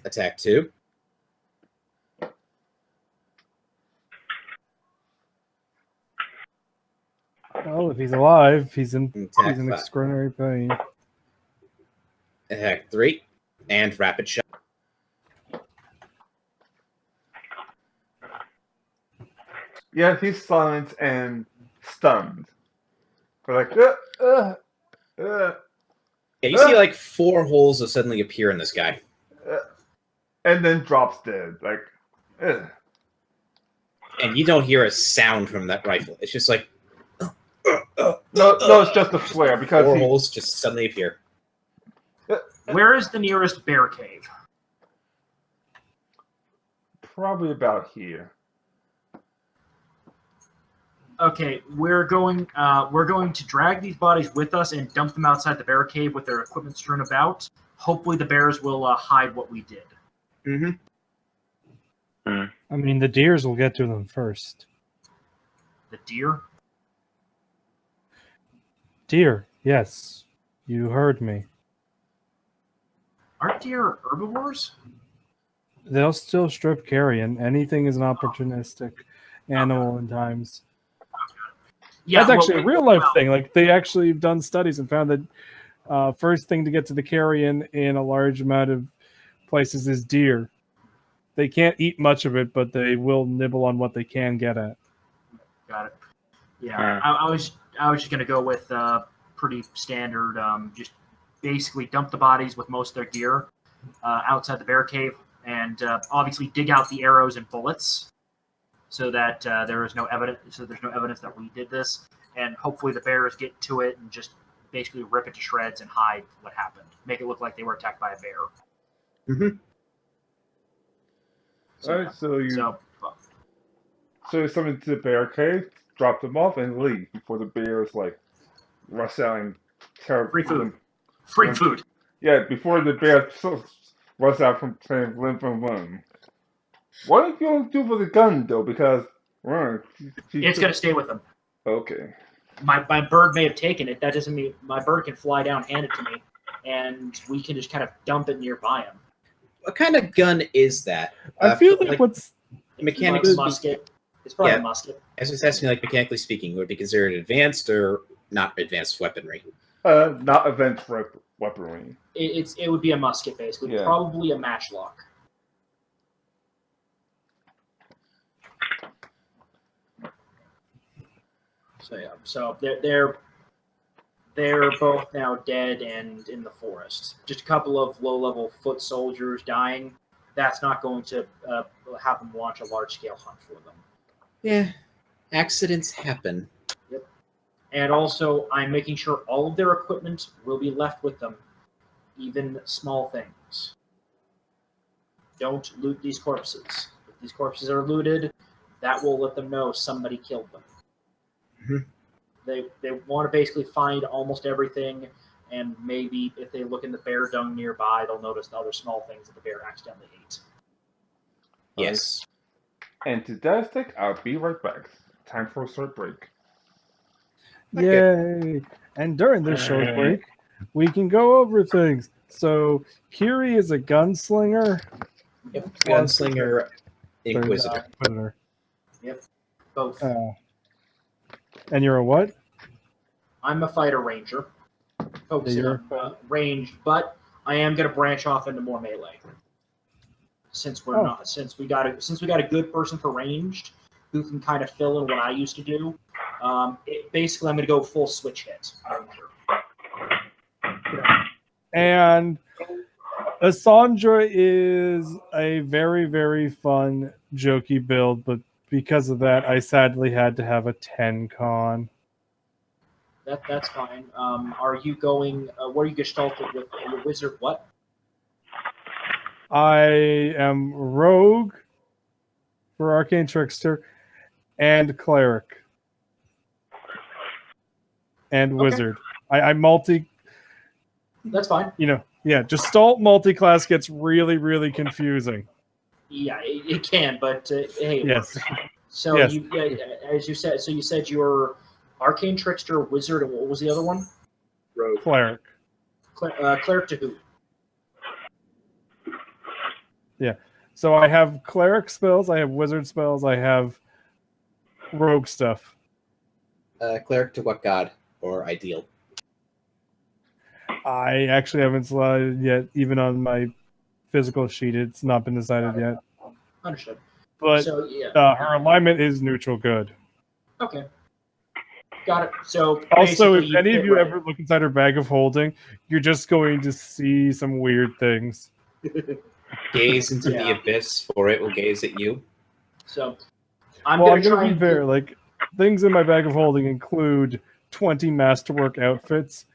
Attack 2. Well, if he's alive, he's in Attack 5. extraordinary pain. Attack 3. And rapid shot. Yeah, he's silent and stunned. We're like, Yeah, you see like 4 holes that suddenly appear in this guy. And then drops dead. Like, ugh. And you don't hear a sound from that rifle. It's just like No, it's just a flare because 4 holes just suddenly appear. Where is the nearest bear cave? Probably about here. Okay, we're going to drag these bodies with us and dump them outside the bear cave with their equipment strewn about. Hopefully, the bears will hide what we did. Mm-hmm. I mean, the deers will get to them first. The deer? Deer, yes. You heard me. Aren't deer herbivores? They'll still strip carrion. Anything is an opportunistic animal in times. Yeah, That's actually well, a real life thing. Like they actually have done studies and found that first thing to get to the carrion in a large amount of places is deer. They can't eat much of it, but they will nibble on what they can get at. Got it. Yeah, I was just gonna go with pretty standard. Just basically dump the bodies with most of their gear outside the bear cave, and obviously dig out the arrows and bullets, so that there is no evidence. So there's no evidence that we did this, and hopefully the bears get to it and just basically rip it to shreds and hide what happened. Make it look like they were attacked by a bear. Mm-hmm. Alright, so you So summon to the bear cave, drop them off, and leave before the bears like rush out and tear Free food. them. free food. Yeah, before the bears rush out from playing limb from limb. What are you gonna do with the gun though? Because It's gonna stay with them. Okay. My bird may have taken it. That doesn't mean my bird can fly down, hand it to me, and we can just kind of dump it nearby him. What kind of gun is that? I feel like what's mechanics Like a musket. It's probably Yeah. a musket. I was just asking, like mechanically speaking, would it be considered advanced or not advanced weaponry? Not advanced weaponry. It would be a musket basically. Yeah. Probably a matchlock. So yeah, so they're both now dead and in the forest. Just a couple of low-level foot soldiers dying. That's not going to have them launch a large-scale hunt for them. Yeah, accidents happen. Yep. And also, I'm making sure all of their equipment will be left with them, even small things. Don't loot these corpses. If these corpses are looted, that will let them know somebody killed them. Mhm. They want to basically find almost everything, and maybe if they look in the bear dung nearby, they'll notice the other small things that the bear accidentally ate. Yes. And to that stick, I'll be right back. Time for a short break. yay! And during this short break, we can go over things. So Kiri is a gunslinger. Yep. Gunslinger, Inquisitor. Inquisitor. Both. And you're a what? I'm a fighter ranger, focusing you're- on range, but I am going to branch off into more melee. Since we're not, since we got a good person for ranged who can kind of fill in what I used to do. Basically, I'm going to go full switch hit. And Asandra is a very, very fun, jokey build, but because of that, I sadly had to have a 10 con. That's fine. Are you going? What are you gestalted with? Your wizard? What? I am rogue for arcane trickster and cleric and wizard. I multi. That's fine. Gestalt multi-class gets really, really confusing. Yeah, it can, but hey. it Yes. works. So Yes. as you said, you said you were arcane trickster, wizard, and what was the other one? Rogue. Cleric. Cleric to who? So I have cleric spells, I have wizard spells, I have rogue stuff. Cleric to what god or ideal? I actually haven't slotted yet, even on my physical sheet. It's not been decided yet. Understood. But So yeah. her alignment is neutral good. Okay. Got it. So Also, if basically, any of fit you right ever look inside her bag of holding, you're just going to see some weird things. Gaze into the Yeah. abyss, for it will gaze at you. So I'm Well, gonna I'm gonna try be and fair. Like, things in my bag of holding include 20 masterwork outfits,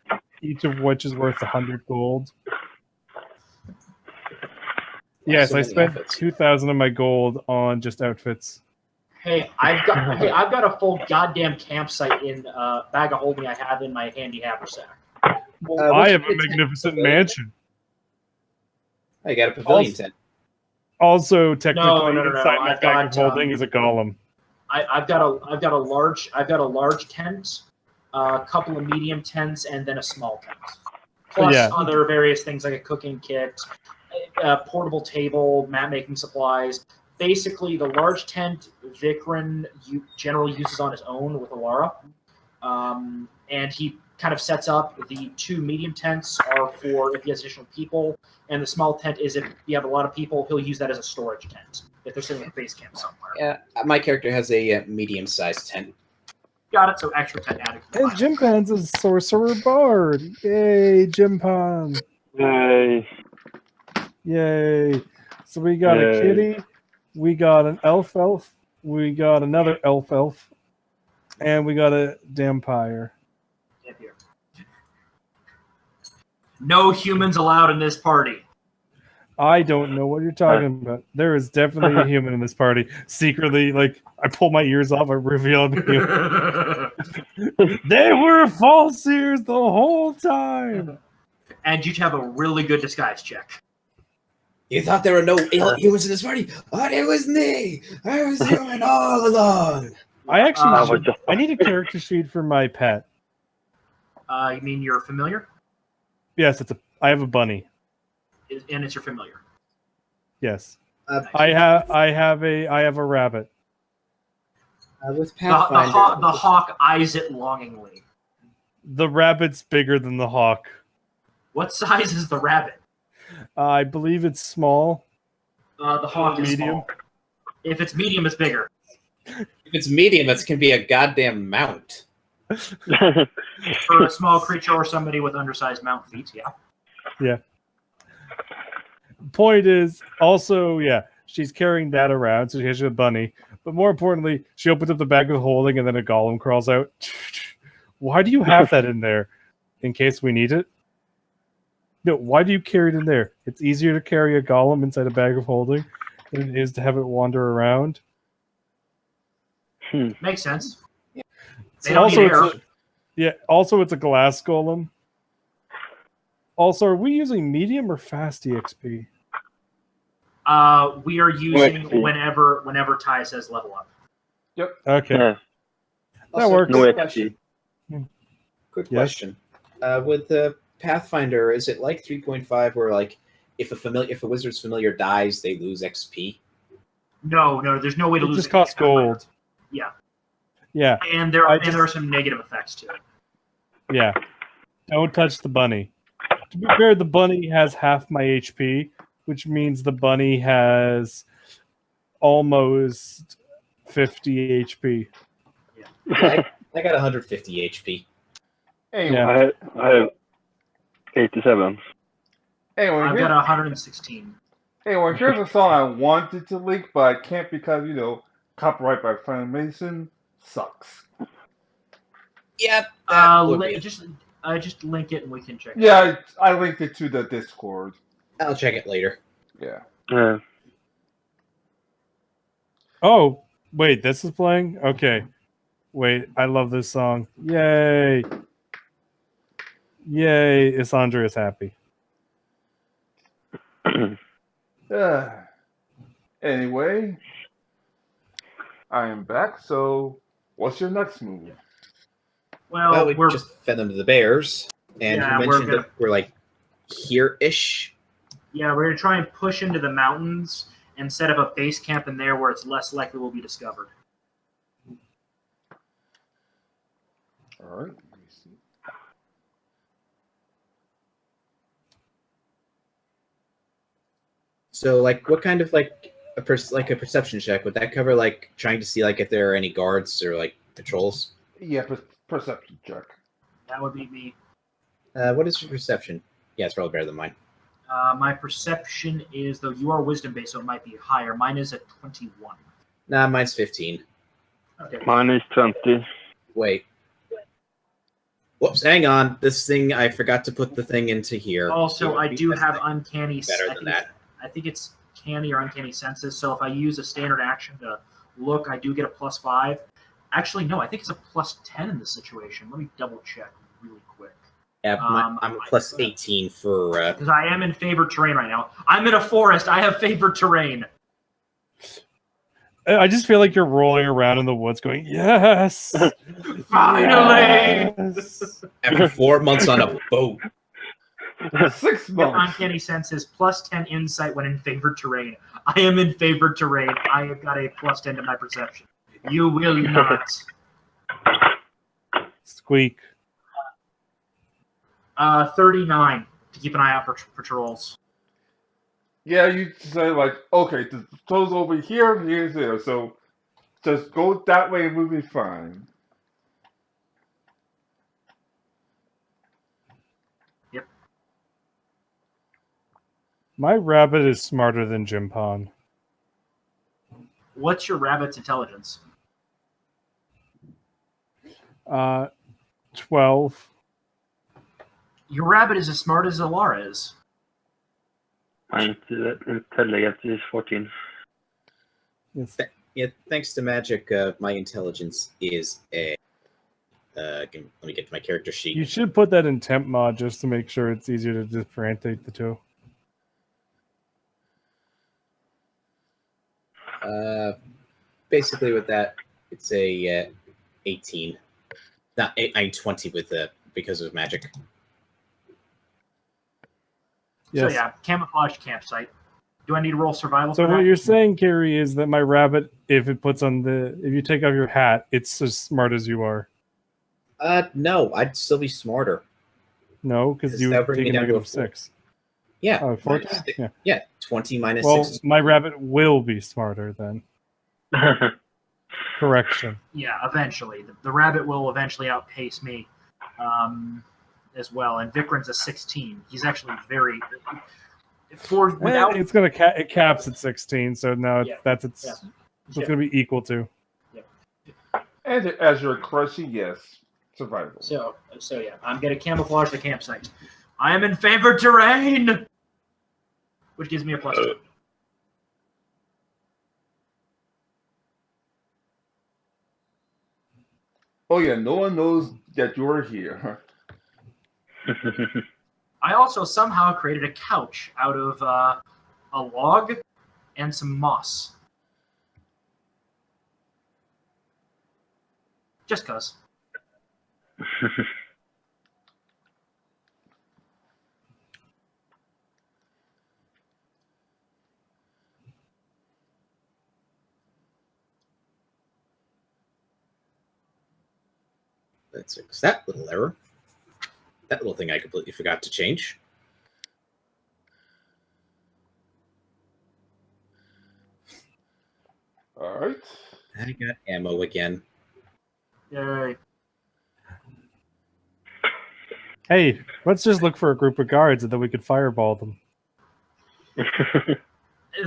each of which is worth 100 gold. Yes, So I many spent outfits. 2,000 of my gold on just outfits. Hey, I've got a full goddamn campsite in bag of holding I have in my handy haversack. Well, I what's have a your tent? magnificent Pavilion mansion. I got a pavilion Also- tent. Also, technically, No. inside my I've bag got, of holding is a golem. I've got a large tent, a couple of medium tents, and then a small tent. Plus Yeah. other various things like a cooking kit, a portable table, map making supplies. Basically, the large tent Vikran generally uses on his own with Alara, and he kind of sets up. The two medium tents are for if he has additional people, and the small tent is if you have a lot of people, he'll use that as a storage tent if they're sitting at base camp somewhere. Yeah, my character has a medium-sized tent. Got it. So extra tent added. to the And pile. Jimpan's a sorcerer bard. Yay, Jimpan. Yay. Yay. So we got a Yay. kitty, we got an elf, we got another elf, and we got a dampire. Get here. No humans allowed in this party. I don't know what you're talking about. There is definitely a human in this party. Secretly, like, I pull my ears off, I reveal I'm human. They were false ears the whole time. And you have a really good disguise check. You thought there were no humans in this party, but it was me. I was human all along. I actually, Uh, would just- I need a character sheet for my pet. You mean you're familiar? Yes, I have a bunny. And it's your familiar. Yes, Uh, I have a rabbit. with The Pathfinder, hawk eyes it longingly. The rabbit's bigger than the hawk. What size is the rabbit? I believe it's small. The hawk is Medium. small. If it's medium, it's bigger. if it's medium, it can be a goddamn mount. For a small creature or somebody with undersized mount feet, yeah. Point is also, yeah, she's carrying that around, so she has a bunny. But more importantly, she opens up the bag of holding, and then a golem crawls out. Why do you have that in there? In case we need it? No, why do you carry it in there? It's easier to carry a golem inside a bag of holding than it is to have it wander around. Makes sense. They So don't also, need air. it's a glass golem. Also, are we using medium or fast EXP? We are using XP. whenever Ty says level up. Okay. Yeah. That works. No Quick XP. question. Quick Yes? question. With the Pathfinder, is it like 3.5 where like if a wizard's familiar dies, they lose XP? No, there's no way to It lose just it. costs gold. Yeah. Yeah, And there I are some negative effects to it. yeah. Don't touch the bunny. To be fair, the bunny has half my HP, which means the bunny has almost 50 HP. Yeah, I got 150 HP. Anyway, Yeah. I have 87. anyway, I've here's, got 116. here's a song I wanted to link, but I can't because, copyright by Funimation sucks. Yep. Just link it and we can check. it. Yeah, I linked it to the Discord. I'll check it later. Yeah. Yeah. Oh, wait, this is playing? Okay. Wait, I love this song. Yay. Yay, Isandra is happy. Anyway, I am back, so what's your next move? Well, we we're just fed them to the bears, and Yeah, you we're mentioned gonna- that we're like here-ish. we're gonna try and push into the mountains and set up a base camp in there where it's less likely we'll be discovered. Alright, let me see. So, like, what kind of like a perception check would that cover? Like, trying to see like if there are any guards or like patrols. Yeah, perception check. That would be me. What is your perception? Yeah, it's probably better than mine. My perception is, though you are wisdom based, so it might be higher. Mine is at 21. Nah, mine's 15. Okay. Mine is 20. Wait. Whoops, hang on. This thing, I forgot to put the thing into here. Also, I do have uncanny. Better than that. I think it's canny or uncanny senses. So if I use a standard action to look, I do get a +5. Actually, no, I think it's a +10 in this situation. Let me double check really quick. Yeah, I'm a +18 for. Because I am in favored terrain right now. I'm in a forest. I have favored terrain. I just feel like you're rolling around in the woods going, yes! Finally! Yes! After 4 months on a boat. 6 Get months. uncanny senses, +10 insight when in favored terrain. I am in favored terrain. I have got a +10 to my perception. You will not. Squeak. 39 to keep an eye out for patrols. Yeah, you say like, okay, the patrol's over here, here's there. So just go that way and we'll be fine. My rabbit is smarter than Jim Pond. What's your rabbit's intelligence? 12. Your rabbit is as smart as Alara is. My intelligence is 14. Yes. Yeah, thanks to magic, my intelligence is a. Let me get to my character sheet. You should put that in temp mod just to make sure it's easier to differentiate the two. Basically, with that, it's a 18. Not 20 with because of magic. Yes. So yeah, camouflage campsite. Do I need to roll survival So for what that? you're saying, Carrie, is that my rabbit, if you take off your hat, it's as smart as you are. No, I'd still be smarter. No, because Does you that would bring take me a down to a negative four? 6. Yeah. Oh, 14? minus six- Yeah. Yeah, 20 minus Well, 6. my rabbit will be smarter then. Correction. Yeah, eventually. The rabbit will eventually outpace me as well. And Vikram's a 16. He's actually very... without It's gonna it caps at 16, so no, Yeah. it's gonna be equal to. And as your crushing, yes, survival. So yeah, I'm gonna camouflage the campsite. I am in favored terrain, which gives me a +2. Oh yeah, no one knows that you're here. I also somehow created a couch out of a log and some moss. Just cause. Let's fix that little error. That little thing I completely forgot to change. All right. I got ammo again. Yay. Hey, let's just look for a group of guards and then we could fireball them.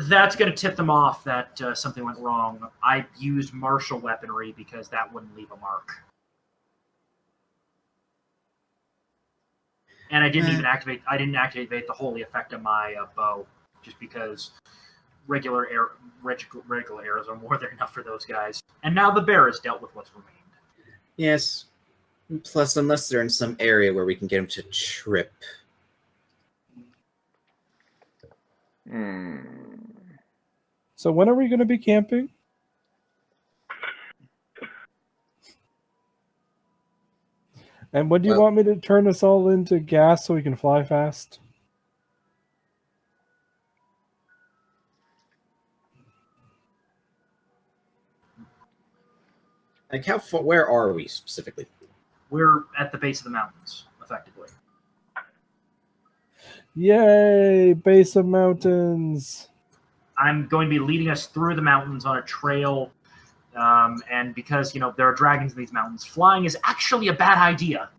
That's going to tip them off that something went wrong. I used martial weaponry because that wouldn't leave a mark. And I didn't even activate. I didn't activate the holy effect of my bow, just because regular arrows are more than enough for those guys. And now the bear has dealt with what's remained. Yes. Plus, unless they're in some area where we can get them to trip. So when are we going to be camping? And when do you want me to turn us all into gas so we can fly fast? Like, how far? Where are we specifically? We're at the base of the mountains, effectively. Yay! Base of mountains. I'm going to be leading us through the mountains on a trail And because, there are dragons in these mountains, flying is actually a bad idea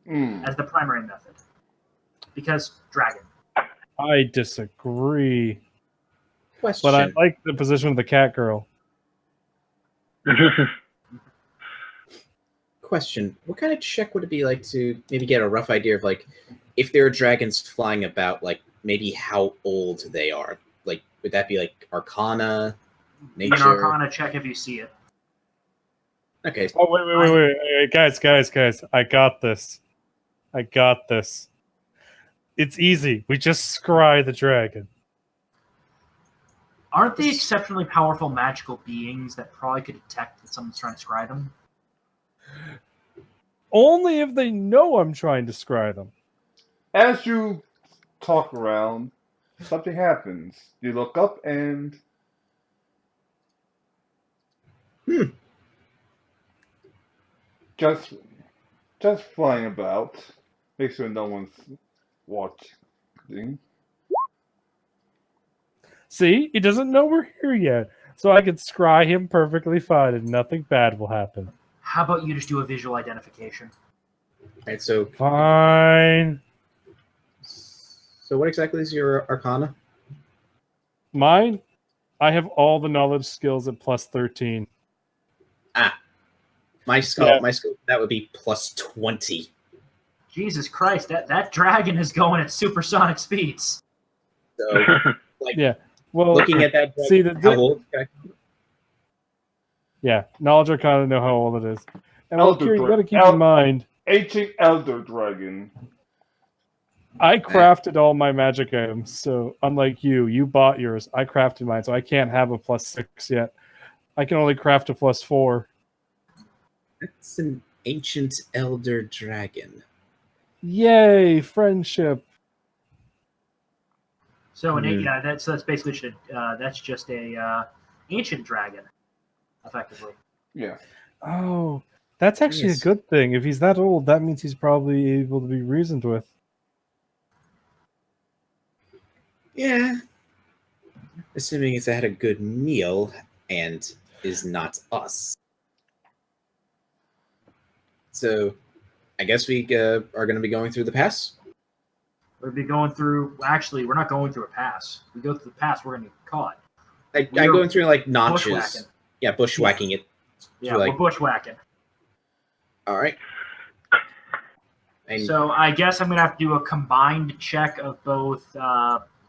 as the primary method. Because dragon. I disagree. Question. But I like the position of the cat girl. Question. What kind of check would it be like to maybe get a rough idea of, like, if there are dragons flying about, like, maybe how old they are? Like, would that be, like, Arcana, Be Nature? an Arcana check if you see it. Okay. Oh, wait. Guys. I got this. It's easy. We just scry the dragon. Aren't they exceptionally powerful magical beings that probably could detect that someone's trying to scry them? Only if they know I'm trying to scry them. As you talk around, something happens. You look up and just flying about. Make sure no one's watching. See, he doesn't know we're here yet, so I can scry him perfectly fine, and nothing bad will happen. How about you just do a visual identification? Alright, so Fine. what exactly is your Arcana? Mine, I have all the knowledge skills at plus 13. My skill, Yeah. that would be plus 20. Jesus Christ, that dragon is going at supersonic speeds. So, like, Yeah. Well, looking at that, see, how old? yeah, knowledge arcana know how old it is. And Elder you got to keep Dra- in mind, Ancient Elder Dragon. I crafted all my magic items, so unlike you bought yours. I crafted mine, so I can't have a plus 6 yet. I can only craft a plus 4. That's an ancient elder dragon. Yay, friendship. So that's basically that's just a ancient dragon, effectively. Yeah. Oh, that's actually Yes. a good thing. If he's that old, that means he's probably able to be reasoned with. Yeah. Assuming it's had a good meal and is not us. So, I guess we are going to be going through the pass. We'll be going through. Actually, we're not going through a pass. If we go through the pass, we're going to get caught. I'm We're going through like notches. bushwhacking. Yeah, bushwhacking it. Yeah, like- we're bushwhacking. All right. And So I guess I'm going to have to do a combined check of both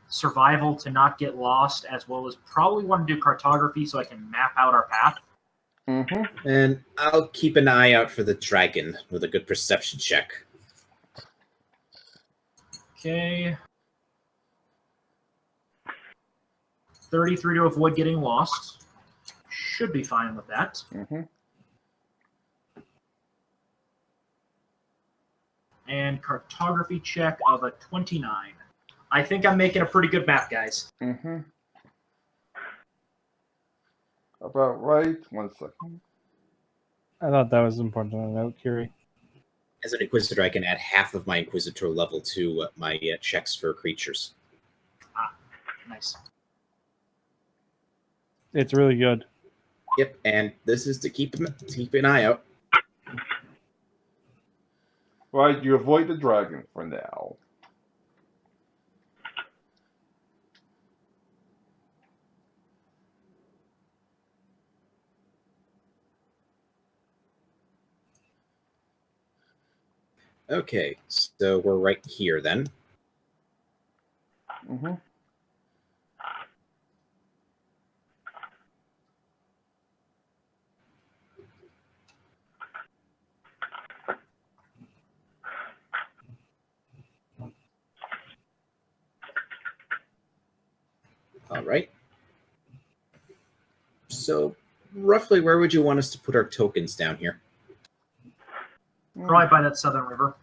survival to not get lost, as well as probably want to do cartography so I can map out our path. Mm-hmm. and I'll keep an eye out for the dragon with a good perception check. Okay. 33 to avoid getting lost. Should be fine with that. Mm-hmm. And cartography check of a 29. I think I'm making a pretty good map, guys. Mm-hmm. About right. 1 second. I thought that was important to note, Kiri. As an Inquisitor, I can add half of my Inquisitor level to my checks for creatures. Nice. It's really good. Yep, and this is to keep an eye out. Right, you avoid the dragon for now. Okay, so we're right here then. Mm-hmm. All right. So, roughly, where would you want us to put our tokens down here? Probably by that southern river.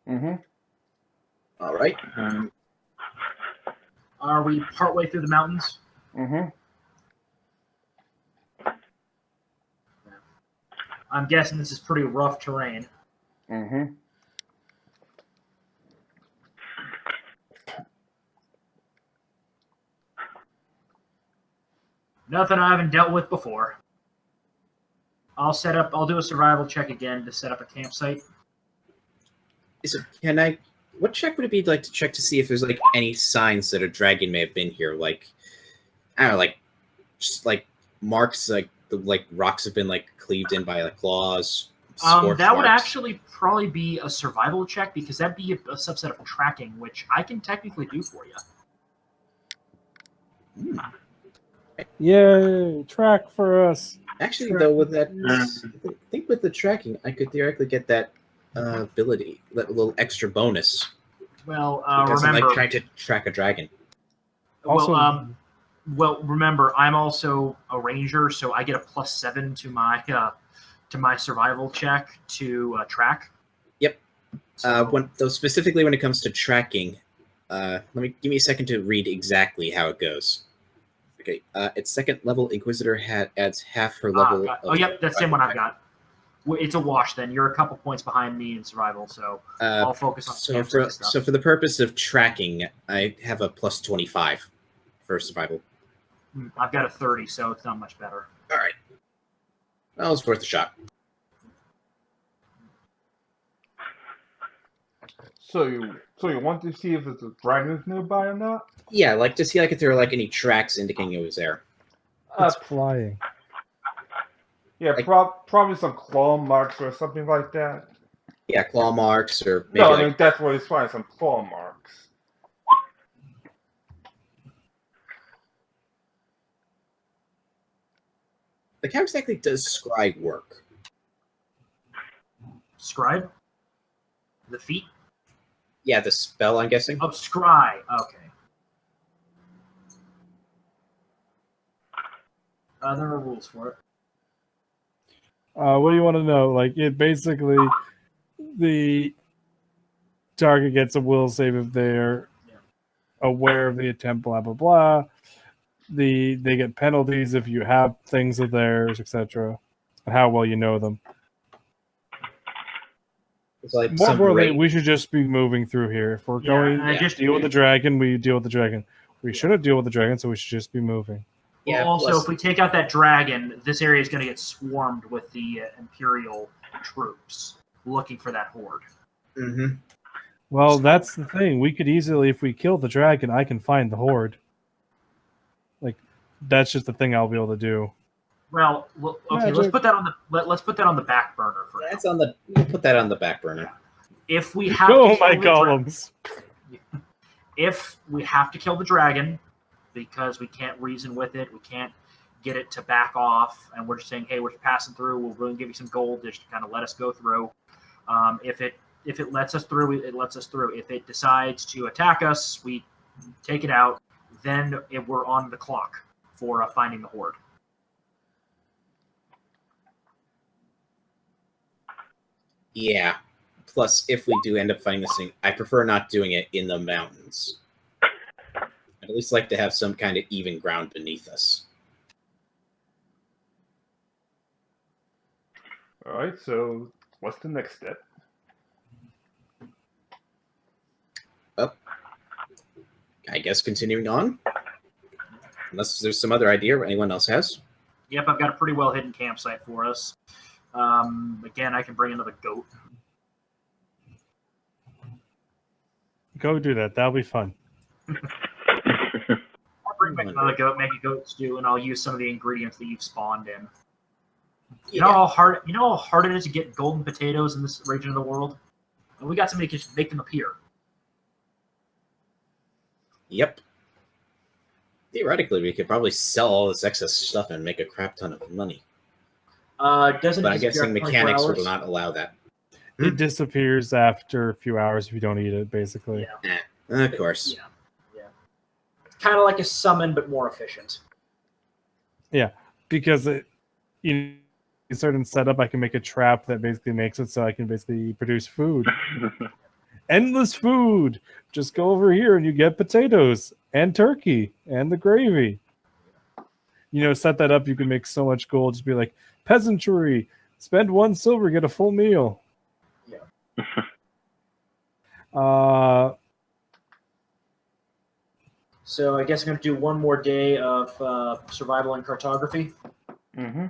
Mm-hmm. All right. Are we partway through the mountains? Mm-hmm. I'm guessing this is pretty rough terrain. Mm-hmm. Nothing I haven't dealt with before. I'll do a survival check again to set up a campsite. What check would it be like to check to see if there's like any signs that a dragon may have been here? Like, I don't know, like just like marks, like the rocks have been like cleaved in by like claws. That would marks. actually probably be a survival check because that'd be a subset of tracking, which I can technically do for you. Yay! Track for us. Actually, though, with that, I think with the tracking, I could theoretically get that ability, that little extra bonus. Well, Because I'm remember, like trying to track a dragon. Also, well, remember, I'm also a ranger, so I get a +7 to my survival check to track. Yep. So, Specifically when it comes to tracking, give me a second to read exactly how it goes. Okay. Its second level Inquisitor adds half her level. yep, that's the same one I've got. It's a wash. Then you're a couple points behind me in survival, so I'll focus on stuff. So for the purpose of tracking, I have a +25 for survival. I've got a 30, so it's not much better. All right. Well, it's worth a shot. So you want to see if there's a dragon nearby or not? Yeah, like to see like if there are like any tracks indicating it was there. it's flying. Yeah, Like- probably some claw marks or something like that. Yeah, claw marks or maybe No, like I mean that's what it's finding, some claw marks. like how exactly does Scry work? Scribe? The feet? Yeah, the spell, I'm guessing. Oh, scry. Okay. There are rules for it. What do you want to know? Like, it basically, the target gets a will save if they're aware of the attempt, blah, blah, blah. They get penalties if you have things of theirs, etc. How well you know them. It's like More some importantly, rate. we should just be moving through here. If we're going I to just deal with the dragon, we deal with the dragon. We shouldn't deal with the dragon, so we should just be moving. Yeah, also, plus- if we take out that dragon, this area is going to get swarmed with the Imperial troops looking for that horde. Mhm. Well, that's the thing. We could easily, if we kill the dragon, I can find the horde. Like, that's just the thing I'll be able to do. Well, okay, let's Magic. put that on the let's put that on the back burner for now. That's on the. We'll put that on the back burner. If we have Oh to my kill the golems! if we have to kill the dragon because we can't reason with it, we can't get it to back off, and we're just saying, hey, we're passing through. We'll really give you some gold just to kind of let us go through. If it lets us through, it lets us through. If it decides to attack us, we take it out. Then we're on the clock for finding the horde. Yeah. Plus, if we do end up finding this thing, I prefer not doing it in the mountains. I'd at least like to have some kind of even ground beneath us. All right. So what's the next step? I guess continuing on. Unless there's some other idea anyone else has. Yep, I've got a pretty well hidden campsite for us. Again, I can bring another goat. Go do that. That'll be fun. I'll bring back another goat, make a goat stew, and I'll use some of the ingredients that you've spawned in. You know how hard it is to get golden potatoes in this region of the world? And we got somebody who can just make them appear. Yep. Theoretically, we could probably sell all this excess stuff and make a crap ton of money. Doesn't But I'm disappear guessing after 24 mechanics hours? will not allow that. It disappears after a few hours if you don't eat it, basically. Yeah, Of course. yeah. Kind of like a summon, but more efficient. Because you certain setup, I can make a trap that basically makes it so I can basically produce food. Endless food. Just go over here and you get potatoes and turkey and the gravy. Set that up. You can make so much gold. Just be like, peasantry. Spend 1 silver, get a full meal. So I guess I'm going to do one more day of survival and cartography. Mm-hmm.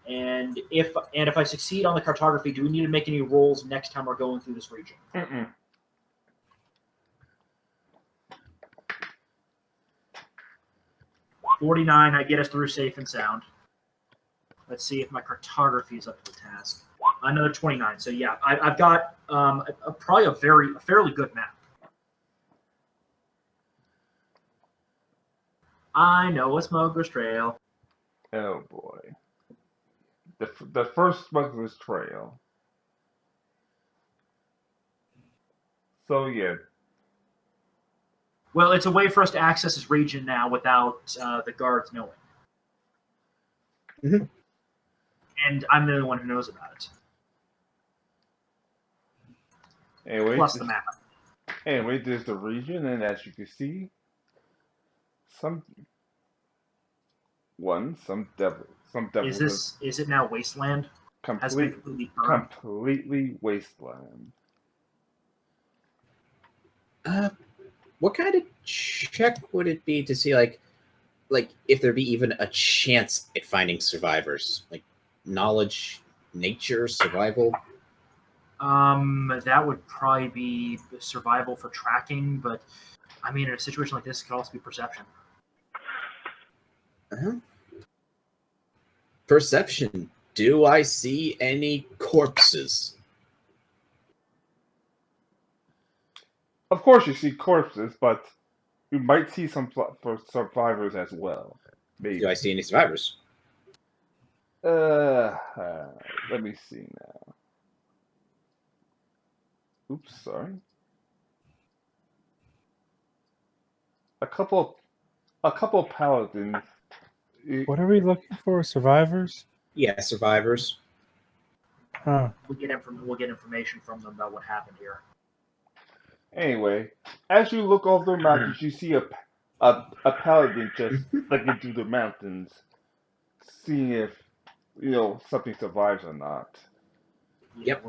And if I succeed on the cartography, do we need to make any rolls next time we're going through this region? Mm-mm. 49, I get us through safe and sound. Let's see if my cartography is up to the task. Another 29. So yeah, I've got probably a fairly good map. I know a smuggler's trail. Oh boy. The first smuggler's trail. So yeah. Well, it's a way for us to access this region now without the guards knowing. Mhm. And I'm the only one who knows about it. Anyway, Plus the map. Anyway, there's the region, and as you can see, some devils Is it now wasteland? Has been completely burned. completely wasteland. What kind of check would it be to see, like if there'd be even a chance at finding survivors? Like knowledge, nature, survival? That would probably be survival for tracking, but I mean, in a situation like this, it could also be perception. Perception. Do I see any corpses? Of course, you see corpses, but you might see some for survivors as well. Maybe. Do I see any survivors? Let me see now. Oops, sorry. A couple paladins. What are we looking for? Survivors? Yeah, survivors. Huh. We'll get information from them about what happened here. Anyway, as you look over the mountains, you see a paladin just looking through the mountains, seeing if something survives or not. Yep.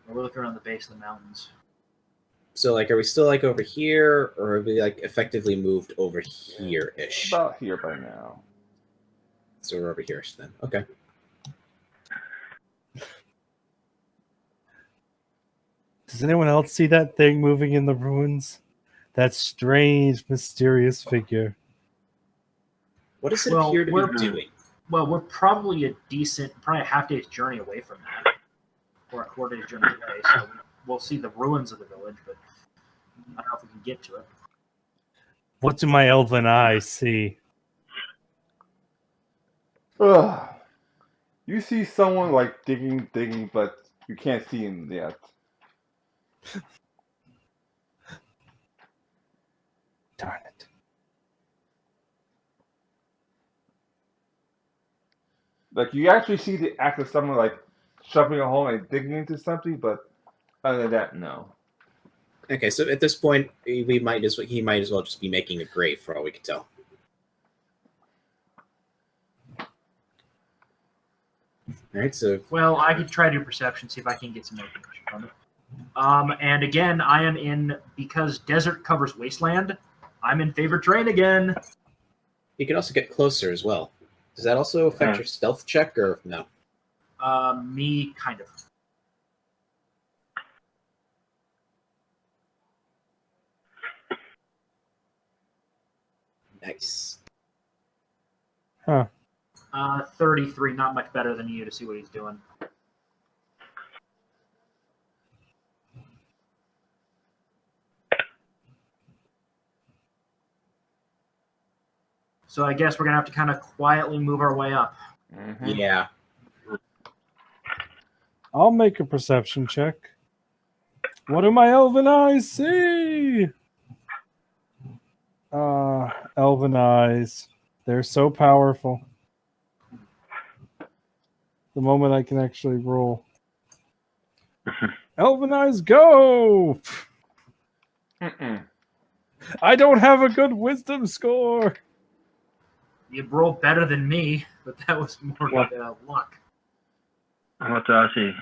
We're looking around the base of the mountains. So, like, are we still like over here, or have we like effectively moved over here-ish? About here by now. So we're over here then. Okay. Does anyone else see that thing moving in the ruins? That strange, mysterious figure. What does it Well, appear to we're- be doing? Well, we're probably probably a half day's journey away from that, or a quarter day's journey away. So we'll see the ruins of the village, but I don't know if we can get to it. What do my elven eyes see? Ugh. You see someone like digging, but you can't see him yet. Darn it. Like you actually see the act of someone like shoving a hole and digging into something, but other than that, no. Okay, so at this point, he might as well just be making a grave for all we can tell. All right, so Well, I could try to do perception, see if I can get some information from it. And again, I am because desert covers wasteland. I'm in favorite terrain again. you can also get closer as well. Does that also affect your stealth check, or no? Me, kind of. Nice. Huh. 33, not much better than you to see what he's doing. So I guess we're going to have to kind of quietly move our way up. Mm-hmm. Yeah. I'll make a perception check. What do my elven eyes see? Elven eyes. They're so powerful. The moment I can actually roll. Elven eyes, go! Mm-mm. I don't have a good wisdom score. You rolled better than me, but that was more What? luck. What do I see?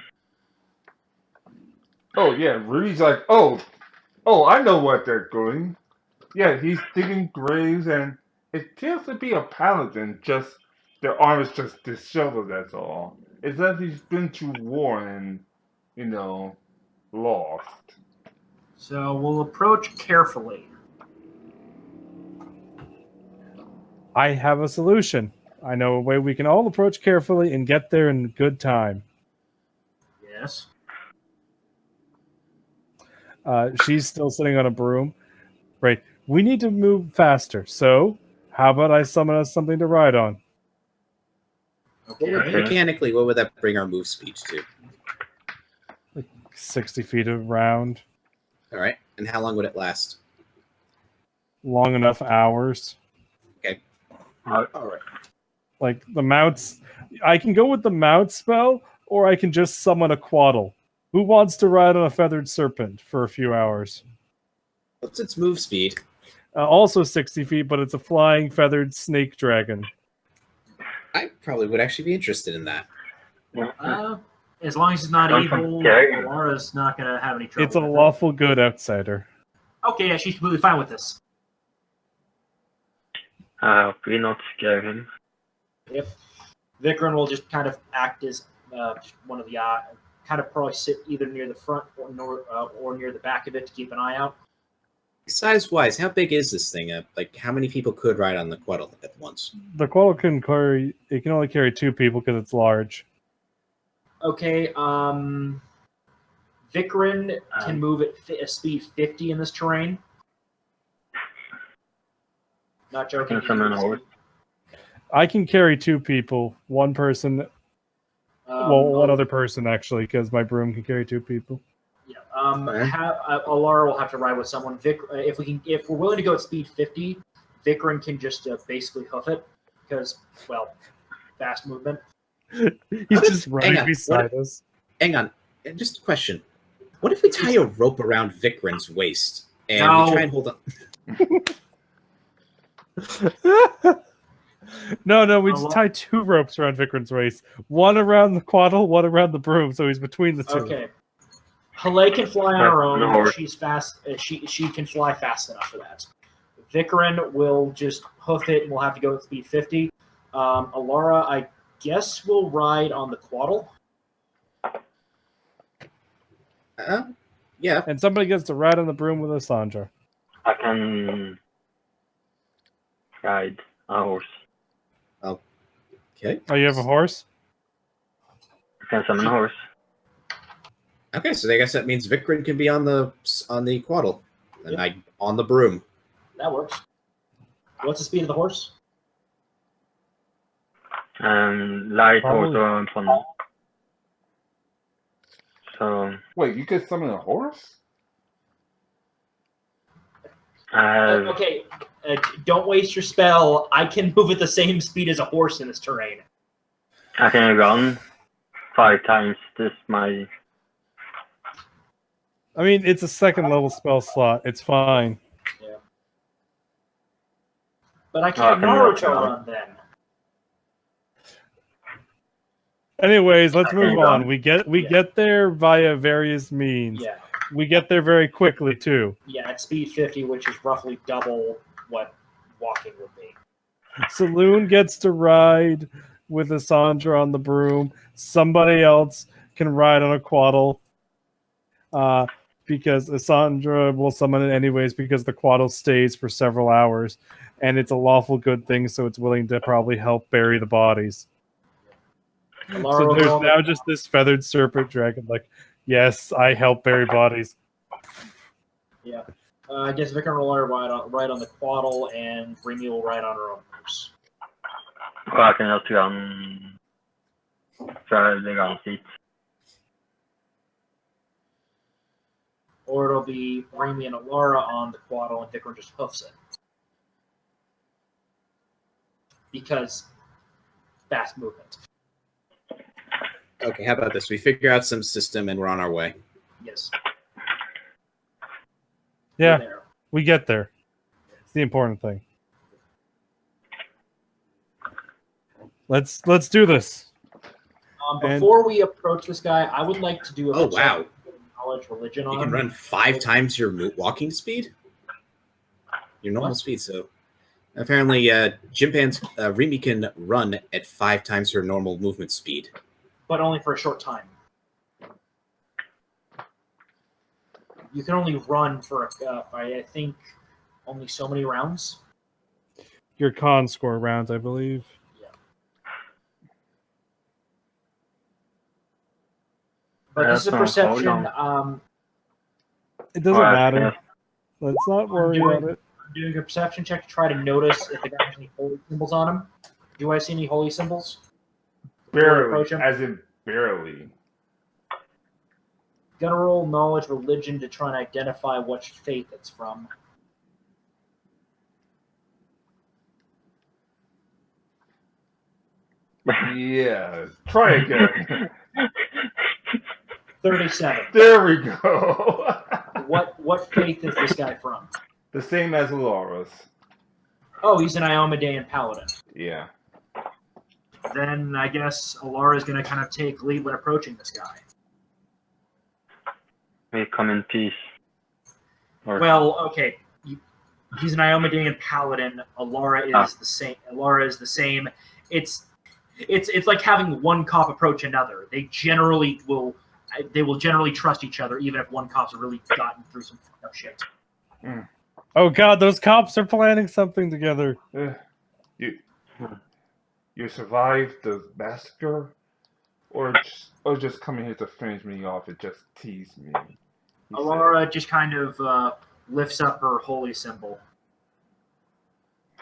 Oh yeah, Rudy's like, oh, I know what they're doing. Yeah, he's digging graves, and it appears to be a paladin. Just their arm is just disheveled. That's all. It's that he's been to war and lost. So we'll approach carefully. I have a solution. I know a way we can all approach carefully and get there in good time. Yes. She's still sitting on a broom. Right. We need to move faster. So, how about I summon us something to ride on? Okay. Mechanically, what would that bring our move speed to? 60 feet around. All right. And how long would it last? Long enough hours. Okay. All right. Like the mounts. I can go with the mount spell, or I can just summon a quaddle. Who wants to ride on a feathered serpent for a few hours? What's its move speed? Also 60 feet, but it's a flying feathered snake dragon. I probably would actually be interested in that. As long as it's not Don't evil, forget. Laura's not going to have any trouble. It's a with it. lawful good outsider. Okay, yeah, she's completely fine with this. We not scare him. Yep. Vikram will just kind of act as one of the kind of probably sit either near the front or near the back of it to keep an eye out. Size-wise, how big is this thing? Like, how many people could ride on the quaddle at once? The quaddle can only carry 2 people because it's large. Okay, Vikram can move at a speed 50 in this terrain. Not joking. Can summon a horse. I can carry 2 people. One person, one other person actually, because my broom can carry 2 people. Yeah. Alara will have to ride with someone. If we're willing to go at speed 50, Vikram can just basically hoof it because, well, fast movement. He's just right beside us. Hang on, just a question. What if we tie a rope around Vikram's waist and we try and hold on? No, we just tie 2 ropes around Vikram's waist. One around the quaddle, one around the broom, so he's between the 2. Okay. Hale can fly on her own. No. She's fast. She can fly fast enough for that. Vikram will just hoof it, and we'll have to go at speed 50. Alara, I guess, will ride on the quaddle. Yeah. And somebody gets to ride on the broom with Asandra. I can ride a horse. Okay. Oh, you have a horse? I can summon a horse. Okay, so I guess that means Vikram can be on the quaddle, and I on the broom. That works. What's the speed of the horse? Light horse or funnel. So Wait, you could summon a horse? Okay, don't waste your spell. I can move at the same speed as a horse in this terrain. I can run 5 times this my. I mean, it's a 2nd level spell slot. It's fine. Yeah. But I can't Naruto run then. Anyways, let's move Okay. on. We get there via various means. Yeah. We get there very quickly too. Yeah, at speed 50, which is roughly double what walking would be. Saloon gets to ride with Asandra on the broom. Somebody else can ride on a quaddle. Because Asandra will summon it anyways because the quaddle stays for several hours. And it's a lawful good thing, so it's willing to probably help bury the bodies. So there's now just this feathered serpent dragon like, yes, I help bury bodies. Yeah. I guess Vikram will ride on the quaddle, and Remy will ride on her own horse. Or I can just run. Try the run seat. Or it'll be Remy and Alara on the quaddle, and Vikram just hoofs it. Because fast movement. Okay, how about this? We figure out some system and we're on our way. Yes. Yeah, There. we get there. It's the important thing. Let's do this. Before we approach this guy, I would like to do a Oh, wow. knowledge religion You on can him. run 5 times your walking speed? your normal What? speed. So apparently, Remy can run at 5 times her normal movement speed. But only for a short time. You can only run for, I think, only so many rounds. Your con score rounds, I believe. Yeah. But this is a That's not- hold perception. It doesn't Alright, matter. yeah. Let's not worry doing- about it. I'm doing a perception check to try to notice if the guy has any holy symbols on him. Do I see any holy symbols? Barely, approach him? as in barely. Gonna roll knowledge religion to try and identify what faith it's from. Yeah, try again. 37. There we go. What faith is this guy from? The same as Laura's. Oh, he's an Iomedean paladin. Yeah. Then I guess Alara is going to kind of take lead when approaching this guy. May come in peace. Or Well, okay, he's an Iomedean paladin. Alara is the same. Alara is the same. It's like having one cop approach another. They will generally trust each other, even if one cop's really gotten through some fucked up shit. Oh god, those cops are planning something together. You survived the massacre, or just coming here to finish me off and just tease me. He Alara just kind of lifts up her holy symbol.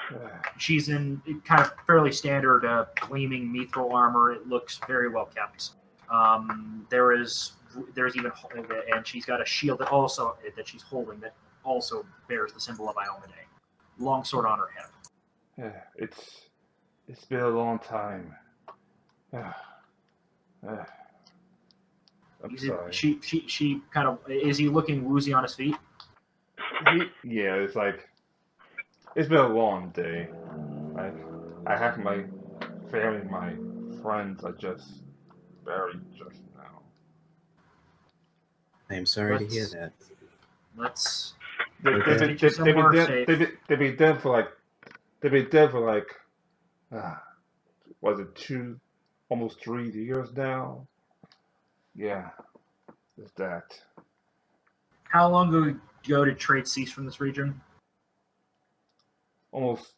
said. She's in kind of fairly standard gleaming mithril armor. It looks very well kept. There's even, and she's got a shield that she's holding that also bears the symbol of Iomade. Longsword on her hip. Yeah, it's been a long time. I'm sorry. She kind of, is he looking woozy on his feet? Yeah, it's like it's been a long day. I have my family, my friends are just buried just now. I am sorry to hear that. Let's They've get you somewhere safe. been dead for like was it almost 3 years now? Yeah, it's that. How long ago did trade cease from this region? Almost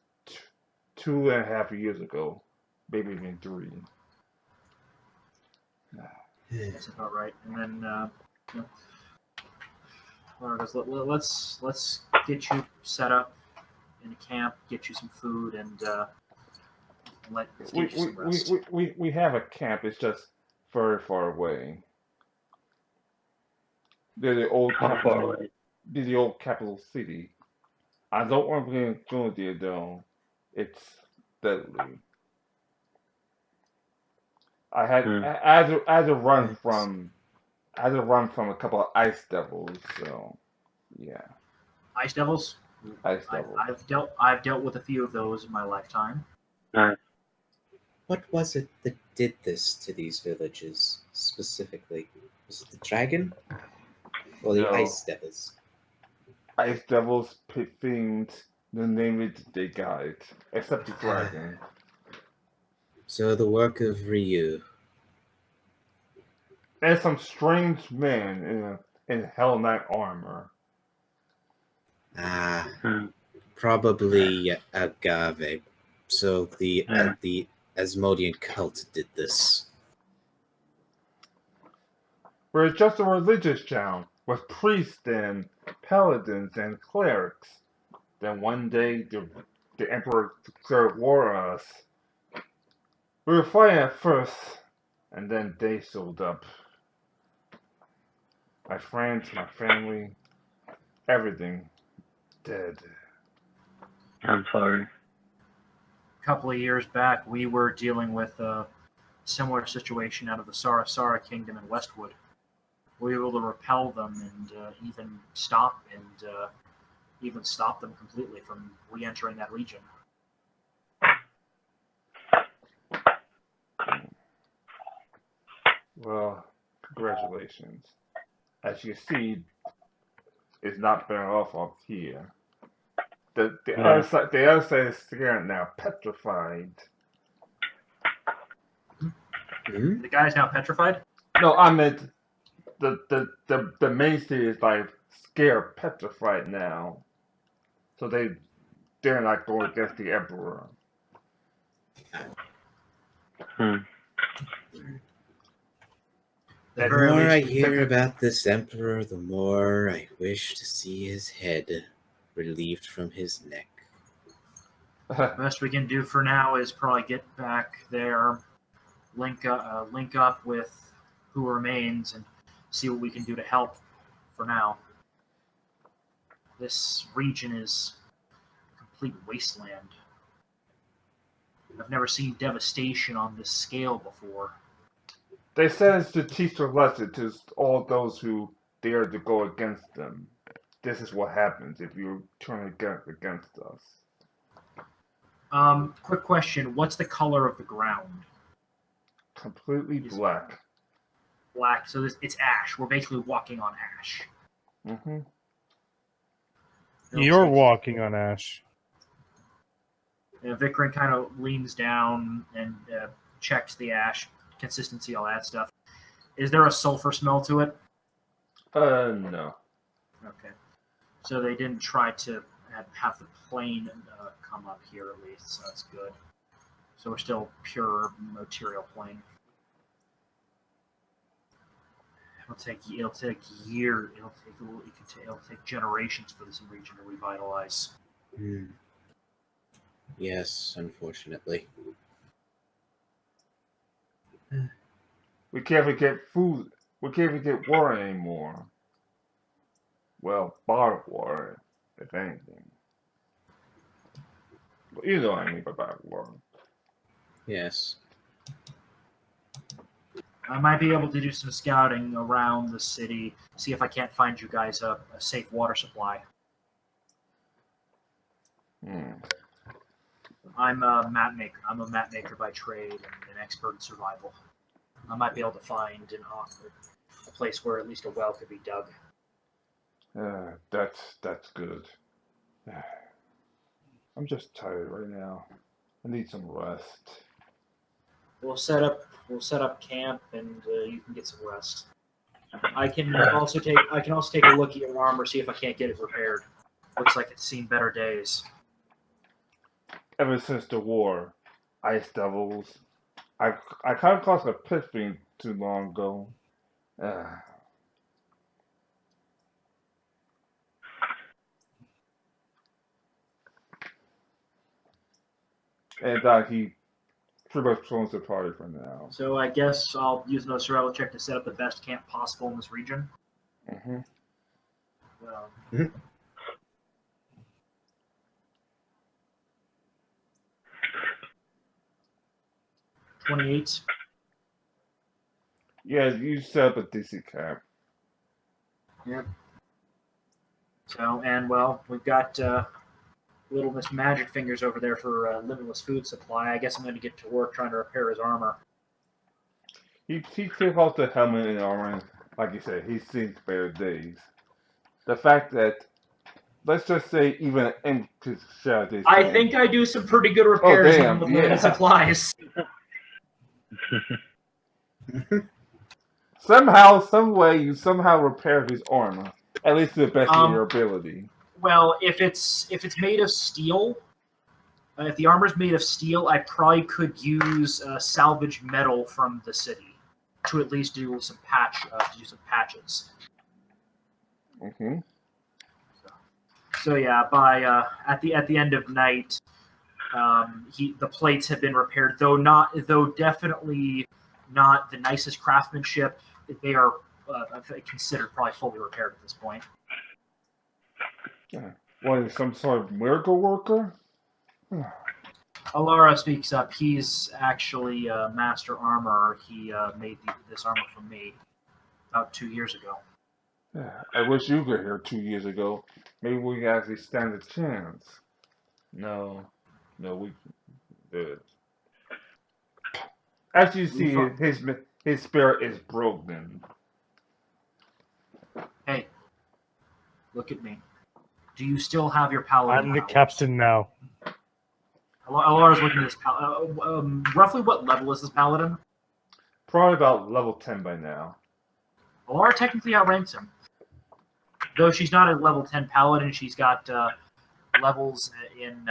2.5 years ago, maybe even 3. That's about right. And then, let's get you set up in a camp, get you some food, and let get you some rest. We have a camp. It's just very far away. They're the old how far capital. away? They're the old capital city. I don't want to go there though. It's deadly. I had to run from a couple of ice devils. So yeah, Ice devils. ice devils. I've dealt with a few of those in my lifetime. What was it that did this to these villages specifically? Was it the dragon or the No. ice devils? Ice devils, pit fiends, the name it they got it. Except the dragon. So the work of Ryu. And some strange man in Hell Knight armor. Ah, Hmm. probably Agave. So the Asmodean cult did this. We're just a religious town with priests and paladins and clerics. Then one day the emperor declared war on us. We were fighting at first, and then they showed up. My friends, my family, everything dead. I'm sorry. A couple of years back, we were dealing with a similar situation out of the Sarasara kingdom in Westwood. We were able to repel them and even stop them completely from re-entering that region. Well, congratulations. As you see, it's not better off up here. The other side is scared now, petrified. Hmm? The guy is now petrified. No, I meant the main city is like scared, petrified now. So they dare not go against the emperor. Hmm. The very more I least, hear about this emperor, the more I wish to see his head relieved from his neck. best we can do for now is probably get back there, link up with who remains, and see what we can do to help. For now, this region is a complete wasteland. I've never seen devastation on this scale before. They said it's to teach a lesson to all those who dare to go against them. This is what happens if you turn against us. Quick question: what's the color of the ground? Completely black. Black. So it's ash. We're basically walking on ash. Mm-hmm. You're walking on ash. Vikrin kind of leans down and checks the ash consistency, all that stuff. Is there a sulfur smell to it? No. Okay. So they didn't try to have the plane come up here at least, so that's good. So we're still pure material plane. It'll take years. It'll take generations for this region to revitalize. Hmm. Yes, unfortunately. We can't even get food. We can't even get water anymore. Well, bottled water, if anything. But you know what I mean by bottled water. Yes. I might be able to do some scouting around the city, see if I can't find you guys a safe water supply. Hmm. I'm a map maker. I'm a map maker by trade and an expert in survival. I might be able to find a place where at least a well could be dug. That's good. I'm just tired right now. I need some rest. We'll set up camp, and you can get some rest. I can also take a look at your armor, see if I can't get it repaired. Looks like it's seen better days. Ever since the war, ice devils. I kind of caused a pit fiend too long ago. And he pretty much clones the party for now. So I guess I'll use another survival check to set up the best camp possible in this region. Mm-hmm. Well, 28. Yeah, you set up a DC camp. Yep. So, and well, we've got little Miss Magic Fingers over there for limitless food supply. I guess I'm going to get to work trying to repair his armor. He took off the helmet and armor, and like you said, he's seen better days. The fact that, let's just say, even an empty shell this I think I do some pretty good repairs damn, on the limited supplies. Somehow, some way, you somehow repaired his armor, at least to the best of your ability. Well, if it's made of steel, if the armor's made of steel, I probably could use salvage metal from the city to at least do some patches. Mm-hmm. So yeah, by at the end of night, the plates have been repaired, though definitely not the nicest craftsmanship. They are considered probably fully repaired at this point. Yeah. What, some sort of miracle worker? Alara speaks up. He's actually a master armorer. He made this armor for me about 2 years ago. Yeah, I wish you were here 2 years ago. Maybe we could actually stand a chance. No, we did. As you see, his spirit is broken. Hey, look at me. Do you still have your paladin I'm the powers? captain now. Alara's looking at this roughly what level is this paladin? Probably about level 10 by now. Alara technically outranks him. Though she's not a level 10 paladin, she's got levels in...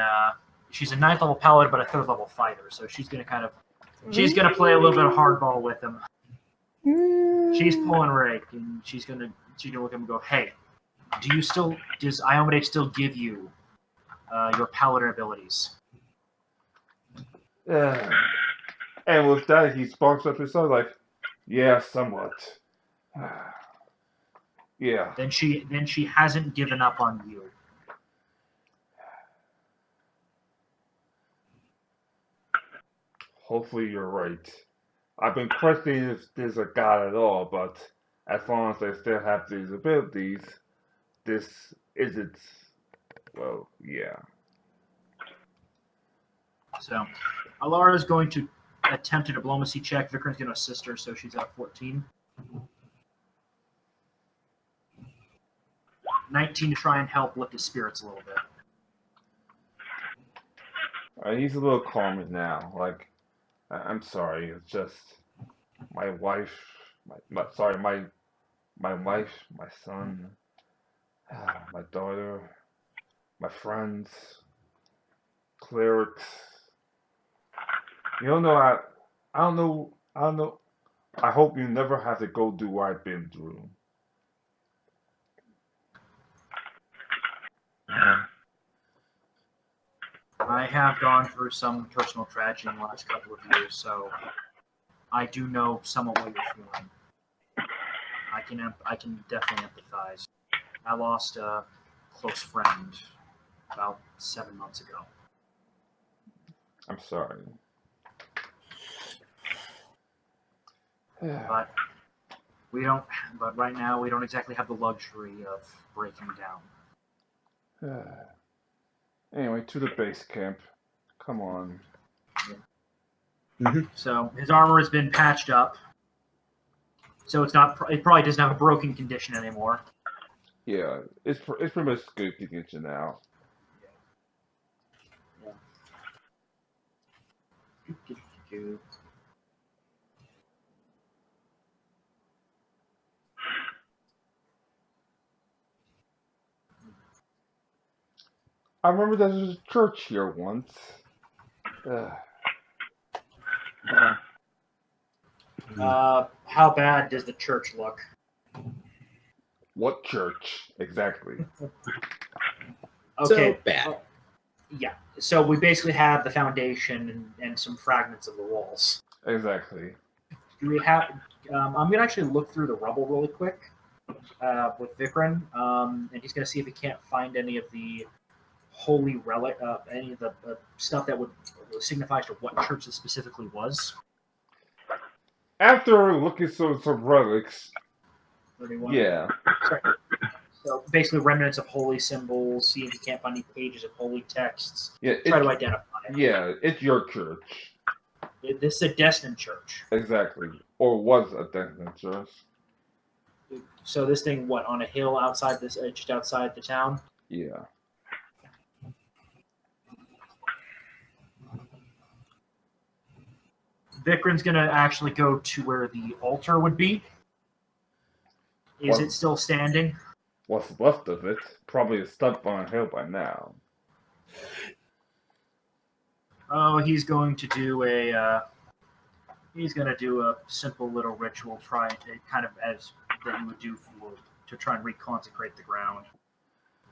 she's a 9th level paladin, but a 3rd level fighter, so she's going to play a little bit of hardball with him. She's pulling Rake, and she's gonna look at him and go, "Hey, does Iomade still give you your paladin abilities?" And with that, he sparks up his son like, yeah, somewhat. Yeah. Then she hasn't given up on you. Hopefully you're right. I've been questioning if there's a god at all, but as long as they still have these abilities, this isn't. Well, yeah. So, Alara is going to attempt a diplomacy check. Vikram's going to assist her, so she's at 14. 19 to try and help lift his spirits a little bit. He's a little calmer now. Like, I'm sorry. It's just my wife. My wife, my son, my daughter, my friends, clerics. You don't know. I don't know. I hope you never have to go through what I've been through. I have gone through some personal tragedy in the last couple of years, so I do know somewhat what you're feeling. I can definitely empathize. I lost a close friend about 7 months ago. I'm sorry. But right now we don't exactly have the luxury of breaking down. Anyway, to the base camp. Come on. So his armor has been patched up. So it probably doesn't have a broken condition anymore. Yeah, it's pretty much good condition now. I remember there was a church here once. How bad does the church look? What church exactly? Okay, So bad. Yeah. So we basically have the foundation and some fragments of the walls. Exactly. Do we have? I'm gonna actually look through the rubble really quick with Vikram, and he's gonna see if he can't find any of the holy relic, any of the stuff that would signify to what church this specifically was. After looking through some relics, 31. yeah. Sorry. So basically, remnants of holy symbols. See if you can't find any pages of holy texts. Yeah, Try to identify it. Yeah, it's your church. This is a Destin church. Exactly. Or was a Destin church. So this thing, what, on a hill outside this, just outside the town? Yeah. Vikram's gonna actually go to where the altar would be. Is it still standing? What's left of it? Probably a stump on a hill by now. Oh, he's going to do a simple little ritual, trying to kind of as that you would do to try and reconsecrate the ground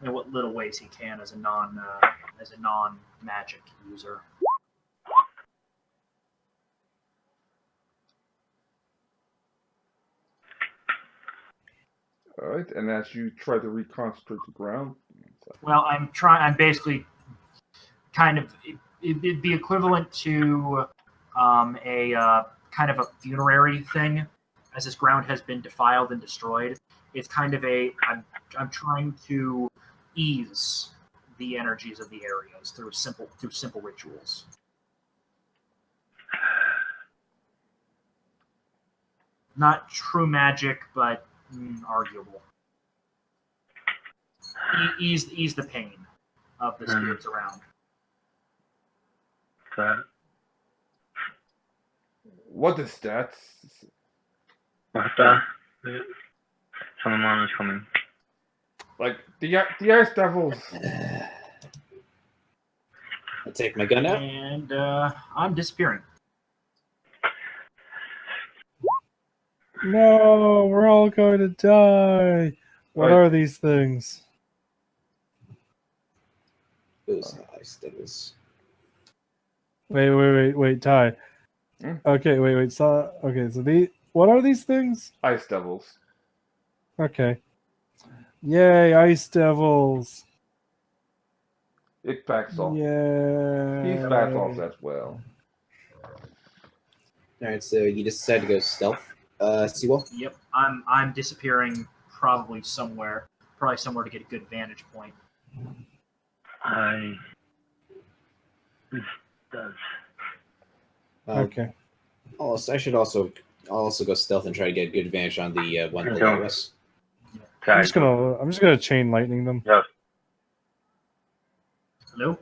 in what little ways he can as a non-magic user. All right, and as you try to reconstruct the ground. Well, I'm basically kind of. It'd be equivalent to a kind of a funerary thing, as this ground has been defiled and destroyed. It's kind of I'm trying to ease the energies of the areas through simple rituals. Not true magic, but arguable. ease the pain of the spirits around. So, What is that? what's that? Someone is coming. Like the ice devils. I take my gun out. And I'm disappearing. No, we're all going to die. What Right. are these things? Those ice devils. Wait, Ty. Hmm? Okay, wait. So what are these things? Ice devils. Okay. Yay, ice devils. It backs off. Yeah. He's backs off as well. All right, so you just decided to go stealth. Seawall. Yep, I'm disappearing probably somewhere to get a good vantage point. This does. Okay. Also, I'll also go stealth and try to get a good advantage on the one below us. I'm just gonna chain lightning them. Yes. Hello?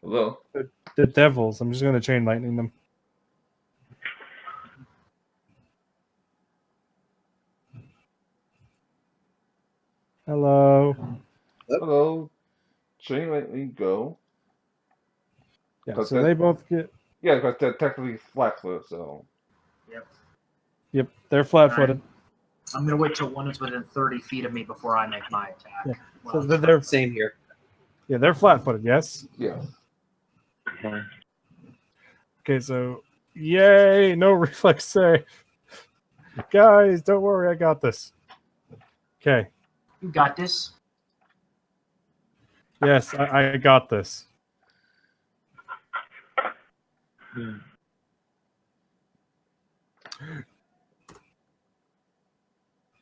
Hello. The devils. I'm just gonna chain lightning them. Hello. Hello. Chain lightning go. Yeah, But so that- they both get. Yeah, because they're technically flat-footed, so. Yep, they're flat-footed. I'm gonna wait till one is within 30 feet of me before I make my attack. Yeah. Well, So they're Same here. yeah, they're flat-footed. Yes. Yeah. Okay. Okay, so yay, no reflex save. Guys, don't worry, I got this. Okay. you got this. Yes, I got this. Hmm.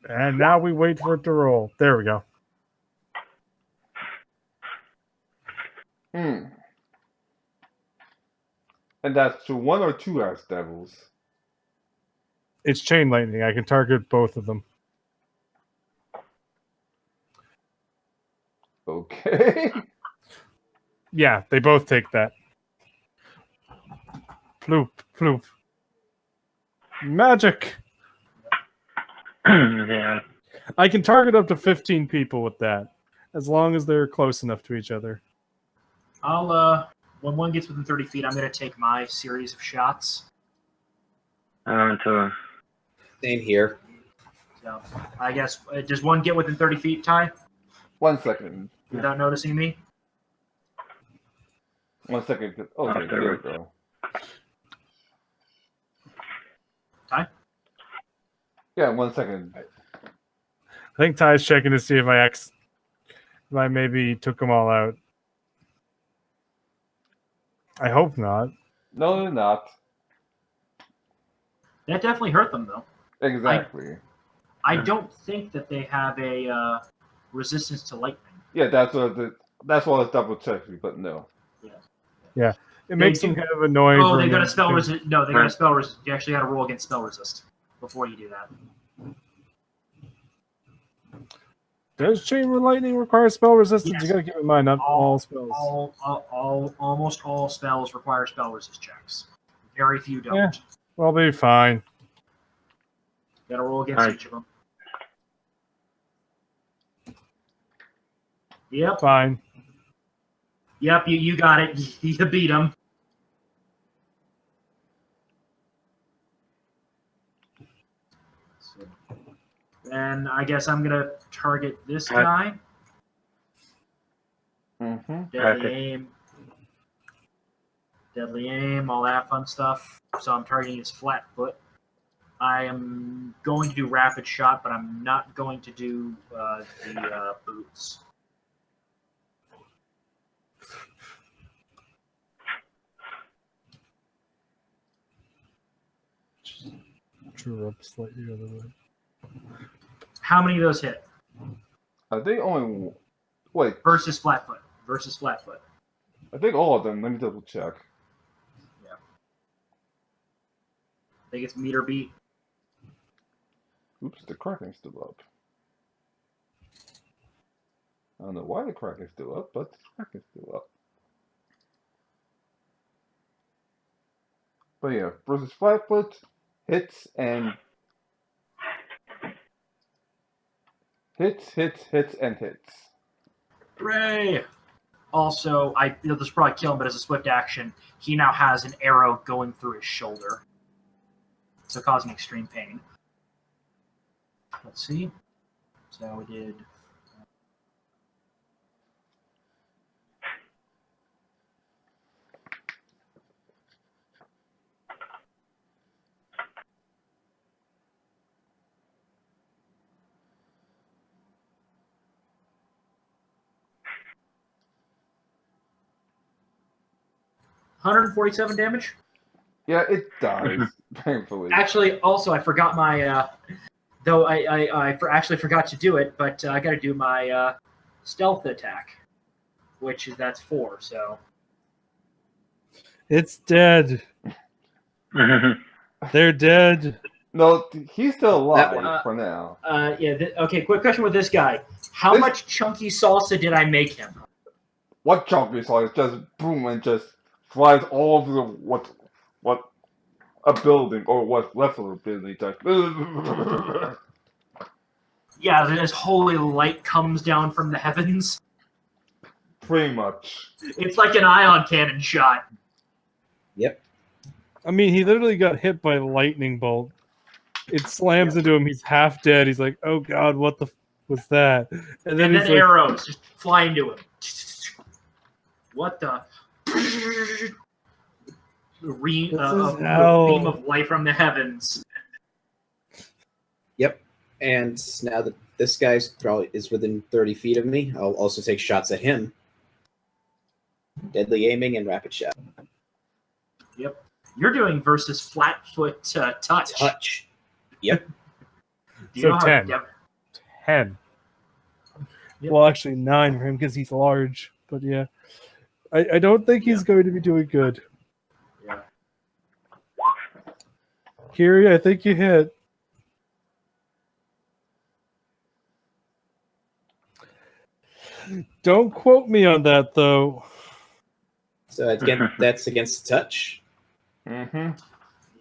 And now we wait for it to roll. There we go. Hmm. And that's to one or two ice devils. It's chain lightning. I can target both of them. Okay. Yeah, they both take that. Ploop, ploop. Magic! Yeah. I can target up to 15 people with that, as long as they're close enough to each other. I'll when one gets within 30 feet, I'm gonna take my series of shots. To Same here. So I guess does one get within 30 feet, Ty, 1 second. without noticing me? 1 second. Okay, After. there we go. Ty? Yeah, 1 second. I think Ty's checking to see if I maybe took them all out. I hope not. No, they're not. That definitely hurt them though. Exactly. I don't think that they have a resistance to lightning. Yeah, that's what I was double checking, but no. It makes do- them kind of annoying. Oh, for they me got a spell to- resist. No, they got a spell resist. You actually got to roll against spell resist before you do that. Does chain lightning require spell resistance? Yes. You gotta keep in mind, not all spells. Almost all spells require spell resist checks. Very few don't. Yeah. We'll be fine. Got to roll against Alright. each of them. Yep. Fine. Yep. You got it. You beat them. Then I guess I'm gonna target this guy. Mm-hmm. Deadly aim, all that fun stuff. So I'm targeting his flat foot. I am going to do rapid shot, but I'm not going to do the boots. Drew up slightly the other way. How many of those hit? I think only. Wait, Versus flat foot. I think all of them. Let me double check. I think it's meter beat. Oops, the cracking's still up. I don't know why the crack is still up, but the crack is still up. But yeah, versus Flatfoot hits and hits and hits. Hooray! Also, this probably kill him, but as a swift action, he now has an arrow going through his shoulder, so causing extreme pain. Let's see. So we did. $147 damage. Yeah, it dies painfully. Actually, also I forgot my. Though I actually forgot to do it, but I got to do my stealth attack, which is that's 4. So It's dead. They're dead. No, he's still alive That- for now. yeah. Okay. Quick question with this guy: How much chunky salsa did I make him? What chunk you saw is just boom and just flies all over the what a building or what's left of a building. Just Yeah, this holy light comes down from the heavens. pretty much. It's like an ion cannon shot. Yep. I mean, he literally got hit by a lightning bolt. It slams into him. He's half dead. He's like, "Oh God, what the was that?" And then he's like, arrows just fly into him. What the? Beam of light from the heavens. Yep. And now that this guy's probably is within 30 feet of me, I'll also take shots at him. Deadly aiming and rapid shot. Yep. You're doing versus Flatfoot touch. Touch. Yep. Do you So know how 10. def- 10. Yep. Well, actually 9 for him because he's large. But yeah, I don't think he's going to be doing good. Yeah. Kiri, I think you hit. Don't quote me on that, though. So again, that's against touch. Mm-hmm.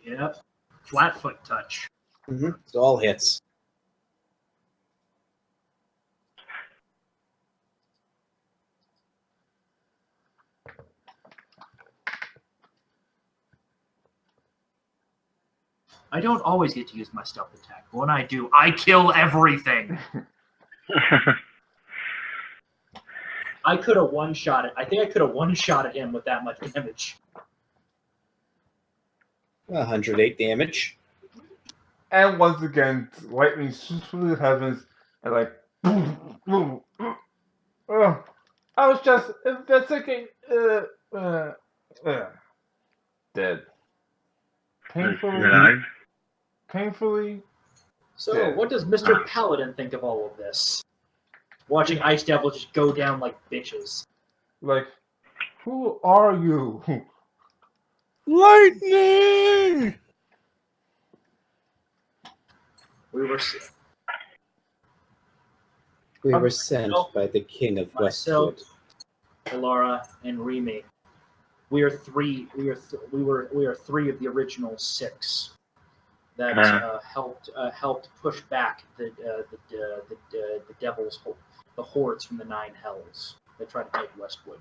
Yep. Flatfoot touch. Mm-hmm. So all hits. I don't always get to use my stealth attack, but when I do, I kill everything. I could have one-shot it. I think I could have one-shotted him with that much damage. 108 damage. And once again, lightning shoots through the heavens and like boom, boom. I was just investigating. Dead. Painfully. So, Yeah. what does Mr. Paladin think of all of this? Watching Ice Devil just go down like bitches. Like, who are you? Lightning! We were We were sent by the king of myself, Westwood. Alara, and Remy. We are three. We are three of the original 6 that helped push back the devils, the hordes from the 9 hells that tried to take Westwood.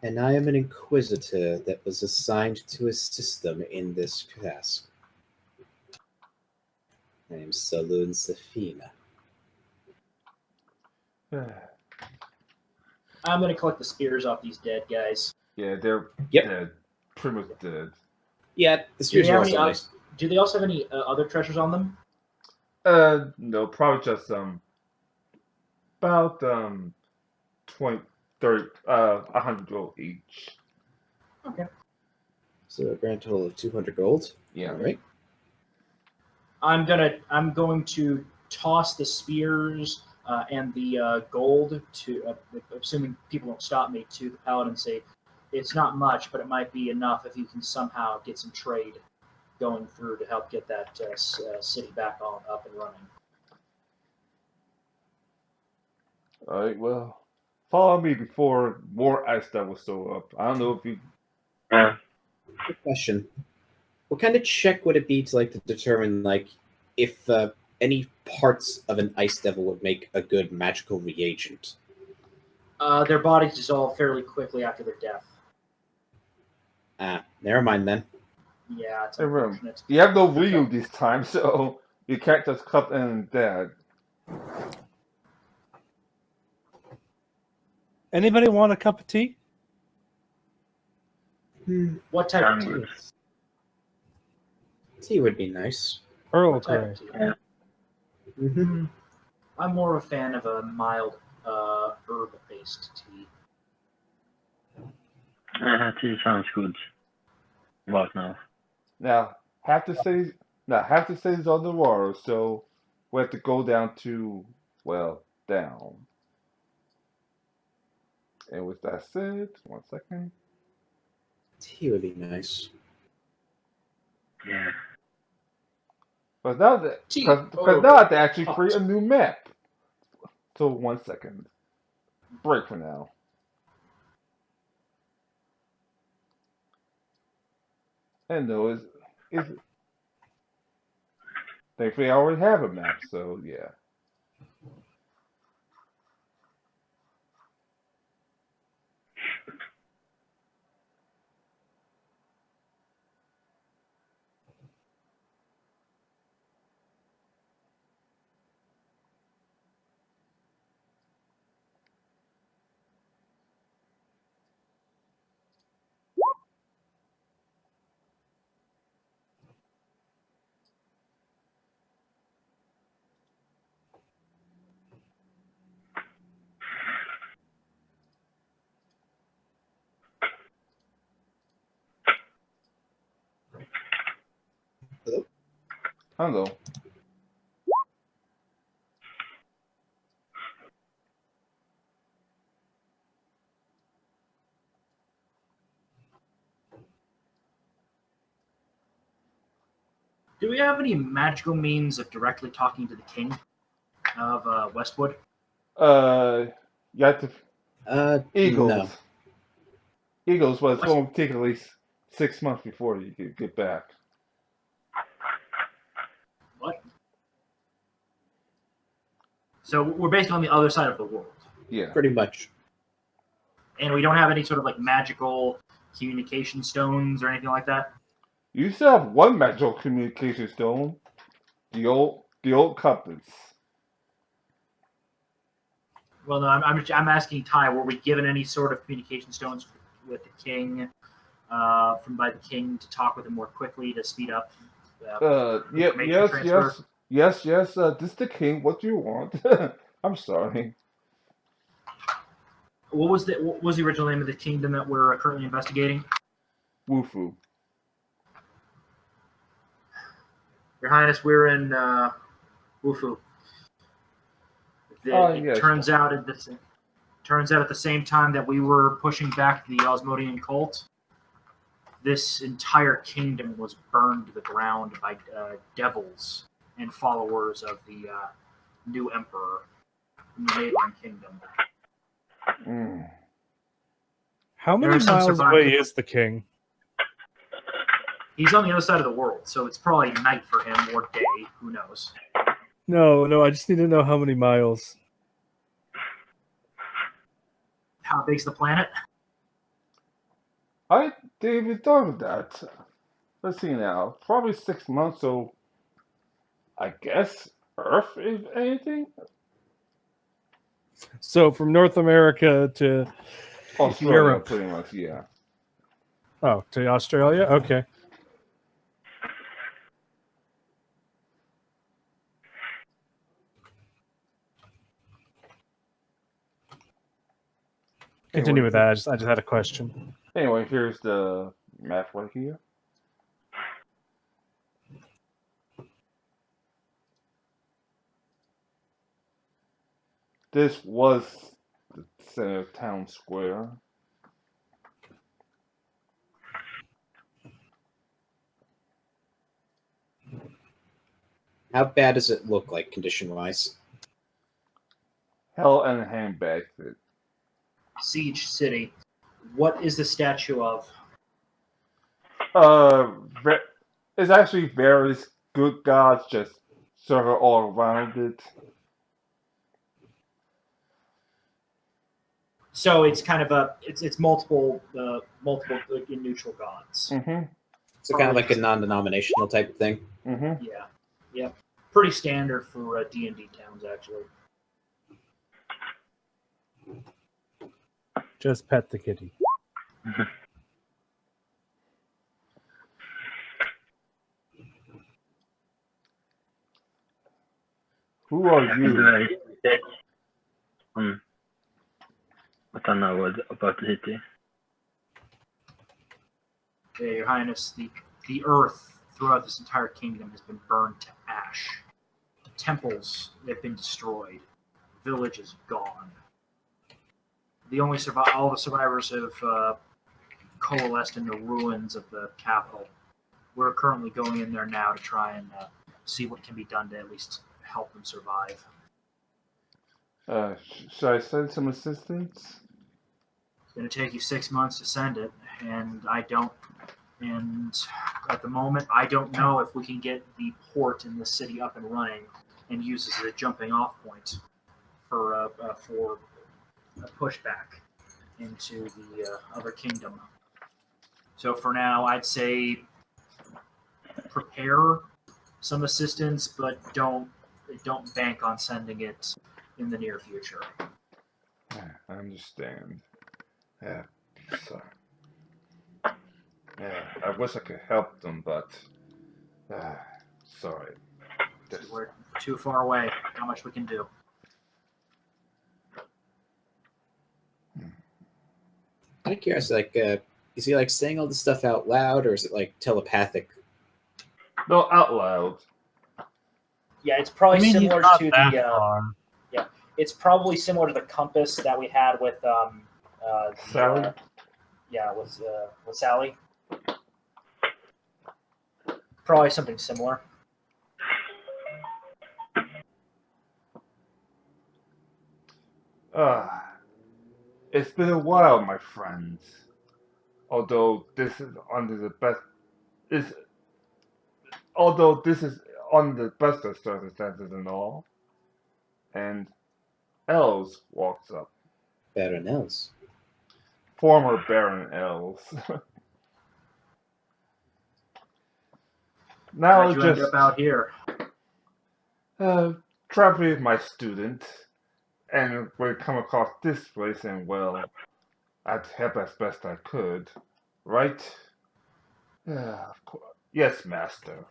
And I am an inquisitor that was assigned to assist them in this task. I am Saloon Safina. I'm gonna collect the spears off these dead guys. Yeah, they're Yep. dead. Pretty much dead. Yeah, the Do spears they are have also any? nice. Do they also have any other treasures on them? No, probably just about 20, 30, 100 gold each. Okay. So a grand total of 200 gold. Yeah. All right. I'm going to toss the spears and the gold to, assuming people don't stop me, to the paladin and say, it's not much, but it might be enough if you can somehow get some trade going through to help get that city back up and running. Alright, well, follow me before more ice levels show up. I don't know if you. Yeah. Good question. What kind of check would it be to determine if any parts of an ice devil would make a good magical reagent? Their bodies dissolve fairly quickly after their death. Ah, never mind then. Yeah, it's Hey, remember, unfortunate. you have no Ryu this time, so you can't just cut in and dead. Anybody want a cup of tea? What type of tea? Sandwich. Tea would be nice. Earl What type Grey. of tea? Yeah. Mm-hmm. I'm more of a fan of a mild herb-based tea. Tea sounds good. Right now. Now, half the city's on the water, so we have to go down to, well, down. And with that said, 1 second. Tea would be nice. Yeah. But now that, Tea. because now I have to actually create a new map. So 1 second. Break for now. And no, is thankfully I already have a map, so yeah. Hello? Hello. Do we have any magical means of directly talking to the king of Westwood? You have to Eagles. No. Eagles, but it's going to take at least 6 months before you can get back. What? So we're basically on the other side of the world, Yeah. Pretty much. and we don't have any sort of like magical communication stones or anything like that. You still have one magical communication stone. The old compass. Well, no, I'm asking Ty. Were we given any sort of communication stones with the king, by the king to talk with him more quickly to speed up? Yeah, information transfer? yes. This is the king. What do you want? I'm sorry. What was the original name of the kingdom that we're currently investigating? Wufu. Your Highness, we're in Wufu. Yes. Turns out at the same time that we were pushing back the Osmodian cult, this entire kingdom was burned to the ground by devils and followers of the new emperor in the neighboring kingdom. Mm. How many There are some miles survivors. away is the king? He's on the other side of the world, so it's probably night for him or day. Who knows? No, I just need to know how many miles. How big's the planet? I didn't even thought of that. Let's see now. Probably 6 months, so I guess Earth, if anything? So from North America to Australia, Europe. pretty much, yeah. Oh, to Australia? Okay. Continue with that. I just had a question. Anyway, here's the map right here. This was the center of town square. How bad does it look like condition-wise? Hell and a handbag fit. Siege City. What is the statue of? It's actually various good gods just circle all around it. So it's kind of it's multiple neutral gods. Mm-hmm. So kind of like a non-denominational type thing. Mm-hmm. Yeah. Pretty standard for D&D towns, actually. Just pet the kitty. Who are I can you? do a check on what I know about the city. Yeah, Your Highness, the earth throughout this entire kingdom has been burned to ash. Temples have been destroyed. Village is gone. All the survivors have coalesced in the ruins of the capital. We're currently going in there now to try and see what can be done to at least help them survive. Should I send some assistance? It's going to take you 6 months to send it, and And at the moment, I don't know if we can get the port in the city up and running and use as a jumping-off point for a pushback into the other kingdom. So for now, I'd say prepare some assistance, but don't bank on sending it in the near future. I understand. Yeah. So, yeah, I wish I could help them, but sorry. We're too far away. Not much we can do. Out of curiosity, is he like saying all this stuff out loud, or is it like telepathic? No, out loud. Yeah, it's probably he's similar not to that the. far. It's probably similar to the compass that we had with Sally? with Sally. Probably something similar. It's been a while, my friends. Although this is under the best of circumstances and all. And Els walks up. Baron Els. Former Baron Els. Now How'd you end up out here? traveling with my student, and we come across this place, and well, I'd help as best I could, right? Of course. Yes, master.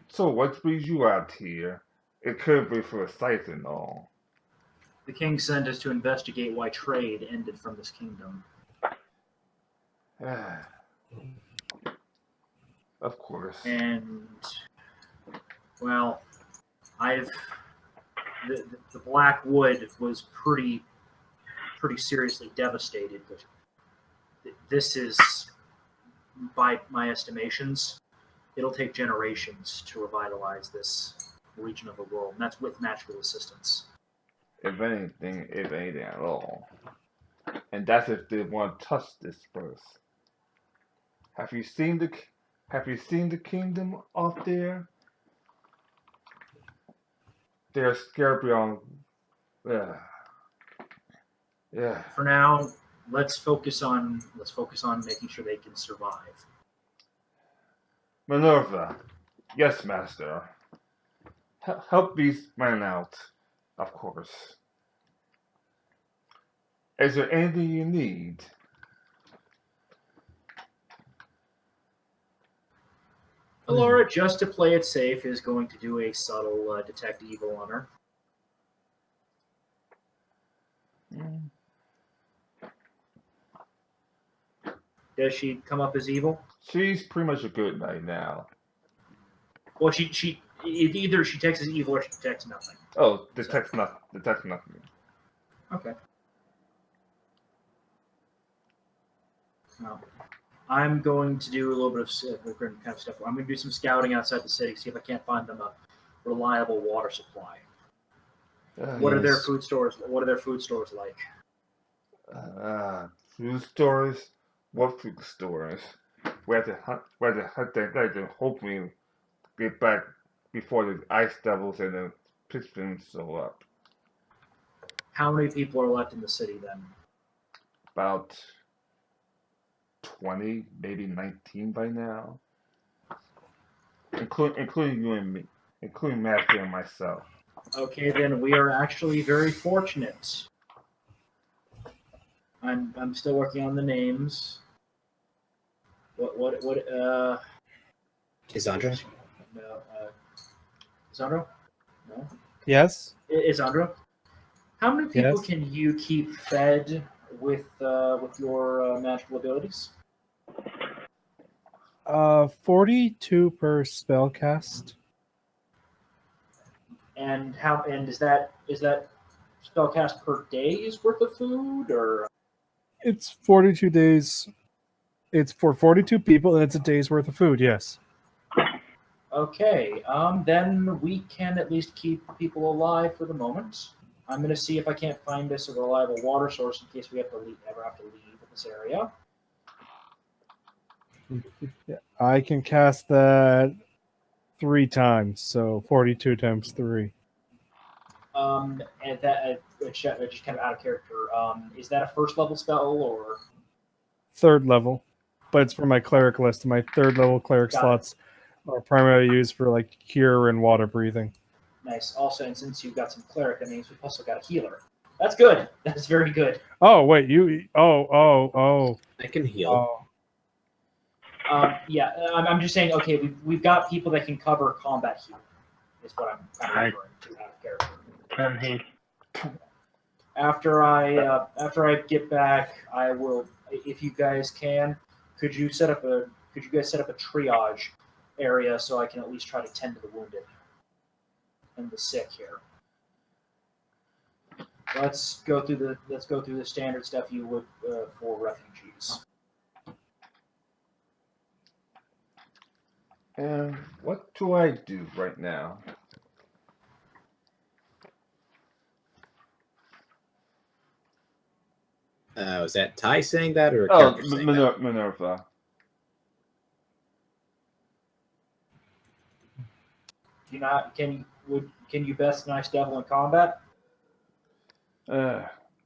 So what brings you out here? It could be for a sight and all. The king sent us to investigate why trade ended from this kingdom. Of course. And well, the Black Wood was pretty seriously devastated, but this is, by my estimations, it'll take generations to revitalize this region of the world, and that's with natural assistance. If anything at all. And that's if they want to touch this first. Have you seen the kingdom up there? They're scared beyond. Yeah. For now, let's focus on making sure they can survive. Minerva. Yes, master. Help these men out, of course. Is there anything you need? Alora, just to play it safe, is going to do a subtle detect evil on her. Does she come up as evil? She's pretty much a good knight now. Well, either she detects as evil or she detects nothing. Oh, detects nothing. Detects nothing. Okay. No. I'm going to do a little bit of kind of stuff. I'm going to do some scouting outside the city, see if I can't find them a reliable water supply. What are their Yes. food stores? What are their food stores like? Food stores? What food stores? We have to hunt that guy to hopefully get back before the ice devils and the pistons show up. How many people are left in the city then? About 20, maybe 19 by now. Including you and me. Including Matthew and myself. Okay, then we are actually very fortunate. I'm still working on the names. What Isandra? no Isandro? No. Yes. How many people Yes. can you keep fed with your magical abilities? 42 per spell cast. And is that spellcast per day's worth of food or It's 42 days. It's for 42 people, and it's a day's worth of food. Yes. okay? Then we can at least keep people alive for the moment. I'm going to see if I can't find us a reliable water source in case we ever have to leave this area. Yeah, I can cast that 3 times, so 42 times 3. And that just kind of out of character. Is that a first level spell or? 3rd level, but it's for my cleric list. My 3rd level cleric Got it. slots are primarily used for like cure and water breathing. Nice. Also, and since you've got some cleric, that means we've also got a healer. That's good. That's very good. Oh wait, you. Oh. I can heal. Yeah, I'm just saying. Okay, we've got people that can cover combat healing. Is what I'm kind of referring to out of character. Can he? After I get back, I will. If you guys can, could you guys set up a triage area so I can at least try to tend to the wounded and the sick here. Let's go through the standard stuff you would for refugees. And what do I do right now? Was that Ty saying that or a Oh, character saying that? Minerva. Can you best Nice Devil in combat? I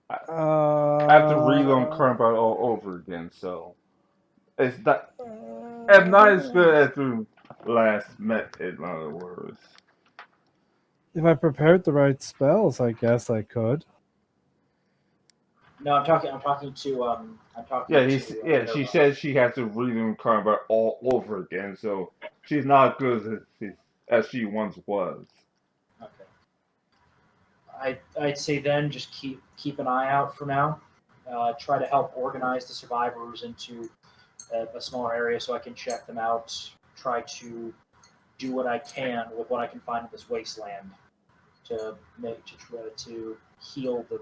have to relearn combat all over again, so it's not as good as we last met. In other words, If I prepared the right spells, I guess I could. No, I'm talking to she says she has to relearn combat all over again, so she's not as good as she once was. Okay. I'd say then just keep an eye out for now. Try to help organize the survivors into a smaller area so I can check them out. Try to do what I can with what I can find in this wasteland to heal the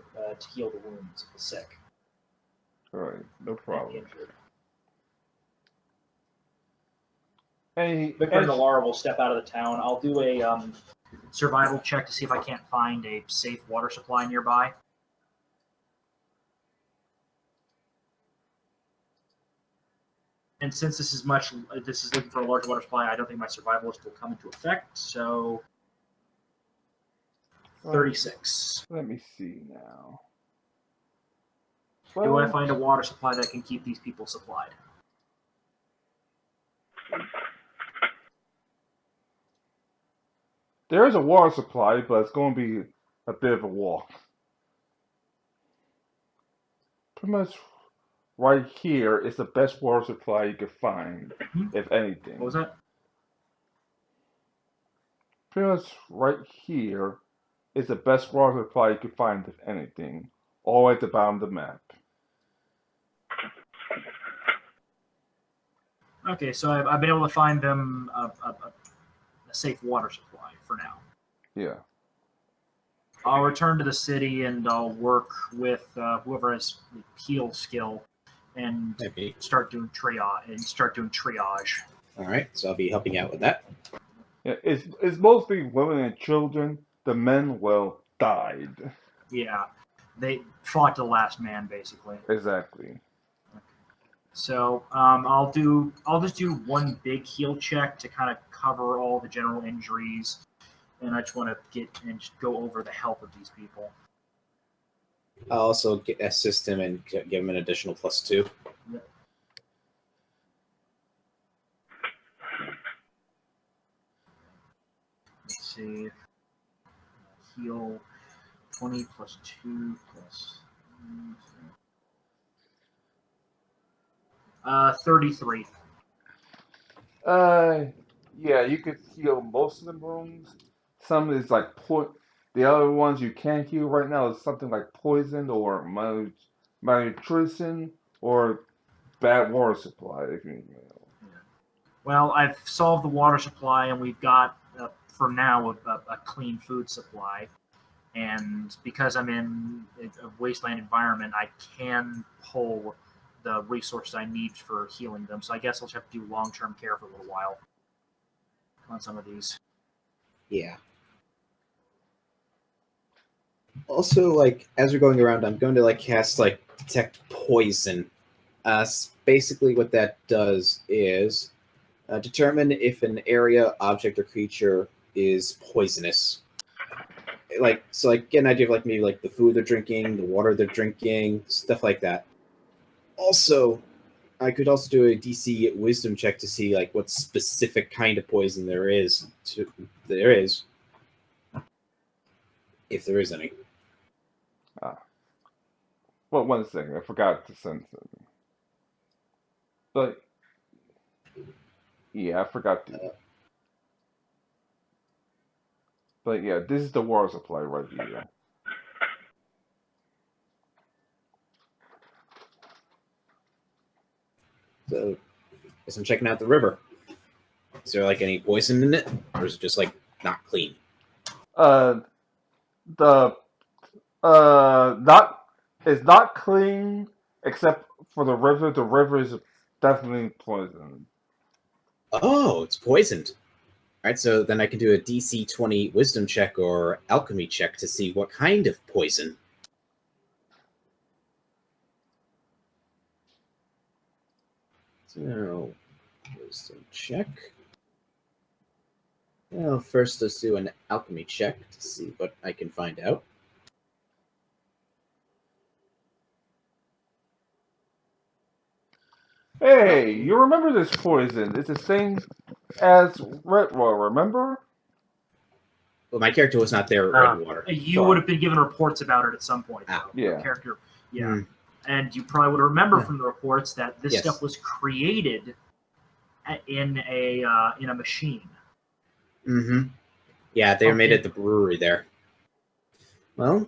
wounds of the sick. All right, no And problem. the injured. Hey, Victor and Alara will step out of the town. I'll do a survival check to see if I can't find a safe water supply nearby. And since this is looking for a large water supply, I don't think my survivalist will come into effect. So 36. Let me see now. Do I find a water supply that can keep these people supplied? There is a water supply, but it's going to be a bit of a walk. Pretty much right here is the best water supply you could find, if anything. What was that? Pretty much right here is the best water supply you could find, if anything. All the way at the bottom of the map. Okay, so I've been able to find them a safe water supply for now. Yeah. I'll return to the city and I'll work with whoever has heal skill and Maybe. start doing triage. All right, so I'll be helping out with that. Yeah, it's mostly women and children. The men, well, died. Yeah, they fought to the last man basically. Exactly. So I'll just do one big heal check to kind of cover all the general injuries, and I just want to get and just go over the health of these people. I'll also assist him and give him an additional +2. Let's see. Heal 20 plus 2 plus 33. Yeah, you could heal most of the wounds. Some is like the other ones you can't heal right now is something like poison or malnutrition or bad water supply. If you know. Well, I've solved the water supply, and we've got, for now, a clean food supply. And because I'm in a wasteland environment, I can pull the resources I need for healing them. So I guess I'll just have to do long-term care for a little while on some of these. Yeah. Also, like, as we're going around, I'm going to cast detect poison. Basically, what that does is determine if an area, object, or creature is poisonous. So get an idea of maybe the food they're drinking, the water they're drinking, stuff like that. Also, I could also do a DC Wisdom check to see what specific kind of poison there is, if there is any. Well, 1 second, I forgot to send something. But yeah, I forgot to. But yeah, this is the water supply right here. So, guess I'm checking out the river. Is there any poison in it, or is it just not clean? It's not clean except for the river. The river is definitely poisoned. Oh, it's poisoned. All right, so then I can do a DC 20 Wisdom check or Alchemy check to see what kind of poison. So, Wisdom check. Well, first let's do an Alchemy check to see what I can find out. Hey, you remember this poison? It's the same as Redwater, remember? Well, my character was not there at Redwater. You would have been given reports about it at some point. Though. Yeah. Your character, yeah. And you probably would remember from the reports that this Yes. stuff was created in a machine. Mm-hmm. Yeah, they were made at the brewery there. Well,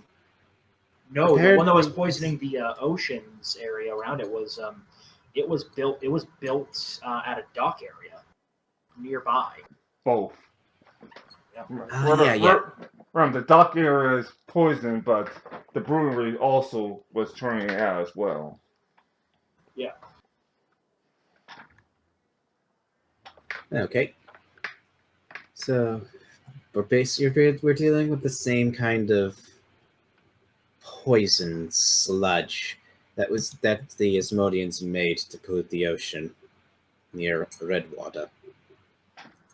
No, the one that was poisoning the oceans area around it was built at a dock area nearby. Both. Yeah. Remember, the dock area is poisoned, but the brewery also was turning it out as well. Yeah. Okay. So, we're dealing with the same kind of poison sludge that the Asmodeans made to pollute the ocean near Redwater.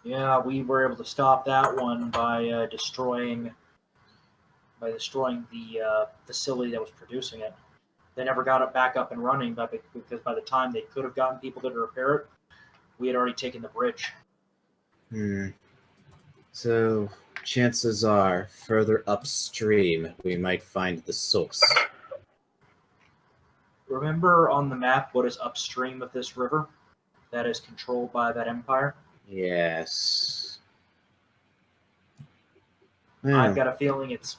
Yeah, we were able to stop that one by destroying the facility that was producing it. They never got it back up and running, because by the time they could have gotten people to repair it, we had already taken the bridge. So, chances are, further upstream, we might find the source. Remember on the map what is upstream of this river that is controlled by that empire? Yes. I've got a feeling it's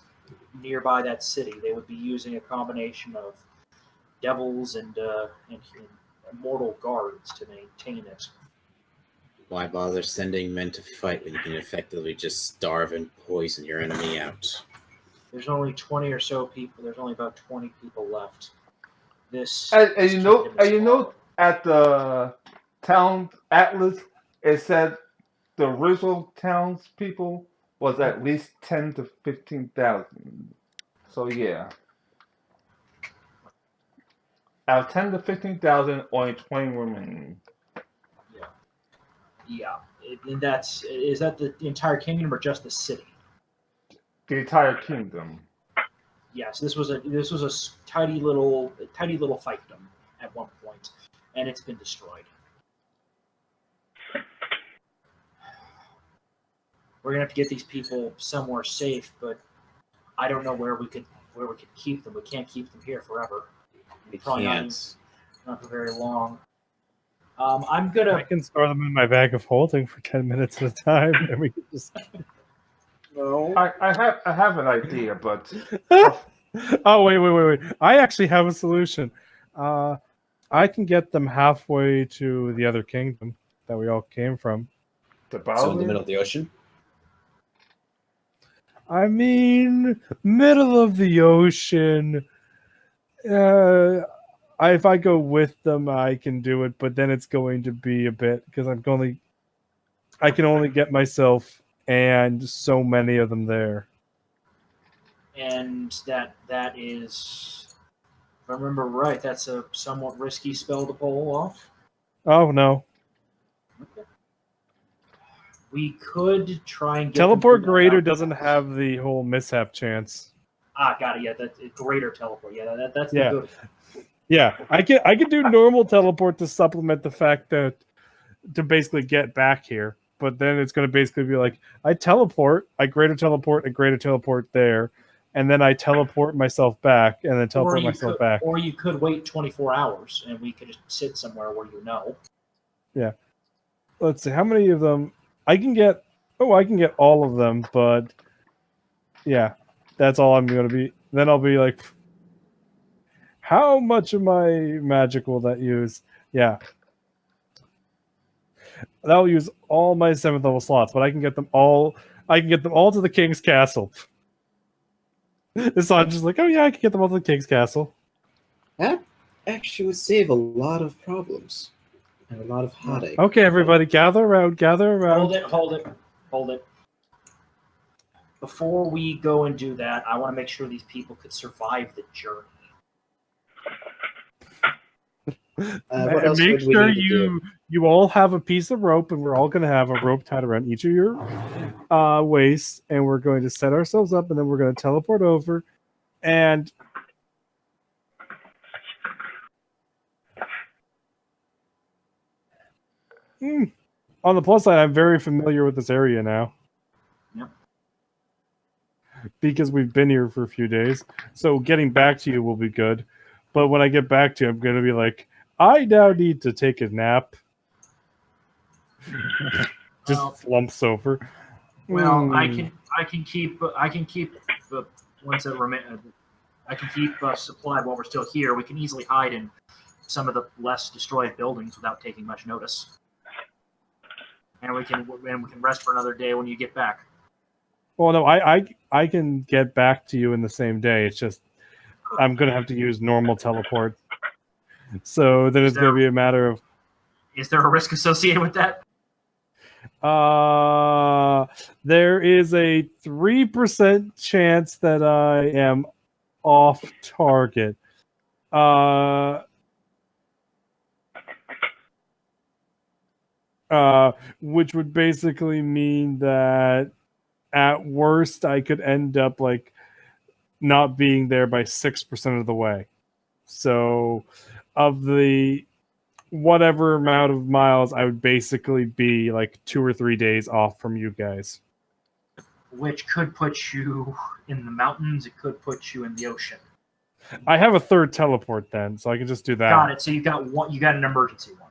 nearby that city. They would be using a combination of devils and immortal guards to maintain it. Why bother sending men to fight when you can effectively just starve and poison your enemy out? There's only 20 or so people. There's only about 20 people left. this. And this you know, kingdom is swallowed. at the town atlas, it said the original townspeople was at least 10 to 15,000. So yeah, out of 10 to 15,000, only 20 remain. Yeah, and is that the entire kingdom or just the city? The entire kingdom. Yes, this was a tiny little fiefdom at one point, and it's been destroyed. We're gonna have to get these people somewhere safe, but I don't know where we could keep them. We can't keep them here forever. We Probably can't. not for very long. I'm I gonna. can store them in my bag of holding for 10 minutes at a time, and we can just. No. I have an idea, but Oh wait! I actually have a solution. I can get them halfway to the other kingdom that we all came from. the So in the Bowser? middle of the ocean? I mean, middle of the ocean. If I go with them, I can do it, but then it's going to be a bit because I can only get myself and so many of them there. And that is, if I remember right, that's a somewhat risky spell to pull off. Oh no! Okay. We could try and get them Teleport through that Greater out. doesn't have the whole mishap chance. Got it. Yeah, that's greater teleport. Yeah, that's Yeah. the good. Yeah, I can do normal teleport to supplement the fact that to basically get back here, but then it's going to basically be like I greater teleport there, and then I teleport myself back, and then teleport myself back. Or you could wait 24 hours, and we could just sit somewhere where you know. Yeah. Let's see how many of them I can get. Oh, I can get all of them, but yeah, that's all I'm going to be. Then I'll be like, how much of my magic will that use? Yeah. That'll use all my 7th level slots, but I can get them all. I can get them all to the king's castle. So I'm just like, oh yeah, I can get them all to the king's castle. That actually would save a lot of problems and a lot of heartache. Okay, everybody, gather around. Hold it. Before we go and do that, I want to make sure these people could survive the journey. What else Make would we sure need to do? you all have a piece of rope, and we're all going to have a rope tied around each of your waists, and we're going to set ourselves up, and then we're going to teleport over, and on the plus side, I'm very familiar with this area now. Yep. Because we've been here for a few days, so getting back to you will be good. But when I get back to you, I'm going to be like, I now need to take a nap. Just flumps over. Well, I can keep the ones that remain. I can keep supplied while we're still here. We can easily hide in some of the less destroyed buildings without taking much notice. And we can rest for another day when you get back. Well, no, I can get back to you in the same day. It's just I'm going to have to use normal teleport. So then it's going to be a matter of. Is there a risk associated with that? There is a 3% chance that I am off target. Which would basically mean that at worst I could end up like not being there by 6% of the way. So of the whatever amount of miles, I would basically be like 2 or 3 days off from you guys. Which could put you in the mountains. It could put you in the ocean. I have a third teleport then, so I can just do that. Got it. So you got one. You got an emergency one.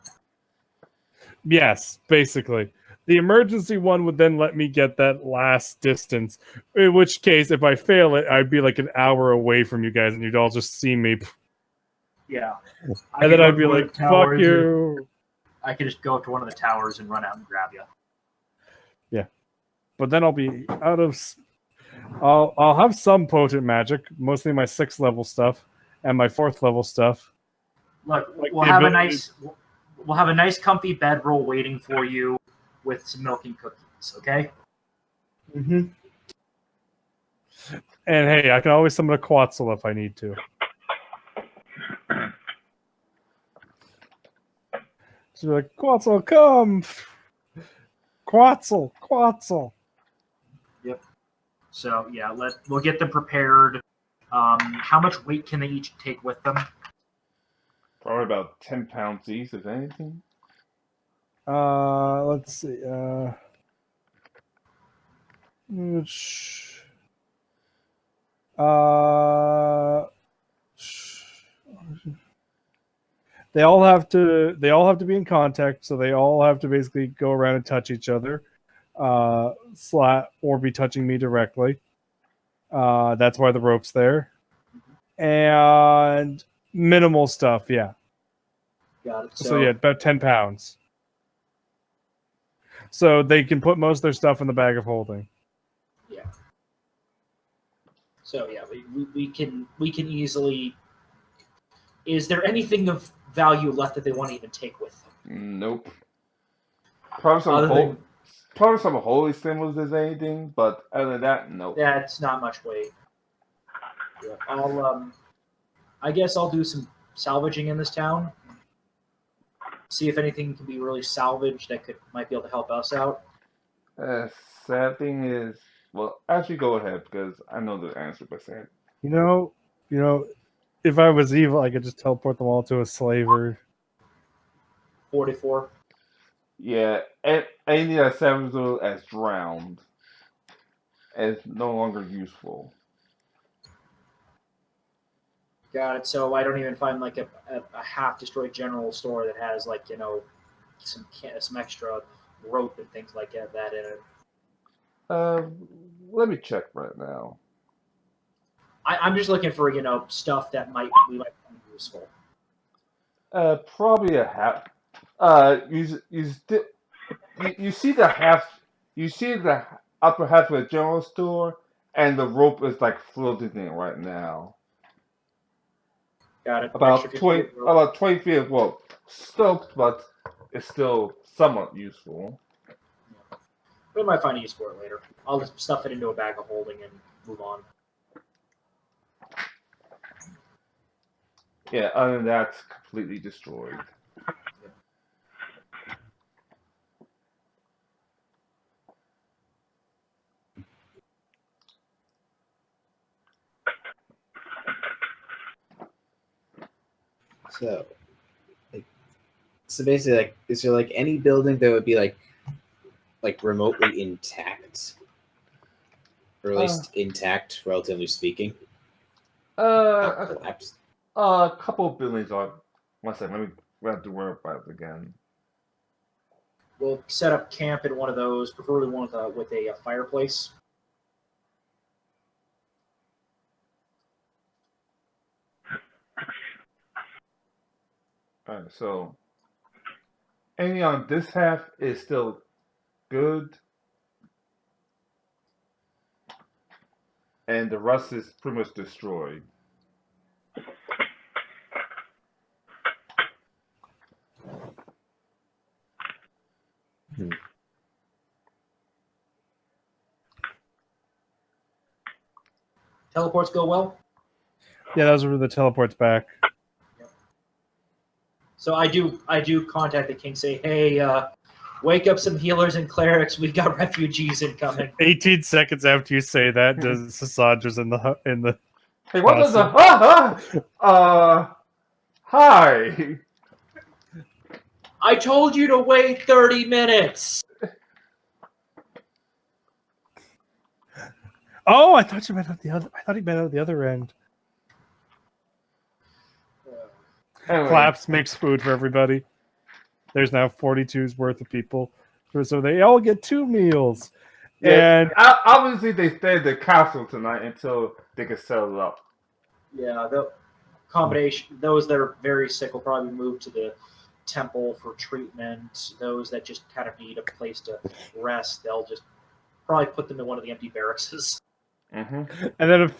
Yes, basically. The emergency one would then let me get that last distance. In which case, if I fail it, I'd be like an hour away from you guys, and you'd all just see me. Yeah. And then I'd be like, fuck you. I could just go up to one of the towers and run out and grab you. Yeah. But then I'll be out of... I'll have some potent magic, mostly my 6th level stuff and my 4th level stuff. Look, Like we'll the have a ability- nice, we'll have a nice, comfy bedroll waiting for you with some milk and cookies. Okay. Mm-hmm. And hey, I can always summon a Quetzal if I need to. So like, Quetzal, come! Quetzal. So yeah, we'll get them prepared. How much weight can they each take with them? Probably about 10 pounds each, if anything. Let's see. They all have to be in contact, so they all have to basically go around and touch each other, or be touching me directly. That's why the rope's there, and minimal stuff. Yeah. Got it. So yeah, about 10 pounds. So they can put most of their stuff in the bag of holding. Yeah. So yeah, we can easily. Is there anything of value left that they want to even take with them? Nope. Probably some holy symbols, if anything, but other than that, nope. Yeah, it's not much weight. Yeah, I guess I'll do some salvaging in this town. See if anything can be really salvaged that might be able to help us out. Sad thing is, well, actually go ahead because I know the answer, but sad. You know, if I was evil, I could just teleport them all to a slaver. 44. Yeah, anything that's salvageable as drowned is no longer useful. Got it. So I don't even find like a half destroyed general store that has like some extra rope and things like that in it. Let me check right now. I'm just looking for stuff that we might find useful. Probably a half. You see the half. You see the upper half of the general store, and the rope is like floating in right now. Got it. About Extra 20 50 rope. about 20 feet of rope, stoked, but it's still somewhat useful. We might find a use for it later. I'll just stuff it into a bag of holding and move on. Yeah, other than that, it's completely destroyed. So, basically, like, is there like any building that would be like remotely intact, or at least intact, relatively speaking? Not collapsed. A couple of buildings are. One second, we have to worry about it again. We'll set up camp in one of those, preferably one with a fireplace. Alright, so anything on this half is still good, and the rest is pretty much destroyed. Teleports go well. Yeah, those were the teleports back. So I do contact the king. Say, hey, wake up some healers and clerics. We've got refugees incoming. 18 seconds after you say that, Cassandra's in the. Hey, what does the hi? I told you to wait 30 minutes. Oh, I thought you meant at the other. I thought he meant at the other end. Anyway, Claps makes food for everybody. There's now 42's worth of people, so they all get 2 meals. yeah, And obviously they stay at the castle tonight until they can settle up. Yeah, the combination. Those that are very sick will probably move to the temple for treatment. Those that just kind of need a place to rest, they'll just probably put them in one of the empty barracks. Mm-hmm.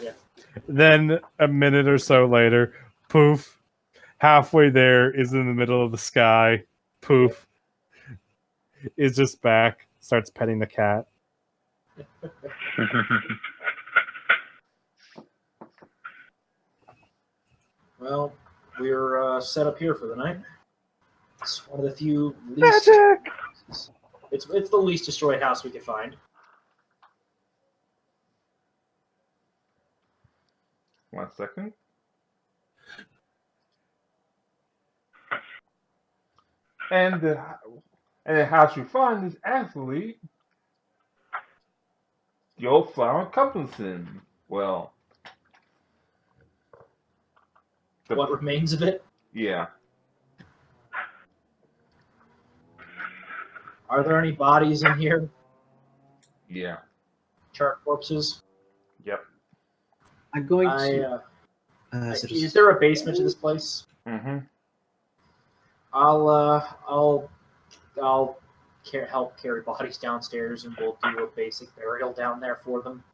then a minute or so later, poof, halfway there, is in the middle of the sky. Poof. Is just back. Starts petting the cat. Well, we're set up here for the night. It's one of the few least. Magic! It's the least destroyed house we could find. One second. And the house you find is actually the old Flower Compinson. Well, What remains of it? yeah. Are there any bodies in here? Yeah. Charred corpses? Yep. I'm going to. Is there a basement to this place? Mm-hmm. I'll help carry bodies downstairs, and we'll do a basic burial down there for them.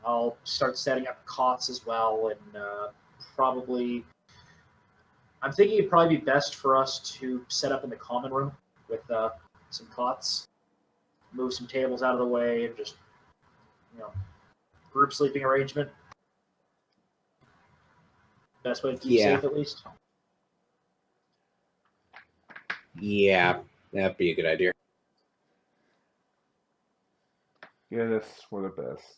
I'll start setting up cots as well, and probably. I'm thinking it'd probably be best for us to set up in the common room with some cots, move some tables out of the way, and just group sleeping arrangement. Best way to keep safe, at least. Yeah, that'd be a good idea. Yeah, that's for the best.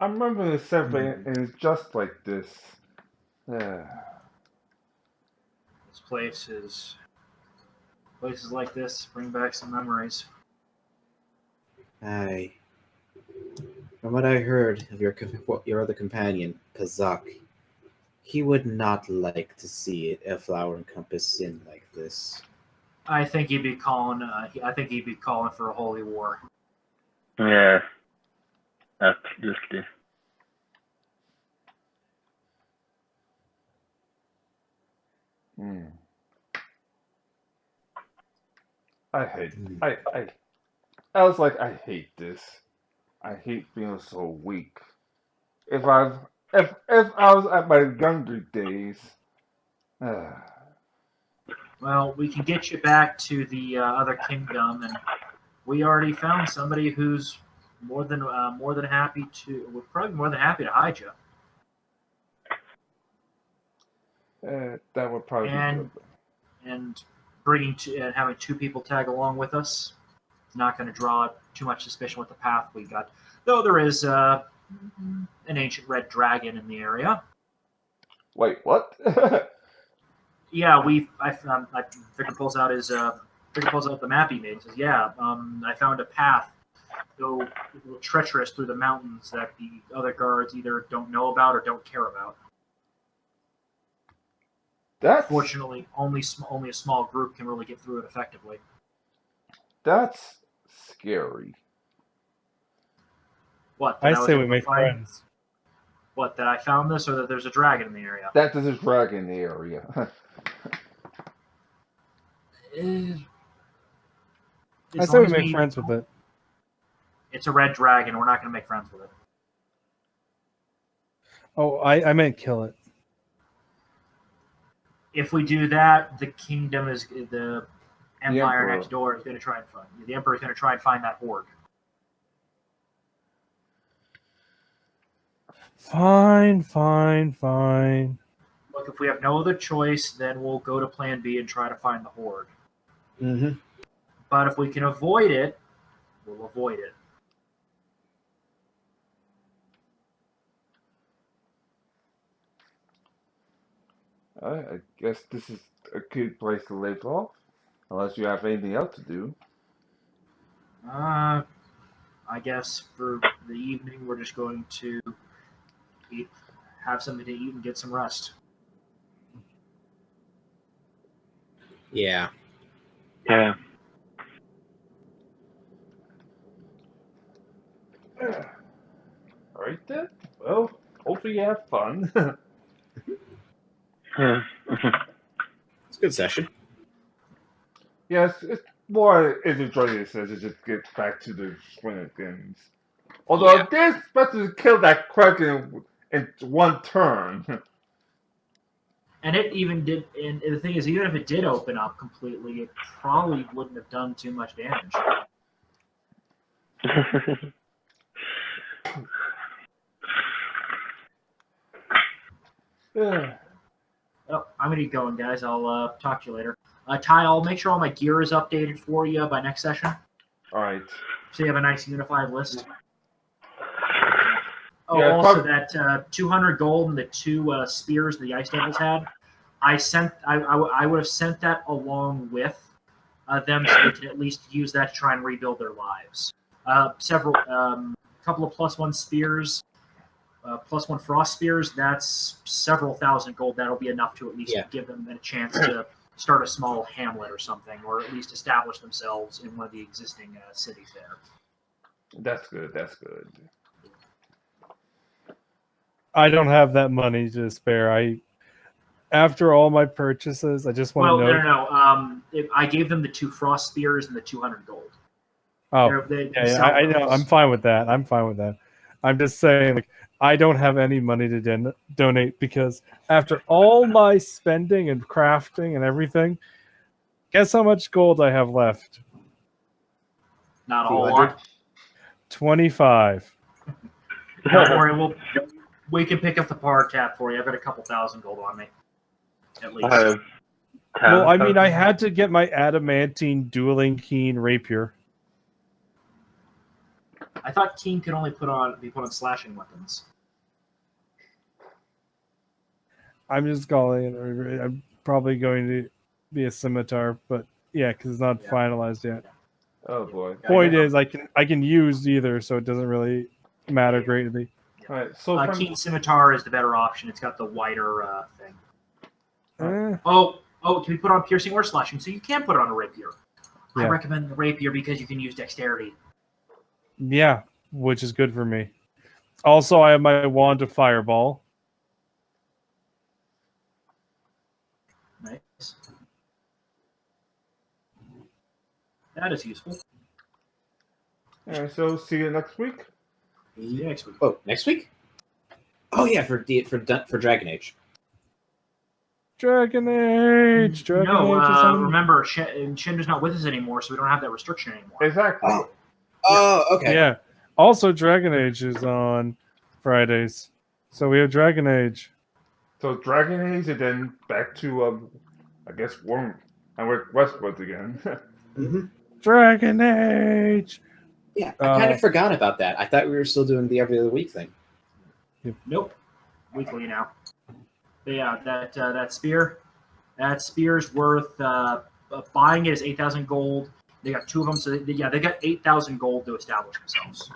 I remember the segment, and it's just like this. This places like this bring back some memories. From what I heard of your other companion, Kazak, he would not like to see a flower encompass sin like this. I think he'd be calling. I think he'd be calling for a holy war. Yeah, absolutely. I hate. I was like, I hate this. I hate being so weak. If I was at my younger days. Well, we can get you back to the other kingdom, and we already found somebody who's more than happy to. We're probably more than happy to hide you. That would probably be good. And having two people tag along with us is not going to draw too much suspicion with the path we got. Though there is an ancient red dragon in the area. Wait, what? Yeah, Victor pulls out the map he made. And says, "Yeah, I found a path, though a little treacherous through the mountains that the other guards either don't know about or don't care about. Fortunately, only a small group can really get through it effectively." That's scary. What? I say we make friends. What? That I found this, or that there's a dragon in the area? That there's a dragon in the area. I say we make friends with it. It's a red dragon. We're not going to make friends with it. Oh, I meant kill it. If we do that, the kingdom is the empire Emperor. next door is going to try and find. The emperor is going to try and find that horde. Fine. Look, if we have no other choice, then we'll go to Plan B and try to find the horde. Mm-hmm. But if we can avoid it, we'll avoid it. I guess this is a good place to leave off, unless you have anything else to do. I guess for the evening, we're just going to have something to eat and get some rest. Yeah. Yeah. Alright then. Well, hopefully you have fun. Yeah. a good session. Yes, it's more as enjoying it as it just gets back to the swing of things. Although Yeah. they expected to kill that Kraken in one turn. And it even did. And the thing is, even if it did open up completely, it probably wouldn't have done too much damage. Yeah. Oh, I'm gonna get going, guys. I'll talk to you later. Ty, I'll make sure all my gear is updated for you by next session, Alright. so you have a nice unified list. Oh, Yeah, also prob- that 200 gold and the 2 spears the Ice Devils had. I would have sent that along with them, so they could at least use that to try and rebuild their lives. Couple of +1 spears, +1 frost spears. That's several thousand gold. That'll be enough to at least give them a chance to start a small hamlet or something, or at least establish themselves in one of the existing cities there. That's good, that's good. I don't have that money to spare. After all my purchases, I just want Well, to know. no. I gave them the 2 frost spears and the 200 gold. Oh, I know. I'm fine with that. I'm just saying, like, I don't have any money to donate because after all my spending and crafting and everything, guess how much gold I have left? Not a whole 200? lot. 25. Don't worry, we can pick up the power tap for you. I've got a couple thousand gold on me, at least. Well, I mean, I had to get my adamantine dueling keen rapier. I thought keen could only be put on slashing weapons. I'm just calling it. I'm probably going to be a scimitar, but yeah, because it's not finalized yet. Oh boy. Point is, I can use either, so it doesn't really matter greatly. Alright, so Keen scimitar is the better option. It's got the wider thing. Eh, Oh, can we put on piercing or slashing? So you can put it on a rapier. I Yeah. recommend the rapier because you can use dexterity. yeah, which is good for me. Also, I have my wand of fireball. Nice. That is useful. alright, so see you next week. See you next week. Oh, next week? Oh yeah, for Dragon Age. Dragon Age. Dragon Age is on. Remember, Shinder's not with us anymore, so we don't have that restriction anymore. Exactly. Oh, okay. Yeah. Also, Dragon Age is on Fridays, so we have Dragon Age. So Dragon Age and then back to I guess Warm and we're Westwood again. Mm-hmm. Dragon Age. Yeah, I kind of forgot about that. I thought we were still doing the every other week thing. Nope. Weekly now. But yeah, that spear's worth buying it is 8,000 gold. They got 2 of them, so they got 8,000 gold to establish themselves.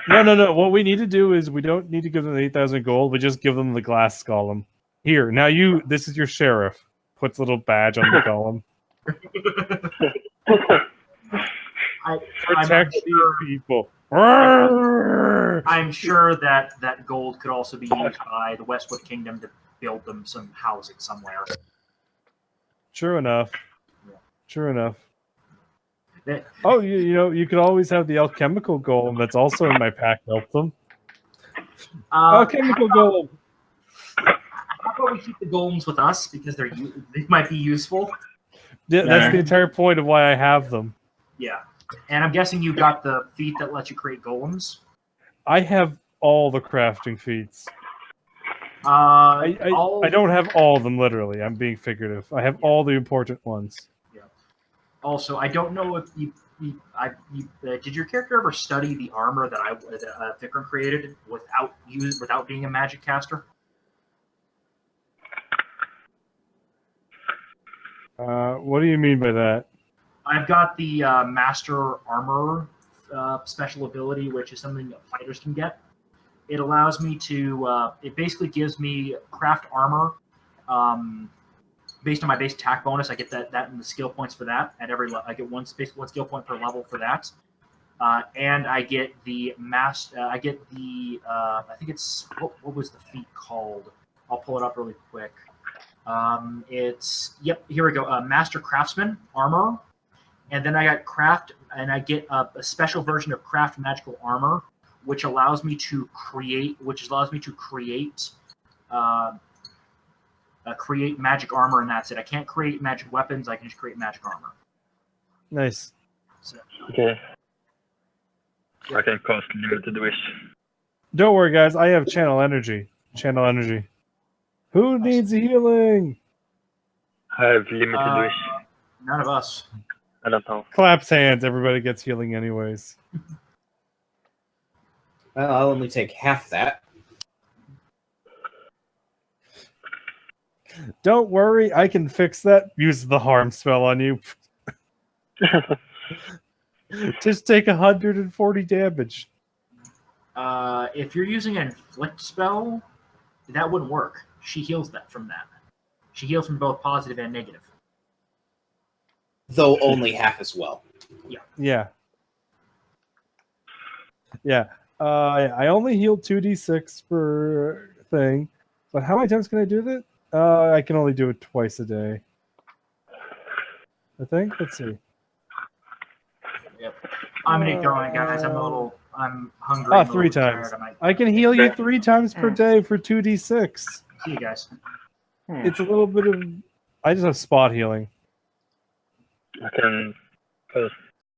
No. What we need to do is we don't need to give them 8,000 gold. We just give them the glass golem. Here, now this is your sheriff. Puts a little badge on the golem. Protect these people. I'm sure that gold could also be used by the Westwood Kingdom to build them some housing somewhere. True enough. That- Oh, you could always have the alchemical golem that's also in my pack help them. Alchemical golem. How about we keep the golems with us because they might be useful? Yeah, that's the entire point of why I have them. Yeah, and I'm guessing you got the feat that lets you create golems. I have all the crafting feats. I I don't have all of them literally. I'm being figurative. I have all the important ones. Also, I don't know if did your character ever study the armor that Vikram created without being a magic caster? What do you mean by that? I've got the Master Armor special ability, which is something that fighters can get. It allows me to. It basically gives me craft armor based on my base attack bonus. I get that and the skill points for that at every level. I get one skill point per level for that, and I get the I get the. I think it's what was the feat called? I'll pull it up really quick. It's here we go. Master Craftsman armor, and then I got craft, and I get a special version of craft magical armor, which allows me to create create magic armor, and that's it. I can't create magic weapons. I can just create magic armor. Nice. So, Okay. I can cast limited wish. Don't worry, guys. I have channel energy. Channel energy. Who needs healing? I have limited wish. none of us. I don't know. Claps hands. Everybody gets healing anyways. Well, I'll only take half that. Don't worry. I can fix that. Use the harm spell on you. Just take 140 damage. If you're using an inflict spell, that wouldn't work. She heals that from that. She heals from both positive and negative. Though only half as well. Yeah. Yeah. I only heal 2d6 per thing. But how many times can I do that? I can only do it twice a day. I think. Let's see. Yep. I'm gonna get going, guys. I'm hungry. I'm a 3 little times. tired. I can heal you 3 times per day for 2d6. See you guys. It's a little bit of. I just have spot healing. I can cast